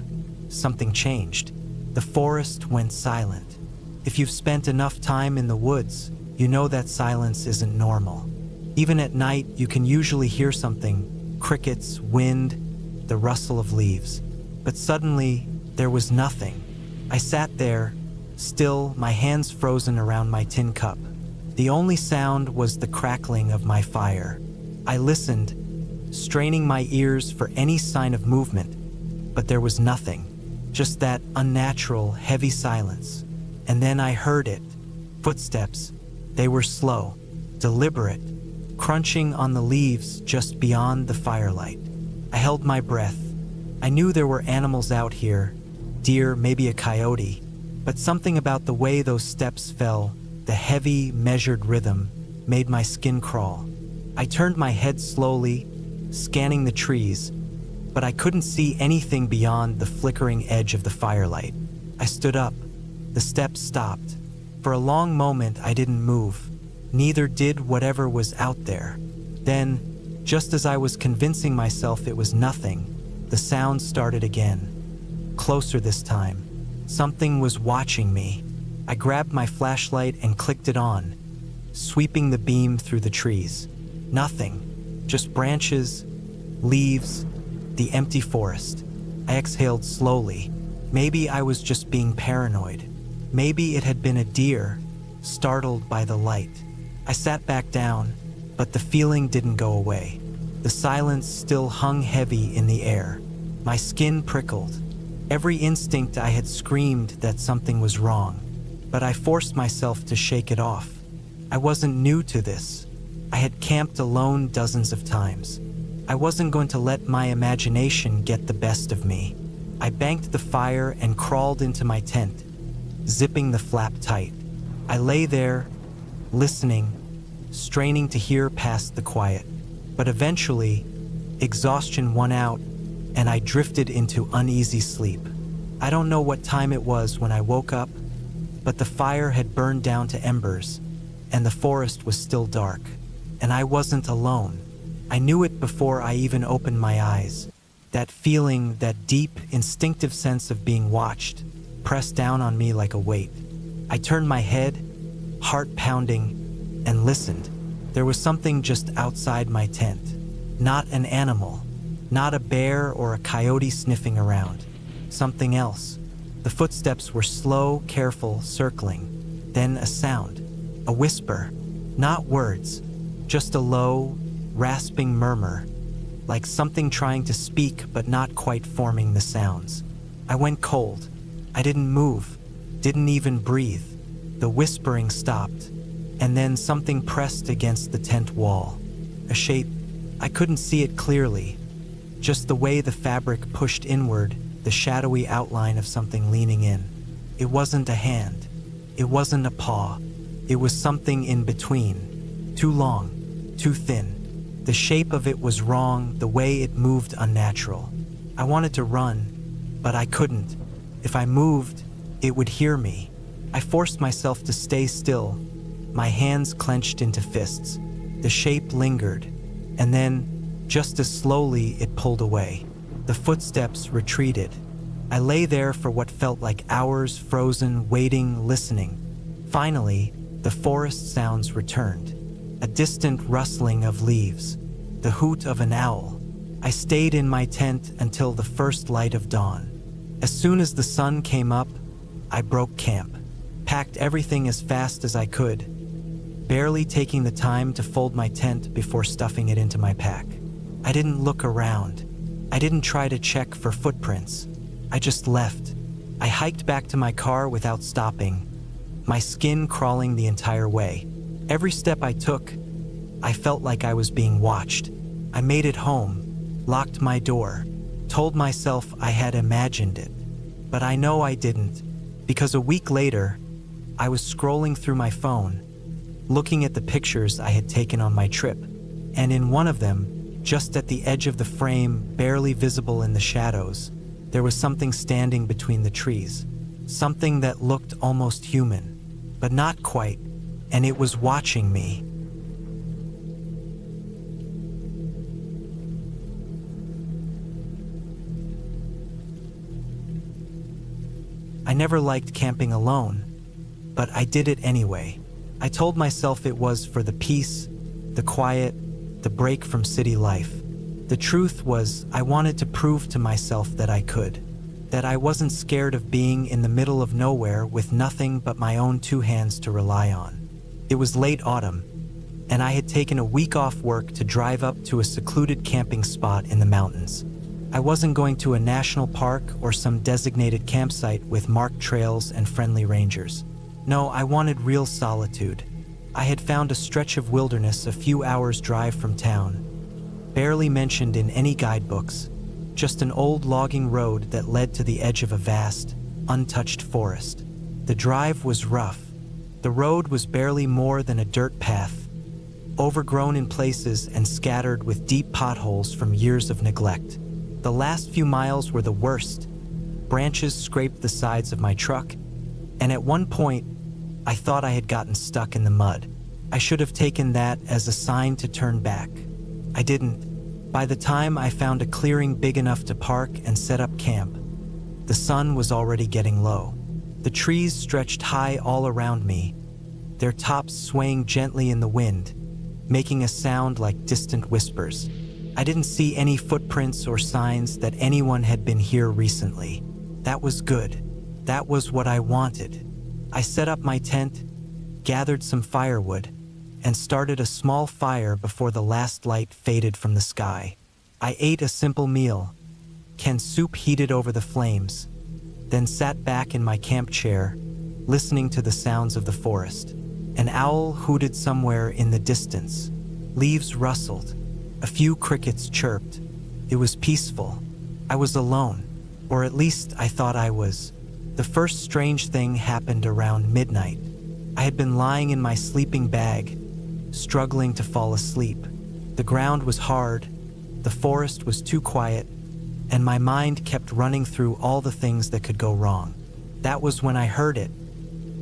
something changed. The forest went silent. If you've spent enough time in the woods, you know that silence isn't normal. Even at night, you can usually hear something: crickets, wind, the rustle of leaves. But suddenly, there was nothing. I sat there, still, my hands frozen around my tin cup. The only sound was the crackling of my fire. I listened, straining my ears for any sign of movement, but there was nothing. Just that unnatural, heavy silence. And then I heard it. Footsteps. They were slow, deliberate, crunching on the leaves just beyond the firelight. I held my breath. I knew there were animals out here, deer, maybe a coyote, but something about the way those steps fell, the heavy, measured rhythm, made my skin crawl. I turned my head slowly, scanning the trees, but I couldn't see anything beyond the flickering edge of the firelight. I stood up. The steps stopped. For a long moment, I didn't move. Neither did whatever was out there. Then, just as I was convincing myself it was nothing, the sound started again. Closer this time. Something was watching me. I grabbed my flashlight and clicked it on, sweeping the beam through the trees. Nothing. Just branches, leaves, the empty forest. I exhaled slowly. Maybe I was just being paranoid. Maybe it had been a deer, startled by the light. I sat back down, but the feeling didn't go away. The silence still hung heavy in the air. My skin prickled. Every instinct I had screamed that something was wrong, but I forced myself to shake it off. I wasn't new to this. I had camped alone dozens of times. I wasn't going to let my imagination get the best of me. I banked the fire and crawled into my tent, zipping the flap tight. I lay there, listening, straining to hear past the quiet. But eventually, exhaustion won out, and I drifted into uneasy sleep. I don't know what time it was when I woke up, but the fire had burned down to embers, and the forest was still dark. And I wasn't alone. I knew it before I even opened my eyes. That feeling, that deep, instinctive sense of being watched, pressed down on me like a weight. I turned my head, heart pounding, and listened. There was something just outside my tent. Not an animal, not a bear or a coyote sniffing around. Something else. The footsteps were slow, careful, circling. Then a sound, a whisper. Not words, just a low, rasping murmur, like something trying to speak but not quite forming the sounds. I went cold. I didn't move, didn't even breathe. The whispering stopped, and then something pressed against the tent wall. A shape. I couldn't see it clearly, just the way the fabric pushed inward, the shadowy outline of something leaning in. It wasn't a hand. It wasn't a paw. It was something in between. Too long, too thin. The shape of it was wrong, the way it moved unnatural. I wanted to run, but I couldn't. If I moved, it would hear me. I forced myself to stay still, my hands clenched into fists. The shape lingered, and then, just as slowly, it pulled away. The footsteps retreated. I lay there for what felt like hours, frozen, waiting, listening. Finally, the forest sounds returned. A distant rustling of leaves, the hoot of an owl. I stayed in my tent until the first light of dawn. As soon as the sun came up, I broke camp, packed everything as fast as I could, barely taking the time to fold my tent before stuffing it into my pack. I didn't look around. I didn't try to check for footprints. I just left. I hiked back to my car without stopping, my skin crawling the entire way. Every step I took, I felt like I was being watched. I made it home, locked my door, told myself I had imagined it. But I know I didn't, because a week later, I was scrolling through my phone, looking at the pictures I had taken on my trip, and in one of them, just at the edge of the frame, barely visible in the shadows, there was something standing between the trees. Something that looked almost human, but not quite, and it was watching me. I never liked camping alone, but I did it anyway. I told myself it was for the peace, the quiet, the break from city life. The truth was, I wanted to prove to myself that I could, that I wasn't scared of being in the middle of nowhere with nothing but my own two hands to rely on. It was late autumn, and I had taken a week off work to drive up to a secluded camping spot in the mountains. I wasn't going to a national park or some designated campsite with marked trails and friendly rangers. No, I wanted real solitude. I had found a stretch of wilderness a few hours' drive from town. barely mentioned in any guidebooks, just an old logging road that led to the edge of a vast, untouched forest. The drive was rough. The road was barely more than a dirt path, overgrown in places and scattered with deep potholes from years of neglect. The last few miles were the worst. Branches scraped the sides of my truck, and at one point, I thought I had gotten stuck in the mud. I should have taken that as a sign to turn back. I didn't. By the time I found a clearing big enough to park and set up camp, the sun was already getting low. The trees stretched high all around me, their tops swaying gently in the wind, making a sound like distant whispers. I didn't see any footprints or signs that anyone had been here recently. That was good. That was what I wanted. I set up my tent, gathered some firewood, and started a small fire before the last light faded from the sky. I ate a simple meal, canned soup heated over the flames, then sat back in my camp chair, listening to the sounds of the forest. An owl hooted somewhere in the distance. Leaves rustled. A few crickets chirped. It was peaceful. I was alone, or at least I thought I was. The first strange thing happened around midnight. I had been lying in my sleeping bag, struggling to fall asleep. The ground was hard, the forest was too quiet, and my mind kept running through all the things that could go wrong. That was when I heard it,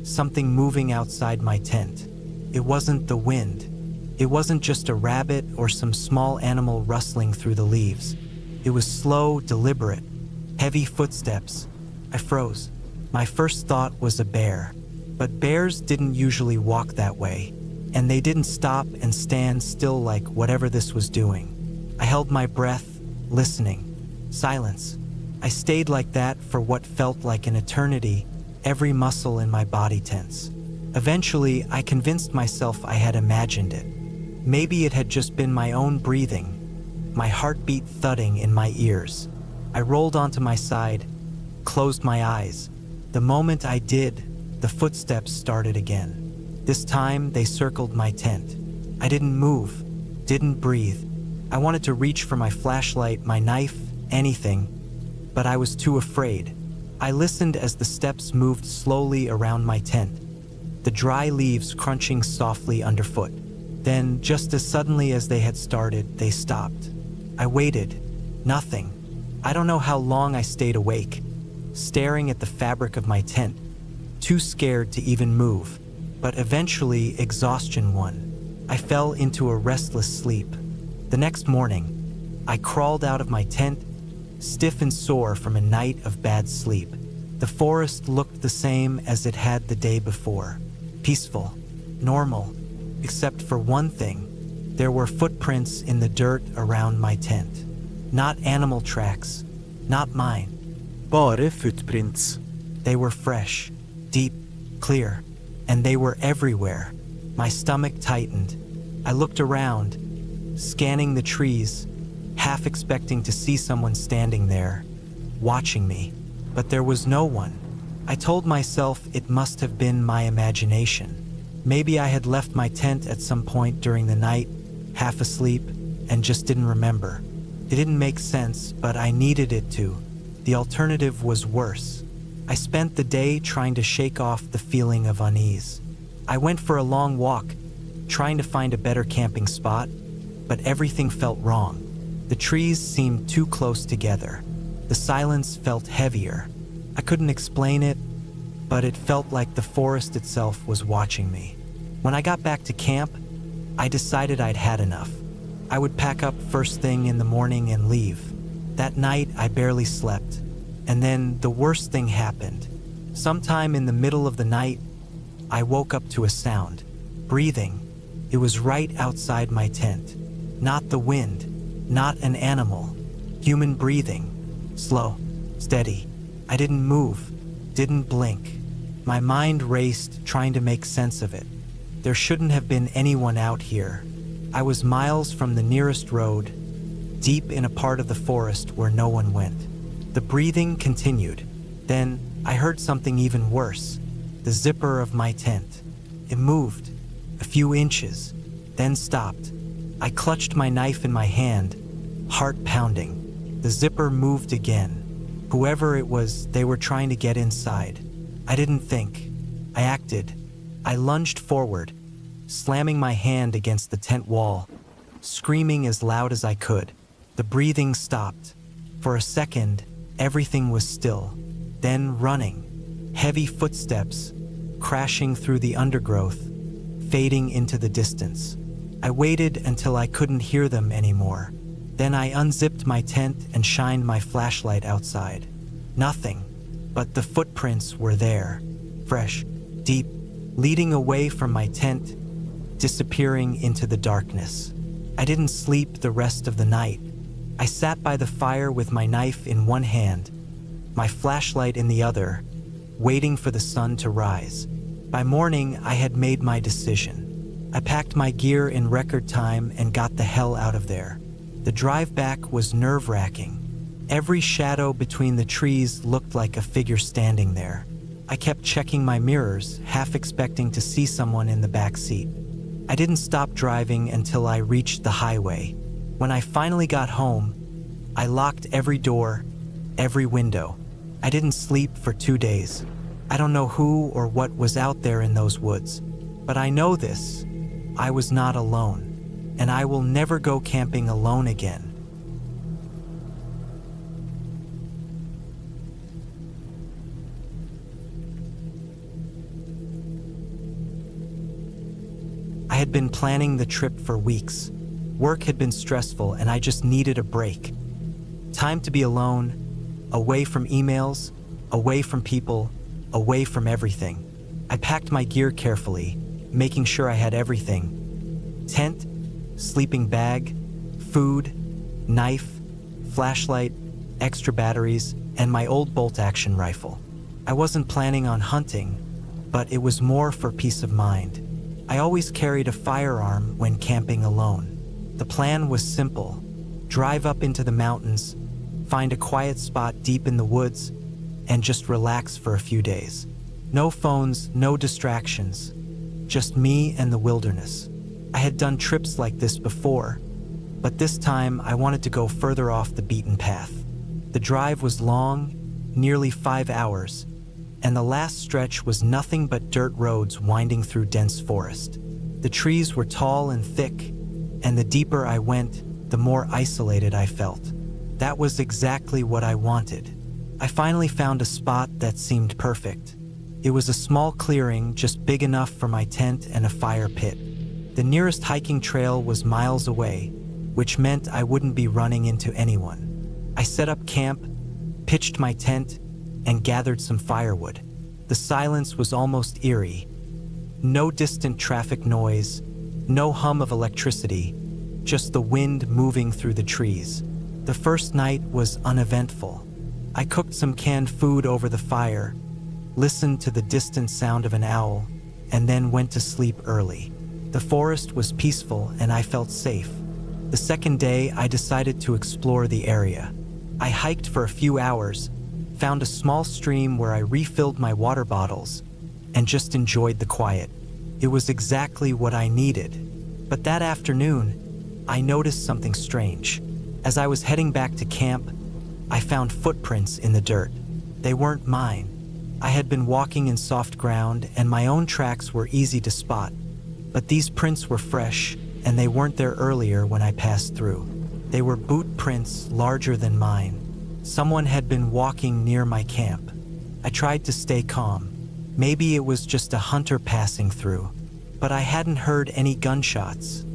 something moving outside my tent. It wasn't the wind. It wasn't just a rabbit or some small animal rustling through the leaves. It was slow, deliberate, heavy footsteps. I froze. My first thought was a bear, but bears didn't usually walk that way, and they didn't stop and stand still like whatever this was doing. I held my breath, listening. Silence. I stayed like that for what felt like an eternity, every muscle in my body tense. Eventually, I convinced myself I had imagined it. Maybe it had just been my own breathing, my heartbeat thudding in my ears. I rolled onto my side, closed my eyes. The moment I did, the footsteps started again. This time, they circled my tent. I didn't move, didn't breathe. I wanted to reach for my flashlight, my knife, anything, but I was too afraid. I listened as the steps moved slowly around my tent, the dry leaves crunching softly underfoot. Then, just as suddenly as they had started, they stopped. I waited. Nothing. I don't know how long I stayed awake, staring at the fabric of my tent, too scared to even move. But eventually, exhaustion won. I fell into a restless sleep. The next morning, I crawled out of my tent, stiff and sore from a night of bad sleep. The forest looked the same as it had the day before. Peaceful, normal, except for one thing. There were footprints in the dirt around my tent. Not animal tracks, not mine. Bare footprints. They were fresh, deep, clear, and they were everywhere. My stomach tightened. I looked around, scanning the trees, half expecting to see someone standing there, watching me. But there was no one. I told myself it must have been my imagination. Maybe I had left my tent at some point during the night, half asleep, and just didn't remember. It didn't make sense, but I needed it to. The alternative was worse. I spent the day trying to shake off the feeling of unease. I went for a long walk, trying to find a better camping spot, but everything felt wrong. The trees seemed too close together. The silence felt heavier. I couldn't explain it, but it felt like the forest itself was watching me. When I got back to camp, I decided I'd had enough. I would pack up first thing in the morning and leave. That night, I barely slept. And then the worst thing happened. Sometime in the middle of the night, I woke up to a sound. Breathing. It was right outside my tent. Not the wind. Not an animal. Human breathing. Slow. Steady. I didn't move. Didn't blink. My mind raced, trying to make sense of it. There shouldn't have been anyone out here. I was miles from the nearest road, deep in a part of the forest where no one went. The breathing continued. Then I heard something even worse. The zipper of my tent. It moved, a few inches, then stopped. I clutched my knife in my hand, heart pounding. The zipper moved again. Whoever it was, they were trying to get inside. I didn't think. I acted. I lunged forward, slamming my hand against the tent wall, screaming as loud as I could. The breathing stopped. For a second, everything was still. Then running. Heavy footsteps, crashing through the undergrowth, fading into the distance. I waited until I couldn't hear them anymore. Then I unzipped my tent and shined my flashlight outside. Nothing, but the footprints were there, fresh, deep, leading away from my tent, disappearing into the darkness. I didn't sleep the rest of the night. I sat by the fire with my knife in one hand, my flashlight in the other, waiting for the sun to rise. By morning, I had made my decision. I packed my gear in record time and got the hell out of there. The drive back was nerve-wracking. Every shadow between the trees looked like a figure standing there. I kept checking my mirrors, half expecting to see someone in the back seat. I didn't stop driving until I reached the highway. When I finally got home, I locked every door, every window. I didn't sleep for 2 days. I don't know who or what was out there in those woods, but I know this: I was not alone, and I will never go camping alone again. I had been planning the trip for weeks. Work had been stressful and I just needed a break. Time to be alone, away from emails, away from people, away from everything. I packed my gear carefully, making sure I had everything: tent, sleeping bag, food, knife, flashlight, extra batteries, and my old bolt-action rifle. I wasn't planning on hunting, but it was more for peace of mind. I always carried a firearm when camping alone. The plan was simple: drive up into the mountains, find a quiet spot deep in the woods, and just relax for a few days. No phones, no distractions, just me and the wilderness. I had done trips like this before, but this time I wanted to go further off the beaten path. The drive was long, nearly 5 hours, and the last stretch was nothing but dirt roads winding through dense forest. The trees were tall and thick, and the deeper I went, the more isolated I felt. That was exactly what I wanted. I finally found a spot that seemed perfect. It was a small clearing just big enough for my tent and a fire pit. The nearest hiking trail was miles away, which meant I wouldn't be running into anyone. I set up camp, pitched my tent, and gathered some firewood. The silence was almost eerie. No distant traffic noise, no hum of electricity, just the wind moving through the trees. The first night was uneventful. I cooked some canned food over the fire, listened to the distant sound of an owl, and then went to sleep early. The forest was peaceful and I felt safe. The second day, I decided to explore the area. I hiked for a few hours, found a small stream where I refilled my water bottles, and just enjoyed the quiet. It was exactly what I needed. But that afternoon, I noticed something strange. As I was heading back to camp, I found footprints in the dirt. They weren't mine. I had been walking in soft ground, and my own tracks were easy to spot. But these prints were fresh, and they weren't there earlier when I passed through. They were boot prints larger than mine. Someone had been walking near my camp. I tried to stay calm. Maybe it was just a hunter passing through. But I hadn't heard any gunshots,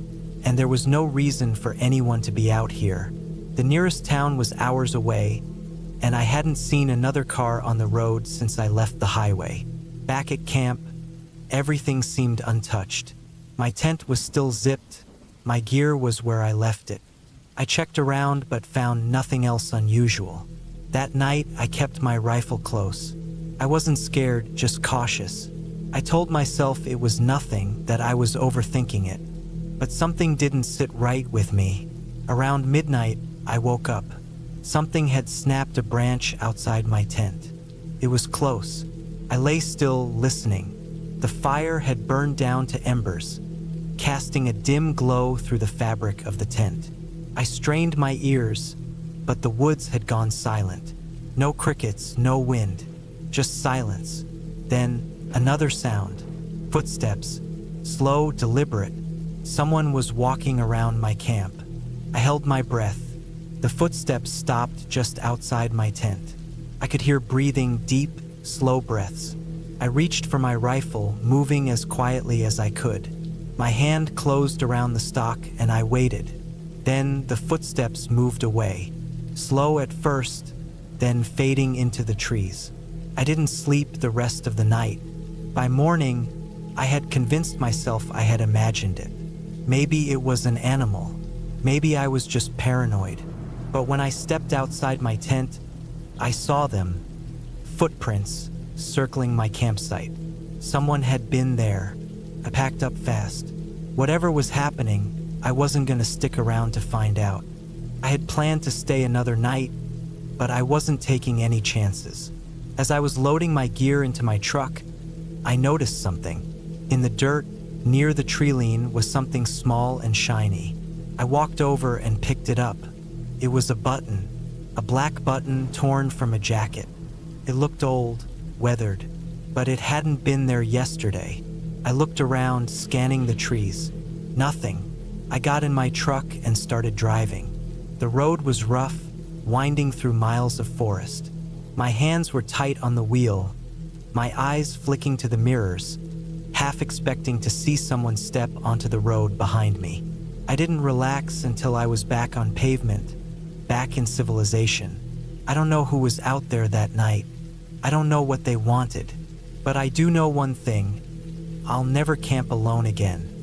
and there was no reason for anyone to be out here. The nearest town was hours away, and I hadn't seen another car on the road since I left the highway. Back at camp, everything seemed untouched. My tent was still zipped. My gear was where I left it. I checked around but found nothing else unusual. That night, I kept my rifle close. I wasn't scared, just cautious. I told myself it was nothing, that I was overthinking it. But something didn't sit right with me. Around midnight, I woke up. Something had snapped a branch outside my tent. It was close. I lay still, listening. The fire had burned down to embers, casting a dim glow through the fabric of the tent. I strained my ears, but the woods had gone silent. No crickets, no wind, just silence. Then, another sound. Footsteps. Slow, deliberate. Someone was walking around my camp. I held my breath. The footsteps stopped just outside my tent. I could hear breathing, deep, slow breaths. I reached for my rifle, moving as quietly as I could. My hand closed around the stock and I waited. Then the footsteps moved away, slow at first, then fading into the trees. I didn't sleep the rest of the night. By morning, I had convinced myself I had imagined it. Maybe it was an animal. Maybe I was just paranoid. But when I stepped outside my tent, I saw them. Footprints circling my campsite. Someone had been there. I packed up fast. Whatever was happening, I wasn't going to stick around to find out. I had planned to stay another night, but I wasn't taking any chances. As I was loading my gear into my truck, I noticed something. In the dirt, near the tree line, was something small and shiny. I walked over and picked it up. It was a button, a black button torn from a jacket. It looked old, weathered, but it hadn't been there yesterday. I looked around, scanning the trees. Nothing. I got in my truck and started driving. The road was rough, winding through miles of forest. My hands were tight on the wheel, my eyes flicking to the mirrors, half expecting to see someone step onto the road behind me. I didn't relax until I was back on pavement, back in civilization. I don't know who was out there that night. I don't know what they wanted. But I do know one thing. I'll never camp alone again.